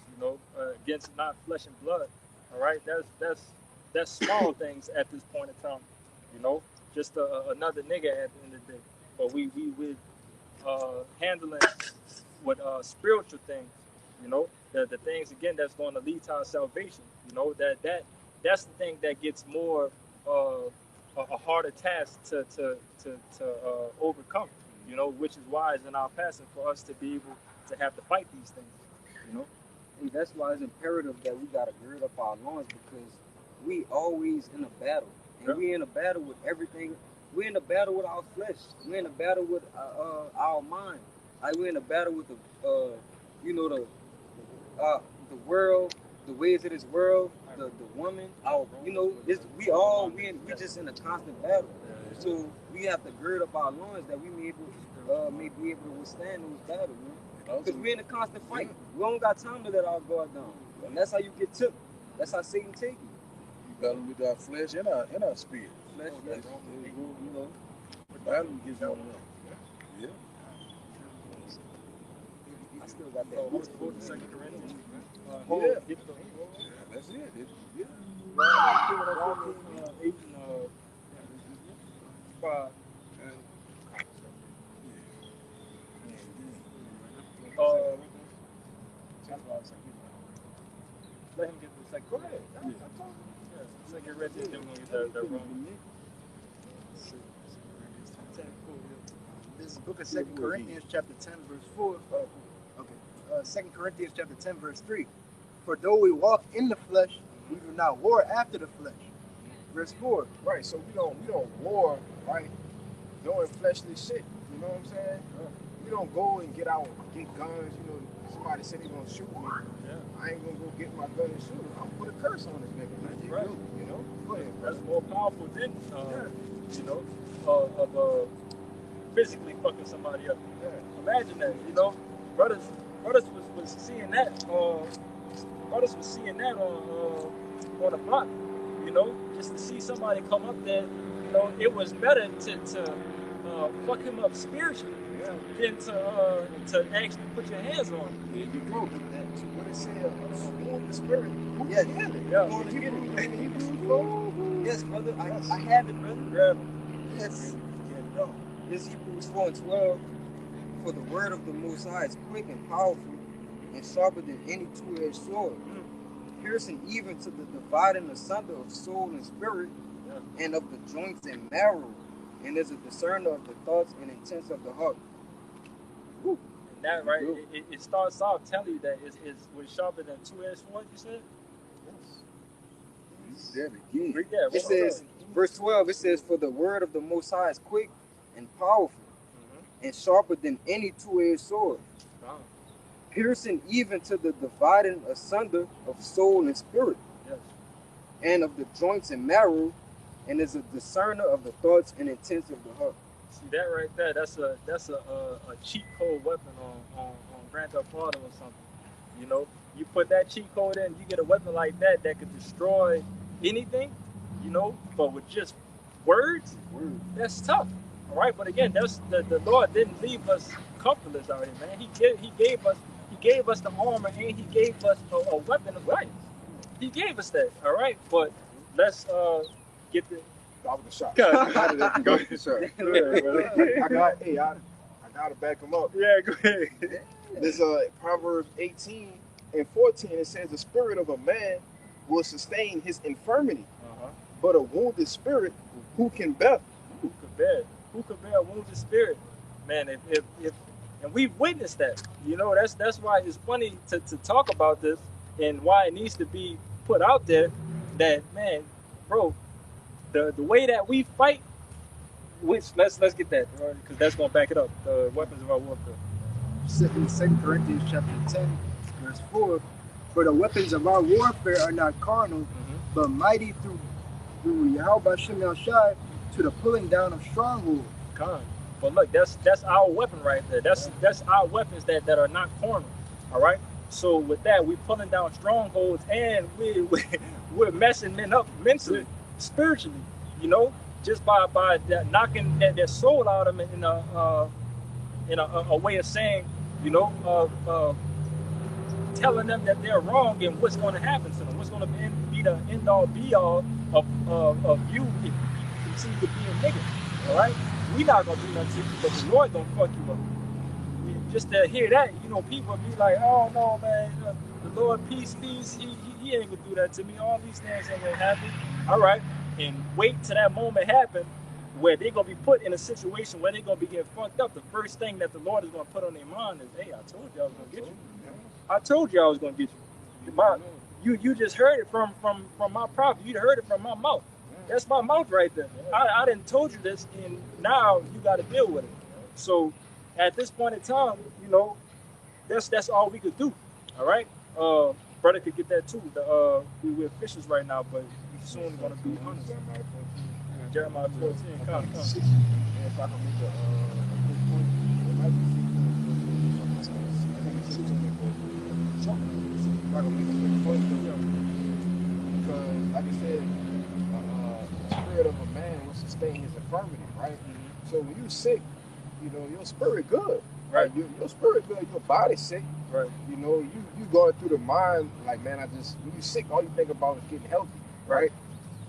Against not flesh and blood. All right, that's small things at this point in time. Just another nigga at the end of the day. But we handling with spiritual things. The things again that's going to lead to our salvation. That's the thing that gets more a harder task to overcome. you know, which is wise in our passing for us to be able to have to fight these things, you know. And that's why it's imperative that we gotta gird up our loins, because we always in a battle, and Yeah. we in a battle with everything. We in a battle with our flesh. We in a battle with our mind. Like we in a battle with you know, the world, the ways of this world, the woman. Our, you know, we just in a constant battle. So we have to gird up our loins that we may be able to withstand those battles, man. Because we're in a constant fight. We don't got time to let our guard down. And that's how you get took. That's how Satan take you. We battle with our flesh and our spirit. Flesh, yes. You know, battle against one another. Yeah. I still got that. What's the 2 Corinthians? Yeah. That's it. Yeah. 8 and 5. Let him get the second. Go ahead. Yeah. 2 Corinthians, then we'll get the wrong. This is the book of 2 Corinthians chapter 10 verse 4. Okay. 2 Corinthians chapter 10 verse 3. For though we walk in the flesh, we do not war after the flesh. Verse 4. Right, so we don't war, right, doing fleshly shit. You know what I'm saying? We don't go and get guns. You know, somebody said they gonna shoot me. Yeah. I ain't gonna go get my gun and shoot him. I'm gonna put a curse on this nigga. Right. You know? Go ahead, That's brother. more powerful than, you know, of physically fucking somebody up. Yeah. Imagine that, you know, brothers was seeing that. Brothers was seeing that on the block. You know, just to see somebody come up there, you know, it was better to fuck him up spiritually than to actually put your hands on him. There you go. That's what it said. Wound the spirit. Who Yeah. can heal it? Yeah. Going to get it. Yes, brother. I have it, brother. Grab Yes. Yeah, no. This Hebrews 4 and 12. For the word of the Most High is quick and powerful, and sharper than any two-edged sword, piercing even to the dividing asunder of soul and spirit, and of the joints and marrow, and is a discerner of the thoughts and intents of the heart. And that, right, it starts off telling you that it's sharper than two-edged sword, you said? That again. Read that. It says, verse 12, it says, for the word of the Most High is quick and powerful, and sharper than any two-edged sword, piercing even to the dividing asunder of soul and spirit, Yes. and of the joints and marrow, and is a discerner of the thoughts and intents of the heart. See that right there? That's a cheat code weapon on Grand Theft Auto or something. You know, you put that cheat code in, you get a weapon like that could destroy anything. You know, but with just words, that's tough. All right, but again, that's the Lord didn't leave us comfortless out here, man. He gave us the armor, and He gave us a weapon of life. He gave us that. All right, but let's get the. That was a shot. Go Go ahead, sir. I gotta back him up. Yeah, go ahead. This Proverbs 18 and 14. It says the spirit of a man will sustain his infirmity, but a wounded spirit who can bear? Who could bear a wounded spirit? Man, if and we've witnessed that. You know, that's why it's funny to talk about this and why it needs to be put out there that, man, bro, the way that we fight, which let's get that, because that's gonna back it up. The weapons of our warfare. 2 Corinthians chapter 10 verse 4. For the weapons of our warfare are not carnal, but mighty through Yahweh Shem Shai to the pulling down of strongholds. But look, that's our weapon right there. That's our weapons that are not carnal. All right. So with that, we're pulling down strongholds, and we're messing men up mentally, spiritually. You know, just by knocking their soul out of them in a way of saying, you know, telling them that they're wrong and what's going to happen to them, what's going to be the end all be all of you if you continue to be a nigga. All right. We're not gonna do nothing to you, but the Lord gonna fuck you up. Just to hear that, you know, people be like, "Oh no, man, the Lord, peace, he ain't gonna do that to me. All these things ain't gonna happen." All right, and wait till that moment happen, where they're gonna be put in a situation where they're gonna be getting fucked up, the first thing that the Lord is gonna put on their mind is, hey, I told you I was gonna get you. I told you I was gonna get you. You just heard it from my prophet. You heard it from my mouth. That's my mouth right there. I didn't told you this, and now you got to deal with it. So at this point in time, you know, that's all we could do. All right. Brother could get that too. We're fishers right now, but we soon gonna be hunters. Jeremiah 14. Come. If I can make a quick point, it might be I think it's 6 if I can make a quick point, because like I said, the spirit of a man will sustain his infirmity, right? So when you're sick, you know, your spirit good. Right. Your spirit good, your body sick. Right. You know, you going through the mind like, man, when you sick, all you think about is getting healthy, right?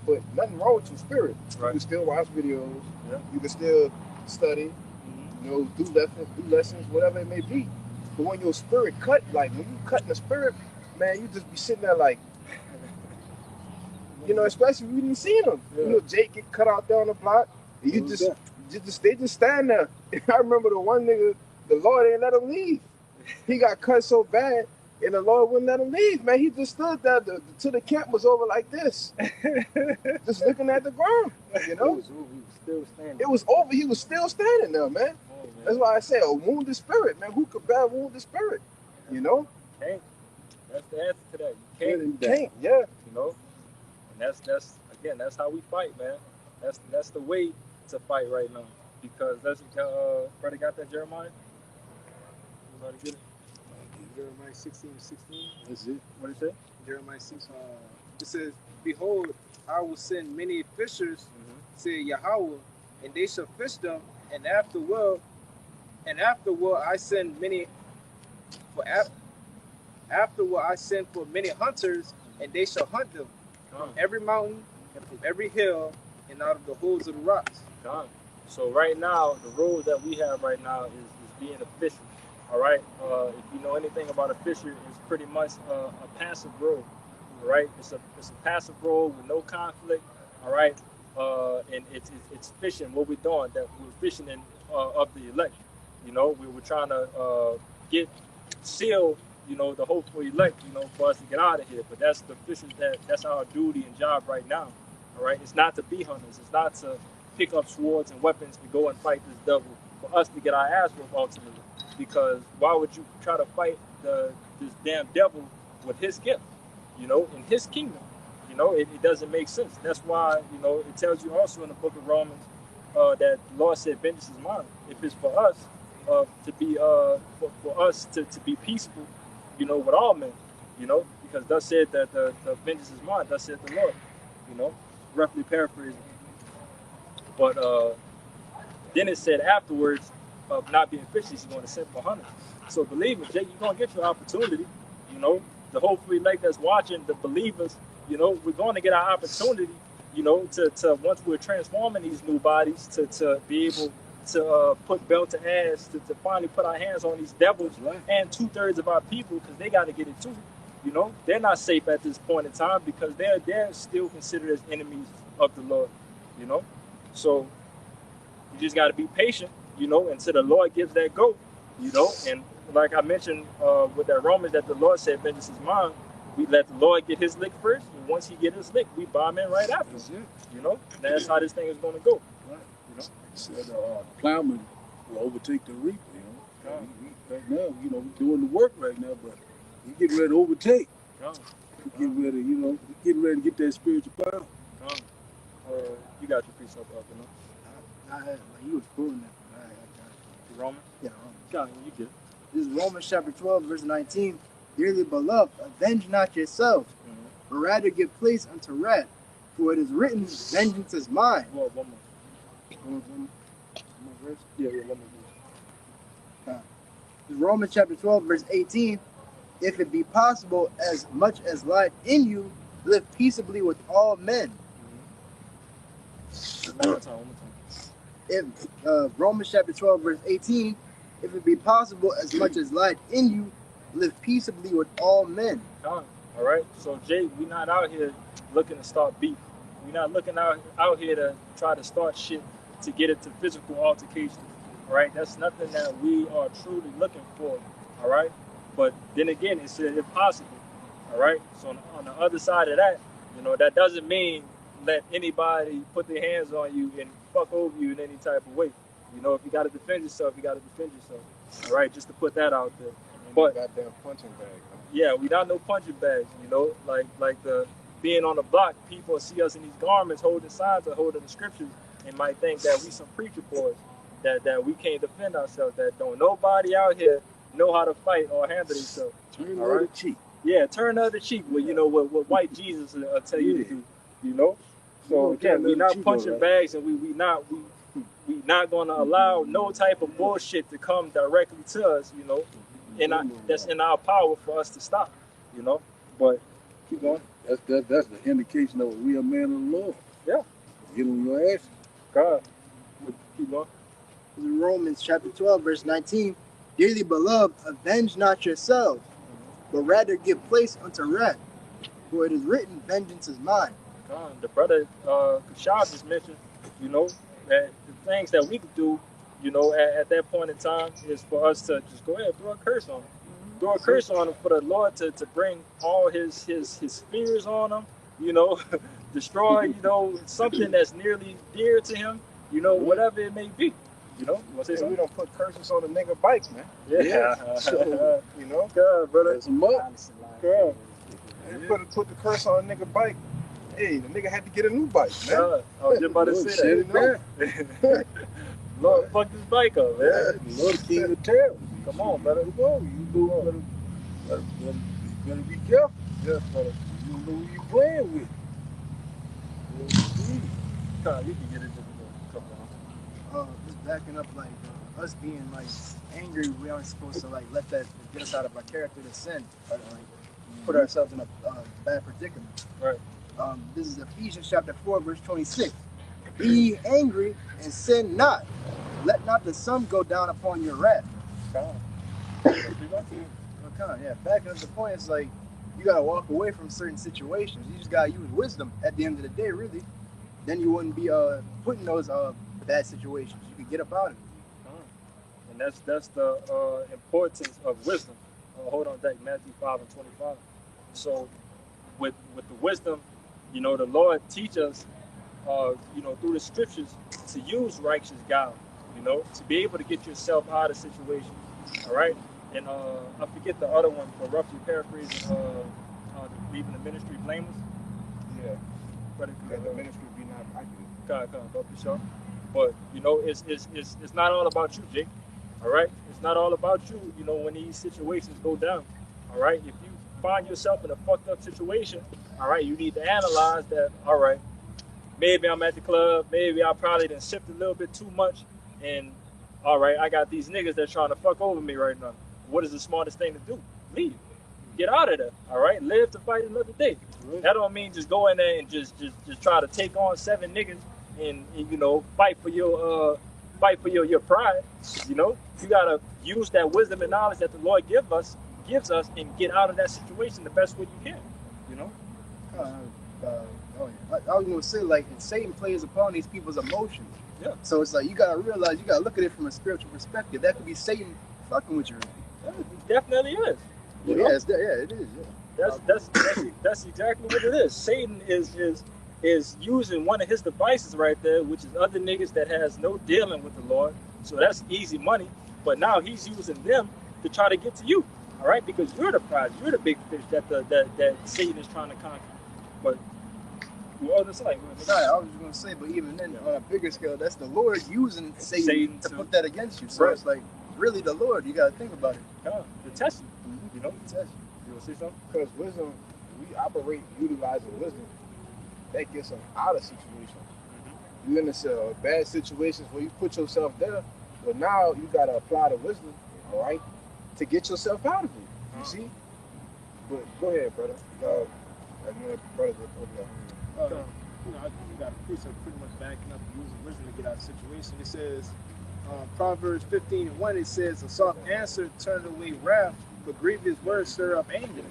But nothing wrong with your spirit. Right. You can still watch videos. Yeah. You can still study. You know, do lessons, whatever it may be. But when your spirit cut, like when you cut in the spirit, man, you just be sitting there like, you know, especially when you didn't see them. Yeah. You know, Jake get cut out there on the block, and you they just stand there. I remember the one nigga, the Lord ain't let him leave. He got cut so bad, and the Lord wouldn't let him leave, man. He just stood there till the camp was over like this, just looking at the ground, you know? It was over. He was still standing there, man. Oh, man. That's why I say a wounded spirit, man. Who could bear a wounded spirit, you know? Can't. That's the answer to that. You can't. You can't, yeah. You know, and that's how we fight, man. That's the way to fight right now, because that's brother got that Jeremiah. Everybody get it? Jeremiah 16:16. That's it. What did it say? Jeremiah 6. It says, behold, I will send many fishers, said Yahweh, and they shall fish them, and afterward I send many afterward I send for many hunters, and they shall hunt them from every mountain and from every hill and out of the holes of the rocks. So right now, the role that we have right now is being a fisher. All right. If you know anything about a fisher, it's pretty much a passive role. All right. It's a passive role with no conflict. All right. And it's fishing. What we're doing, that we're fishing in of the elect. You know, we were trying to seal, you know, the hopeful elect, you know, for us to get out of here. But that's the fishing, that's our duty and job right now. All right. It's not to be hunters. It's not to pick up swords and weapons to go and fight this devil for us to get our ass whooped ultimately. Because why would you try to fight this damn devil with his gift, you know, in his kingdom? You know, it doesn't make sense. That's why, you know, it tells you also in the book of Romans that the Lord said, vengeance is mine. If it's for us to be, for us to be peaceful, you know, with all men, you know, because thus said that the vengeance is mine, thus said the Lord, you know, roughly paraphrasing. But then it said afterwards, of not being fishy, he's going to send for hunters. So believe me, Jake, you're going to get your opportunity. You know, the hopefully like that's watching, the believers, you know, we're going to get our opportunity, you know, to once we're transforming these new bodies, to be able to put belt to ass, to finally put our hands on these devils and 2/3 of our people, because they got to get it too. You know, they're not safe at this point in time because they're still considered as enemies of the Lord, you know. So you just got to be patient, you know, until the Lord gives that go, you know. And like I mentioned with that Romans, that the Lord said, vengeance is mine. We let the Lord get his lick first, and once he get his lick, we bomb in right after. You know, that's how this thing is going to go. Right. You know, said plowman will overtake the reaper. You know, right now, you know, we're doing the work right now, but we getting ready to overtake. We getting ready, you know, we getting ready to get that spiritual power. You got your piece up, you know. I had, like, you was quoting that. Romans? Yeah, God, you good. This is Romans chapter 12, verse 19. Dearly beloved, avenge not yourselves, but rather give place unto wrath. For it is written, vengeance is mine. Well, one more verse? Yeah, one more verse. This is Romans chapter 12, verse 18. If it be possible, as much as lieth in you, live peaceably with all men. One more time. If Romans chapter 12, verse 18, if it be possible, as much as lieth in you, live peaceably with all men. All right. So Jay, we're not out here looking to start beef. We're not looking out here to try to start shit to get into physical altercations. All right, that's nothing that we are truly looking for. All right, but then again, it's impossible. All right, so on the other side of that, that doesn't mean let anybody put their hands on you and fuck over you in any type of way. If you got to defend yourself, you got to defend yourself. All right, just to put that out there. But goddamn punching bag. yeah, we not no punching bags. Like the being on the block, people see us in these garments holding signs or holding the scriptures and might think that we some preacher boys, that we can't defend ourselves, that don't nobody out here know how to fight or handle themselves. Turn the All other right? cheek. Yeah, turn the other cheek. Well, what white Jesus will tell you to do. So again, we not punching bags, and we not gonna allow no type of bullshit to come directly to us. That's in our power for us to stop. But keep going. That's the indication of a real man of the Lord. Yeah. Get on your ass. God. Keep going. In Romans chapter 12, verse 19, dearly beloved, avenge not yourselves, but rather give place unto wrath. For it is written, vengeance is mine. The brother Kashad just mentioned, that the things that we could do, at that point in time is for us to just go ahead and throw a curse on him. Throw a curse on him for the Lord to bring all his fears on him, destroy, something that's nearly dear to him, whatever it may be. You want to say We something? don't put curses on the nigga bike, man. Yeah. So, God, brother. That's a mud. God. They put the curse on a nigga bike. Hey, the nigga had to get a new bike, man. God. I was just about to say that. Lord, fuck this bike up, man. Lord, King of Terror. Come on, brother. You better be careful. Yes, brother. You don't know who you playing with. God, you can get it just a couple of Just backing up, like us being like angry, we aren't supposed to like let that get us out of our character to sin, or like put ourselves in a bad predicament. Right. This is Ephesians chapter 4, verse 26. Be ye angry and sin not. Let not the sun go down upon your wrath. Yeah, backing up the point, it's like you gotta walk away from certain situations. You just gotta use wisdom at the end of the day, really. Then you wouldn't be put in those bad situations. You could get up out of it. And that's the importance of wisdom. Hold on, Jack, Matthew 5 and 25. So with the wisdom, the Lord teach us, through the scriptures to use righteous guile, to be able to get yourself out of situations. All right. And I forget the other one, but roughly paraphrasing, leaving the ministry blameless. Yeah. But Let the ministry be not accurate. God, for sure. But it's not all about you, Jake. All right. It's not all about you. When these situations go down. All right. If you find yourself in a fucked up situation, all right, you need to analyze that. All right. Maybe I'm at the club. Maybe I probably done sipped a little bit too much, and all right, I got these niggas that trying to fuck over me right now. What is the smartest thing to do? Leave. Get out of there. All right. Live to fight another day. That don't mean just go in there and just try to take on 7 niggas and fight for your pride. You gotta use that wisdom and knowledge that the Lord gives us and get out of that situation the best way you can. I was gonna say, like, Satan plays upon these people's emotions. Yeah. So it's like you gotta realize, you gotta look at it from a spiritual perspective. That could be Satan fucking with you. It definitely is. Yeah, it is. Yeah. That's exactly what it is. Satan is using one of his devices right there, which is other niggas that has no dealing with the Lord. So that's easy money. But now he's using them to try to get to you. All right, because you're the prize, you're the big fish that Satan is trying to conquer. But I was just gonna say, but even then, on a bigger scale, that's the Lord using Satan to put that against you. So it's like really the Lord. You gotta think about it. To test you. To test you. You wanna say something? Because wisdom, we operate utilizing wisdom. That gets us out of situations. You in bad situations where you put yourself there, but now you gotta apply the wisdom, all right, to get yourself out of it. You see? But go ahead, brother. Brother, I think you got a precept pretty much backing up using wisdom to get out of the situation. It says, Proverbs 15:1, it says, a soft answer turns away wrath, but grievous words stir up anger.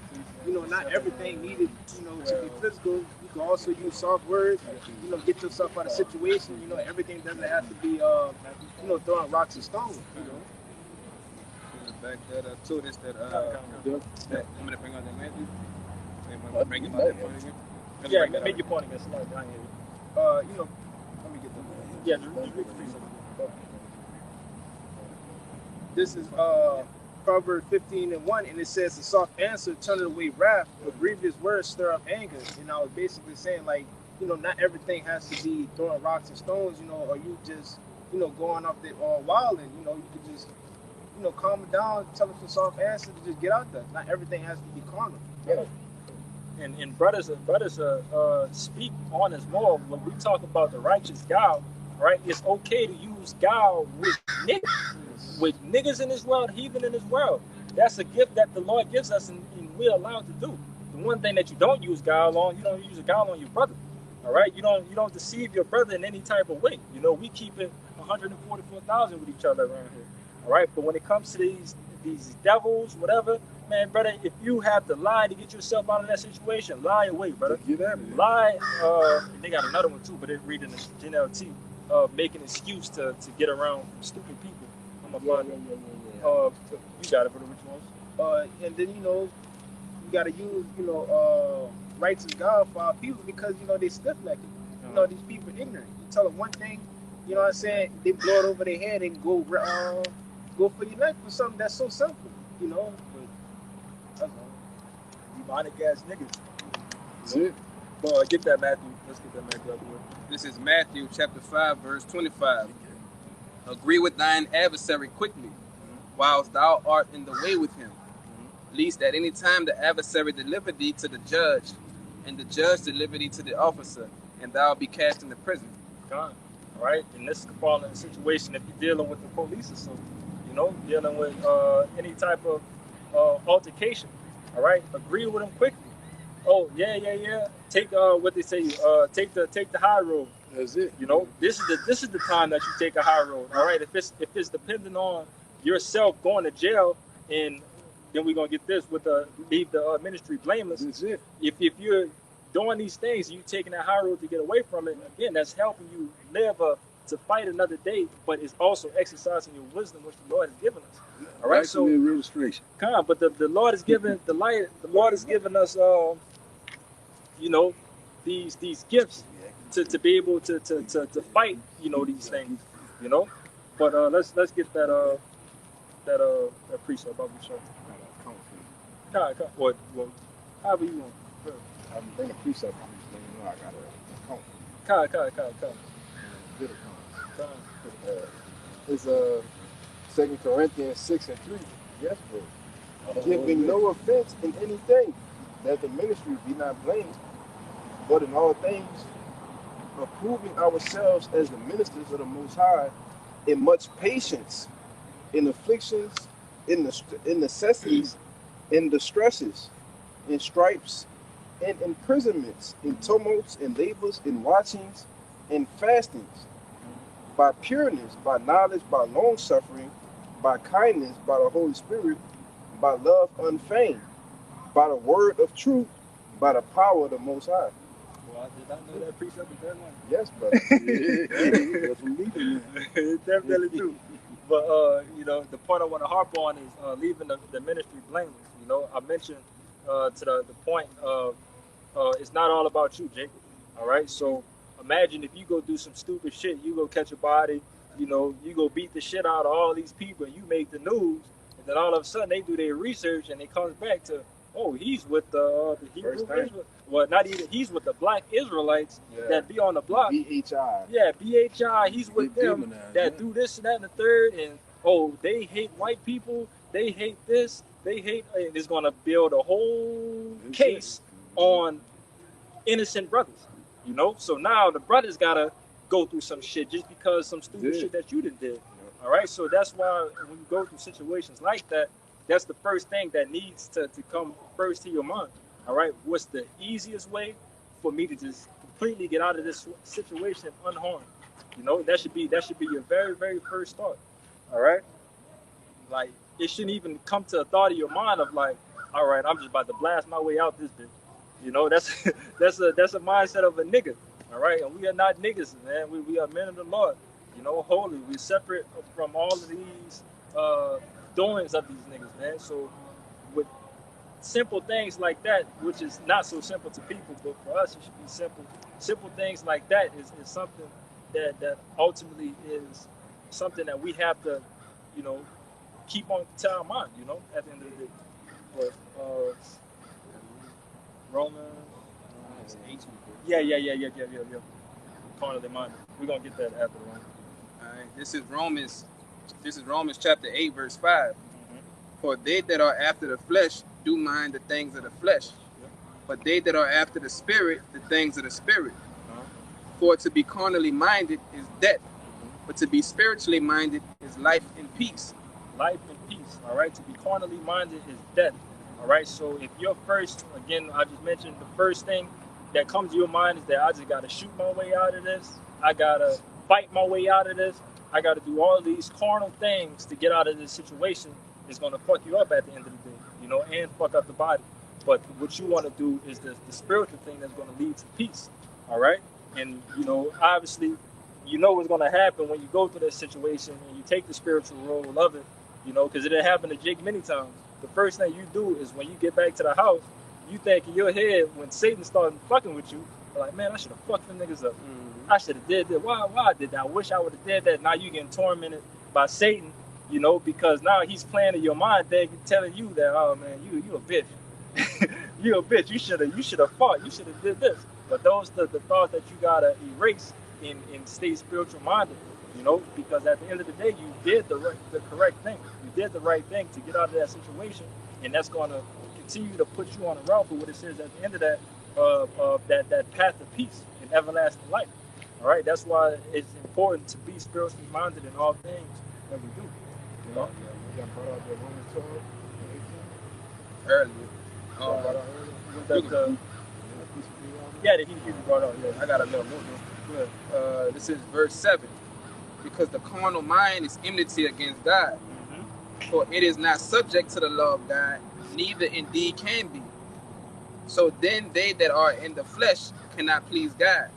you know, not everything needed, you know, to be physical. You can also use soft words, you know, get yourself out of situation. You know, everything doesn't have to be, you know, throwing rocks and stones. You know. Back that up to this that that I'm gonna bring out that Matthew. Bring him out that point again. Yeah, make your point again. Somebody behind you. You know, let me get the. Yeah, just read the precept. This is Proverbs 15:1, and it says, "The soft answer turneth away wrath, but grievous words stir up anger." And I was basically saying, like, you know, not everything has to be throwing rocks and stones, you know, or you just, you know, going up there all wild, and you know, you could just, you know, calm it down, tell us a soft answer to just get out there. Not everything has to be carnal. Yeah. And brothers speak on as more when we talk about the righteous God, right? It's okay to use God with niggas in this world, heathen in this world. That's a gift that the Lord gives us, and we're allowed to do. The one thing that you don't use God on, you don't use a God on your brother. All right, you don't deceive your brother in any type of way. You know, we keep it 144,000 with each other around here. All right, but when it comes to these devils, whatever, man, brother, if you have to lie to get yourself out of that situation, lie away, brother. Get at it. Lie. They got another one too, but they're reading the GNLT, make an excuse to get around stupid people. I'm gonna find it. You got it for the which ones? And then, you know, you got to use, you know, righteous God for our people, because, you know, they stiff-necked. You know, these people are ignorant. You tell them one thing, you know what I'm saying, they blow it over their head and go for your neck for something that's so simple, you know. But that's all. Demonic ass niggas. That's it. Get that Matthew. Let's get that Matthew up here. This is Matthew chapter 5, verse 25. Agree with thine adversary quickly, whilst thou art in the way with him, lest at any time the adversary deliver thee to the judge, and the judge deliver thee to the officer, and thou be cast into prison. God. All right, and this could fall in a situation if you're dealing with the police or something, you know, dealing with any type of altercation. All right, agree with them quickly. Oh yeah. Take what they say. Take the high road. That's it. You know, this is the time that you take a high road. All right, if it's dependent on yourself going to jail, and then we're gonna get this with leave the ministry blameless. That's it. If you're doing these things, you taking that high road to get away from it. Again, that's helping you live to fight another day, but it's also exercising your wisdom, which the Lord has given us. All right, so illustration. come on, but the Lord has given the light. The Lord has given us, you know, these gifts to be able to fight, you know, these things, you know. But let's get that precept up show. Come, well, however you want. I'm bringing precept on this thing. You know, I got a count. Come. It's 2 Corinthians 6:3. Yes, bro. Giving no offense in anything, that the ministry be not blamed, but in all things, approving ourselves as the ministers of the Most High, in much patience, in afflictions, in necessities, in distresses, in stripes, in imprisonments, in tumults, in labors, in watchings, in fastings, by pureness, by knowledge, by long suffering, by kindness, by the Holy Spirit, by love unfeigned, by the word of truth, by the power of the Most High. Well, I did not know that precept was that one. Yes, brother. That's from me. It definitely do. But you know, the point I want to harp on is leaving the ministry blameless. You know, I mentioned to the point of it's not all about you, Jacob. All right, so imagine if you go do some stupid shit, you go catch a body, you know, you go beat the shit out of all these people, you make the news, and then all of a sudden they do their research and it comes back to, oh, he's with the Hebrew Israel. Well, not even, he's with the black Israelites that be on the block. BHI. Yeah, BHI, he's with them that do this and that and the third, and oh, they hate white people, they hate this, they hate, and it's going to build a whole case on innocent brothers, you know? So now the brothers got to go through some shit just because some stupid shit that you did. All right, so that's why when you go through situations like that, that's the first thing that needs to come first to your mind. All right, what's the easiest way for me to just completely get out of this situation unharmed? You know, that should be your very, very first thought. All right, like it shouldn't even come to a thought of your mind of like, all right, I'm just about to blast my way out this bitch. You know, that's that's a mindset of a nigga. All right, and we are not niggas, man. We are men of the Lord. You know, holy. We separate from all of these doings of these niggas, man. So with simple things like that, which is not so simple to people, but for us it should be simple. Simple things like that is something that ultimately is something that we have to, you know, keep on to our mind, you know, at the end of the day. But Romans, yeah. Carnally minded. We're gonna get that after the one. All right, this is Romans chapter 8, verse 5. For they that are after the flesh do mind the things of the flesh, but they that are after the spirit, the things of the spirit. For to be carnally minded is death, but to be spiritually minded is life and peace. Life and peace, all right? To be carnally minded is death, all right? So if your first, again, I just mentioned the first thing that comes to your mind is that I just got to shoot my way out of this. I got to fight my way out of this. I got to do all these carnal things to get out of this situation. It's going to fuck you up at the end of the day, you know, and fuck up the body. But what you want to do is the spiritual thing that's going to lead to peace, all right? And, you know, obviously, you know what's going to happen when you go through that situation and you take the spiritual role of it, you know, because it had happened to Jake many times. The first thing you do is when you get back to the house, you think in your head when Satan started fucking with you, you're like, man, I should have fucked them niggas up. I should have did that. Why I did that? I wish I would have did that. Now you getting tormented by Satan, you know, because now he's playing in your mind, telling you that, oh man, you a bitch. You a bitch. You should have fought. You should have did this. But those the thoughts that you gotta erase and stay spiritual minded, you know, because at the end of the day, you did the correct thing. You did the right thing to get out of that situation, and that's gonna continue to put you on a route for what it says at the end of that that path of peace and everlasting life. All right, that's why it's important to be spiritually minded in all things that we do. You know, We got brought out the Romans 12 Earlier. Yeah, that he brought out. Yeah, I got a little more. This is verse 7. Because the carnal mind is enmity against God. For it is not subject to the law of God, neither indeed can be. So then they that are in the flesh cannot please God.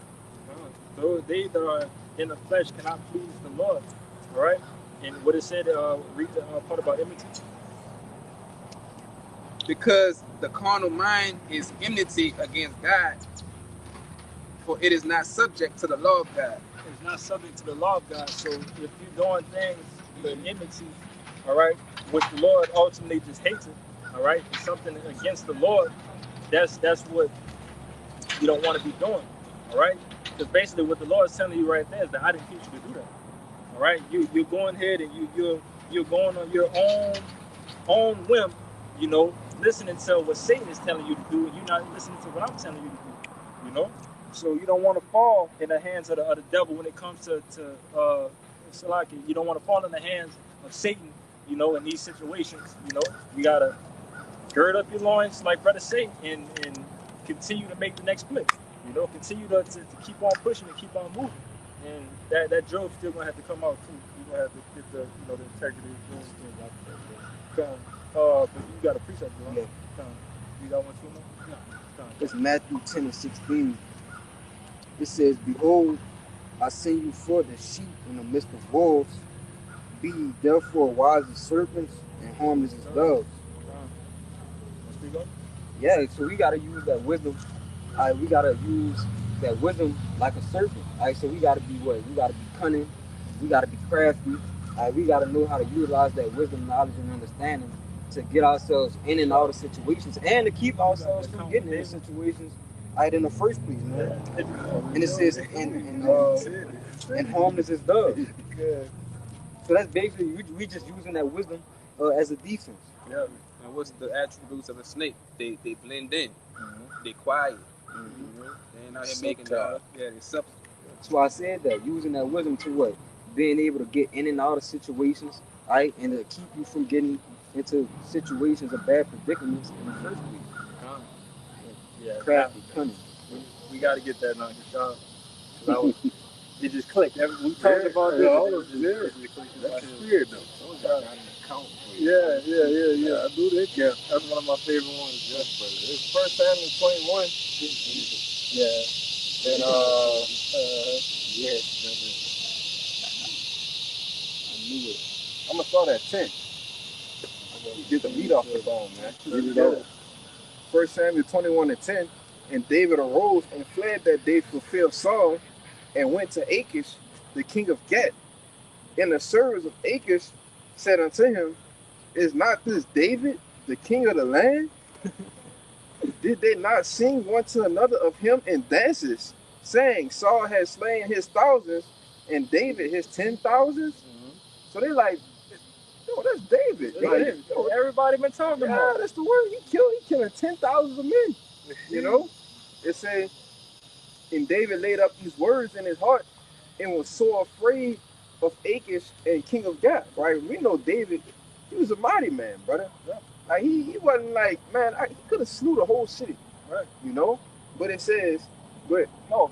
So they that are in the flesh cannot please the Lord. All right? And what it said, read the part about enmity. Because the carnal mind is enmity against God, for it is not subject to the law of God. It's not subject to the law of God. So if you're doing things with enmity, all right, which the Lord ultimately just hates it, all right, it's something against the Lord, that's what you don't want to be doing, all right? Because basically what the Lord is telling you right there is that I didn't teach you to do that, all right? You're going ahead and you're going on your own whim, you know, listening to what Satan is telling you to do, and you're not listening to what I'm telling you to do, you know? So you don't want to fall in the hands of the devil when it comes to Salaki. You don't want to fall in the hands of Satan, you know, in these situations. You know, you got to gird up your loins, like Brother say, and continue to make the next play. You know, continue to keep on pushing and keep on moving. And that Job's still going to have to come out, too. You're going to have to get the, you know, the integrity of doing things like that. But you got a precept, you know? Yeah. You got one too, man? No. It's Matthew 10 and 16. It says, Behold, I send you forth as sheep in the midst of wolves. Be ye therefore wise as serpents and harmless as doves. Yeah, so we got to use that wisdom. We got to use that wisdom like a serpent. So we got to be what? We got to be cunning. We got to be crafty. We got to know how to utilize that wisdom, knowledge, and understanding to get ourselves in and out of situations and to keep ourselves from getting into situations in the first place, man. And it says, and harmless as doves. So that's basically, we just using that wisdom as a defense. Yeah. And what's the attributes of a snake? They blend in. They quiet. They're not here making that. Yeah, they subtle. That's why I said that, using that wisdom to what? Being able to get in and out of situations, right? And to keep you from getting into situations of bad predicaments in the first place. Yeah, crafty, cunning. We got to get that now, y'all. It just clicked. We talked about this. That's weird though. Those guys got an account for Yeah. I do that. Yeah, that's one of my favorite ones. Yes, brother. It's 1 Samuel 21. Yeah. And Yes. I knew it. I'm gonna start at 10. Get the meat off the bone, man. Let's get it. 1 Samuel 21 and 10. And David arose and fled that day to fulfill Saul, and went to Achish, the king of Gath. And the servants of Achish said unto him, Is not this David, the king of the land? Did they not sing one to another of him in dances, saying, Saul has slain his thousands, and David his 10,000s? So they like, yo, that's David. Like, yo, Everybody been talking yeah, about. that's the word. He killing 10,000s of men. You know? It says, and David laid up these words in his heart and was so afraid of Achish and king of Gath, right? We know David, he was a mighty man, brother. Yeah. Like he wasn't like, man, he could have slew the whole city, Right. you know? But it says, but No,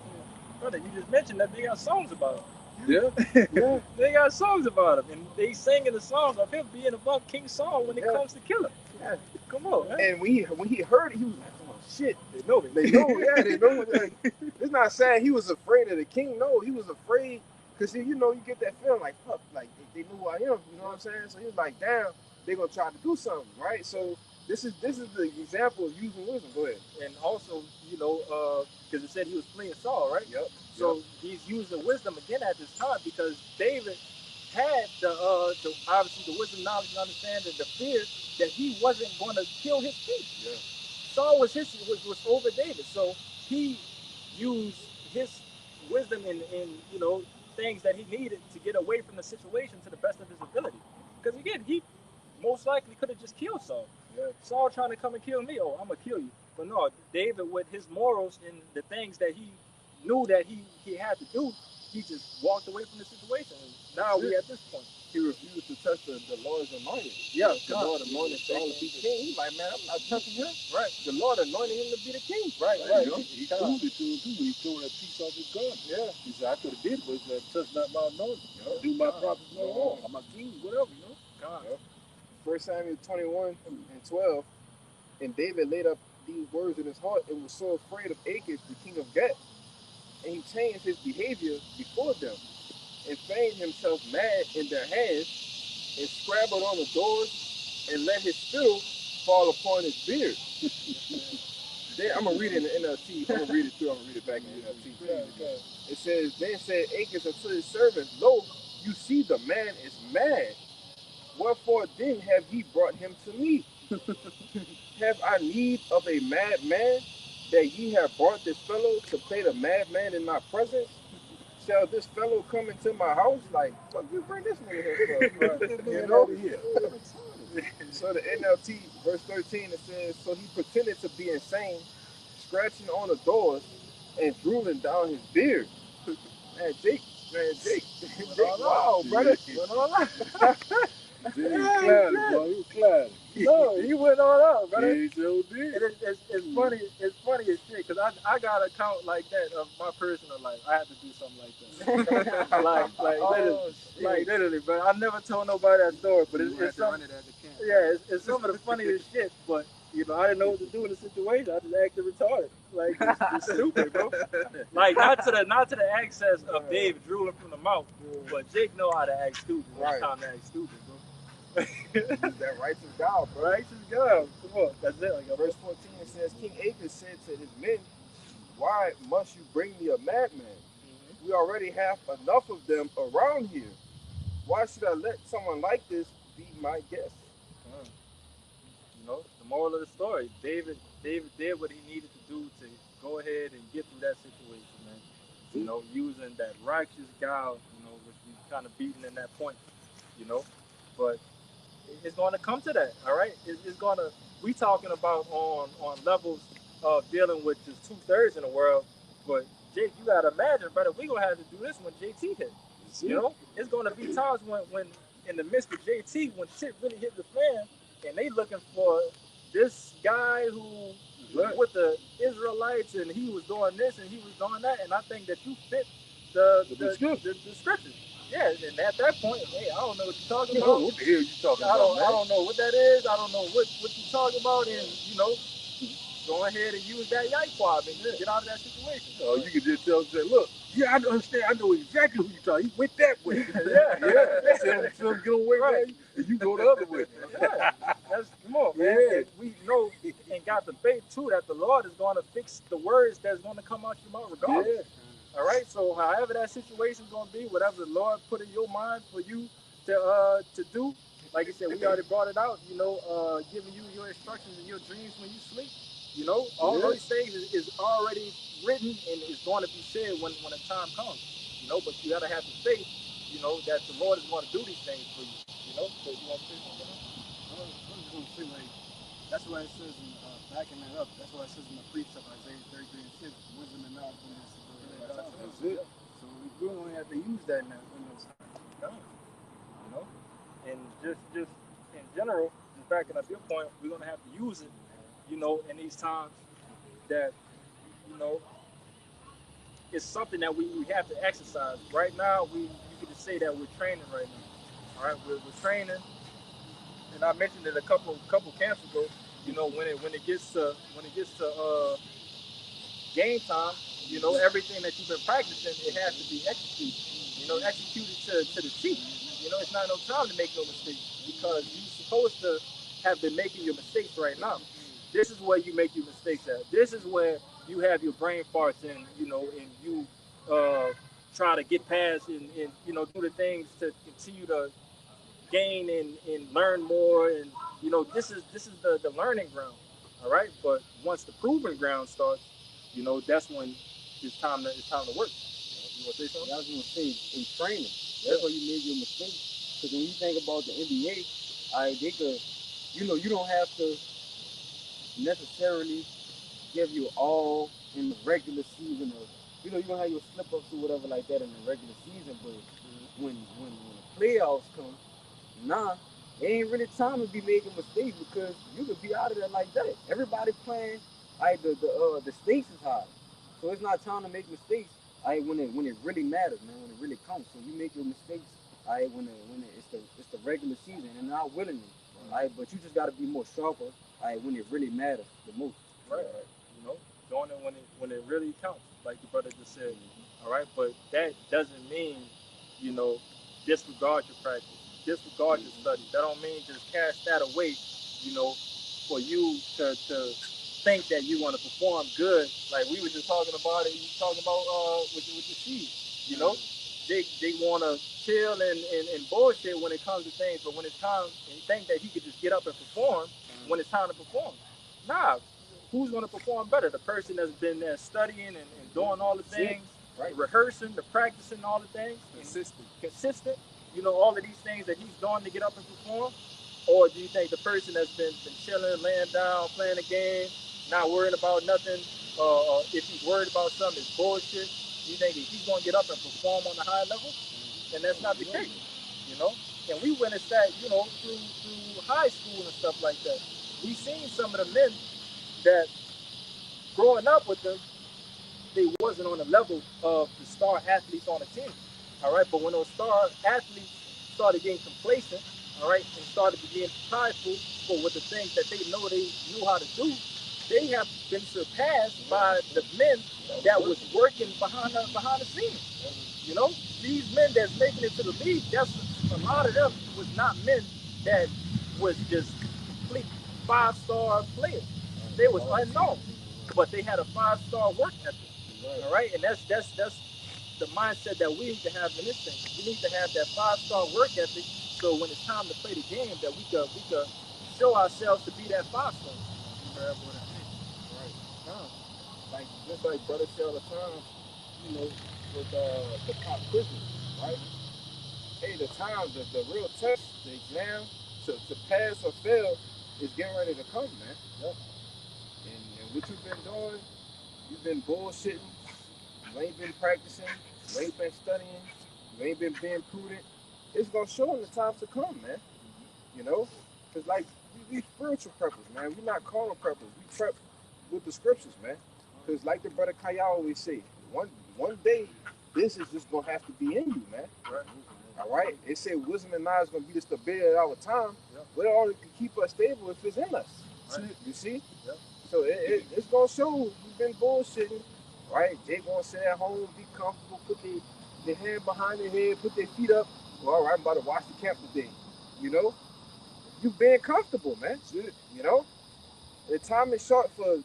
brother, you just mentioned that they got songs about him. Yeah. They got songs about him, and they singing the songs of him being above King Saul when it Yeah. comes to killing. Yeah. Come on, man. and when he heard it, he was like, oh shit. They know it. They know, yeah, they know. Like, it's not saying he was afraid of the king. No, he was afraid because you know you get that feeling like fuck, like they knew who I am. You know what I'm saying? So he was like, damn, they gonna try to do something, right? So this is the example of using wisdom. Go ahead. And also, you know, because it said he was fleeing Saul, right? Yep. So he's using wisdom again at this time because David had the obviously the wisdom, knowledge, and understanding, the fear that he wasn't going to kill his king. Yeah. Saul was over David, so he used his wisdom in you know things that he needed to get away from the situation to the best of his ability. Because again, he most likely could have just killed Saul. Yeah. Saul trying to come and kill me, oh, I'm gonna kill you. But no, David with his morals and the things that he knew that he had to do, he just walked away from the situation. And now we at this point. He refused to touch the Lord's anointed. Yeah, the Lord anointed Saul to be king. He's like, man, I'm not touching him. Right. The Lord anointed him to be the king. Right. You know, he proved it to him too when he tore that piece off his garment. Yeah. He said, I could have did was touch not my anointing. Do my prophets no wrong. I'm a king, whatever, you know. God. 1 Samuel 21 and 12. And David laid up these words in his heart and was so afraid of Achish, the king of Gath. And he changed his behavior before them and feigned himself mad in their hands and scrabbled on the doors and let his spittle fall upon his beard. Then, I'm going to read it in the NLT. I'm going to read it through. I'm going to read it back in the NLT. It says, Then said Achish unto his servants, Lo, you see the man is mad. Wherefore then have ye brought him to me? Have I need of a madman, that ye have brought this fellow to play the madman in my presence? Shall this fellow come into my house? Like, fuck, you bring this nigga here for? You know? So the NLT, verse 13, it says, So he pretended to be insane, scratching on the doors and drooling down his beard. Man, Jake, wow, brother. Went all out. He was clouded. No, he went all out, brother. Yeah, he sure did. It's funny as shit because I got an account like that of my personal life. I had to do something like that. literally, but I never told nobody that story. But it's some, it's some of the funniest shit. But you know, I didn't know what to do in the situation. I just acted retarded, like it's stupid, bro. Like not to the access of Dave drooling from the mouth, but Jake know how to act stupid. It's time to act stupid, bro. That righteous God, bro. Righteous God. Come on, that's it. Like, verse 14, it says, King Achish said to his men, Why must you bring me a madman? We already have enough of them around here. Why should I let someone like this be my guest? You know, the moral of the story, David did what he needed to do to go ahead and get through that situation, man. You know, using that righteous God, you know, which we kind of beaten in that point, you know. But it's going to come to that, all right? It's going to, we talking about on levels of dealing with just 2/3 in the world, but Jake, you got to imagine, brother, we're going to have to do this when JT hit. You know, it's going to be times when in the midst of JT, when shit really hit the fan, and they looking for this guy who with the Israelites, and he was doing this and he was doing that, and I think that you fit the scriptures. Yeah, and at that point, hey, I don't know what you're talking Oh, about. what the hell you talking I about, don't, I man? don't know what that is. I don't know what you're talking about, and you know, go ahead and use that yike quad and get out of that situation. Oh, you can just tell them, say, look, yeah, I understand. I know exactly who you're talking. He went that way. Yeah. Yeah. Tell him get away, Right. man, and you go the other way. Yeah, that's come on, man. Yeah. And we know and got the faith too that the Lord is going to fix the words that's going to come out your mouth regardless. Yeah. All right. So however that situation is going to be, whatever the Lord put in your mind for you to do, like I said, we already brought it out. You know, giving you your instructions and your dreams when you sleep. You know, all Yeah. those things is already written and is going to be said when the time comes. You know, but you got to have the faith. You know that the Lord is going to do these things for you. You know, so you want to say something? I was just gonna say like that's why it says in backing that up. That's why it says in the precept Isaiah 33:6, wisdom and knowledge from this time. That's it. So we only have to use that in those times. You know, and just in general, just backing up your point, we're gonna have to use it. You know, in these times that you know it's something that we have to exercise. Right now, you could just say that we're training right now. All right, we're training, and I mentioned it a couple camps ago. You know, when it gets to game time, you know, everything that you've been practicing, it has to be executed. You know, executed to the T. You know, it's not no time to make no mistakes because you're supposed to have been making your mistakes right now. This is where you make your mistakes at. This is where you have your brain farts and you know, and you try to get past and you know do the things to continue to gain and learn more and you know this is the learning ground, all right, but once the proving ground starts, you know that's when it's time to work. You want to say something? I was gonna say in training. Yeah. That's why you made your mistake. Because when you think about the NBA, they could, you don't have to necessarily give you all in the regular season, or you don't have your slip ups or whatever like that in the regular season. But when the playoffs come, nah, it ain't really time to be making mistakes because you could be out of there like that. Everybody playing, the stakes is high, so it's not time to make mistakes. When it really matters, man, when it really counts. So you make your mistakes, it's the regular season and not willingly. But you just got to be more sharper, when it really matters the most. Right. You know, doing it when it really counts, like the brother just said. All right, but that doesn't mean, you know, disregard your practice, disregard your study. That don't mean just cast that away, you know, for you to think that you want to perform good. Like we were just talking about it. You talking about with the seeds, you know, they want to chill and bullshit when it comes to things, but when it's time and think that he could just get up and perform when it's time to perform. Nah, who's going to perform better? The person that's been there studying and doing all the things, right? Rehearsing, the practicing, all the things, consistent. You know, all of these things that he's doing to get up and perform. Or do you think the person that's been chilling, laying down, playing a game, not worrying about nothing, if he's worried about something, it's bullshit? You think that he's going to get up and perform on a high level? And that's not the case, you know. And we witnessed that, you know, through high school and stuff like that. We seen some of the men that growing up with them, they wasn't on the level of the star athletes on the team. All right, but when those star athletes started getting complacent, all right, and started to get prideful for what the things that they know they knew how to do, they have been surpassed by the men that was working behind the scenes. You know, these men that's making it to the league, that's a lot of them was not men that was just complete 5-star players. They was unknown, but they had a 5-star work ethic. All right, and that's the mindset that we need to have in this thing. We need to have that 5-star work ethic. So when it's time to play the game, that we could show ourselves to be that 5-star. Right. Like just like brother say all the time, with the pop quizzes, right? Hey, the real test, the exam to pass or fail is getting ready to come, man. Yep. And what you've been doing, you've been bullshitting, you ain't been practicing, you ain't been studying, you ain't been being prudent. It's gonna show in the times to come, man. You know, because like we spiritual preppers, man. We're not carnal preppers. We prep with the scriptures, man. Because like the brother Kaya always say, one day this is just gonna have to be in you, man. Right. All right. They say wisdom and knowledge is gonna be the stability of our time. Yeah. But it only can keep us stable if it's in us. Right. You see? Yeah. So it's gonna show you've been bullshitting, right? They gonna sit at home, be comfortable, put their hand behind their head, put their feet up. Well, all right, I'm about to watch the camp today. You know, you being comfortable, man. You know, the time is short for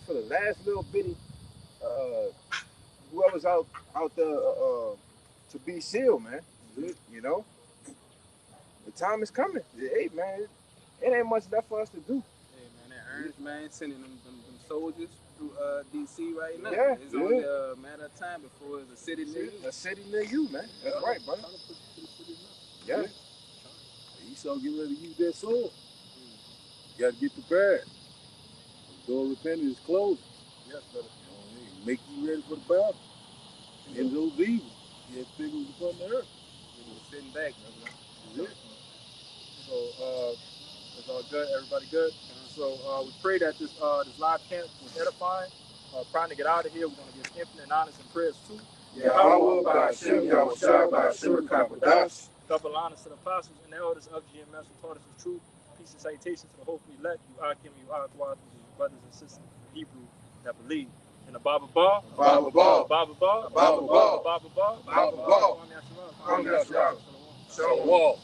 the last little bitty whoever's out there to be sealed, man. You know, the time is coming. Hey, man, it ain't much left for us to do. Hey man, that Ernst man sending them soldiers through DC right now. Yeah, It's only a matter of time before it's a city near you. A city near you, man. That's right, brother. Yeah. Esau getting ready to use that sword. You got to get prepared. The door of repentance is closed. Yes, brother. You know what I mean? Make you ready for the battle. And those evil. Yeah, figures upon the earth. Sitting back, brother. So it's all good. Everybody good. So we pray that this live camp was edifying. Trying to get out of here. We're gonna give infinite honors and prayers too. Yahweh, by Hashem, Yahushua, by Hashem, Kabbadash. Double honors to the apostles and the elders of GMS who taught us the truth. Peace and salutations to the hopefully elect. You Akim, you Aquad, brothers and sisters in Hebrew that believe in the Baba Ba. Baba Ba. Baba Ba. Baba Ba. Baba Ba. Baba Ba. Kwame Asherah. Kwame Asherah. Shalom. Shalom.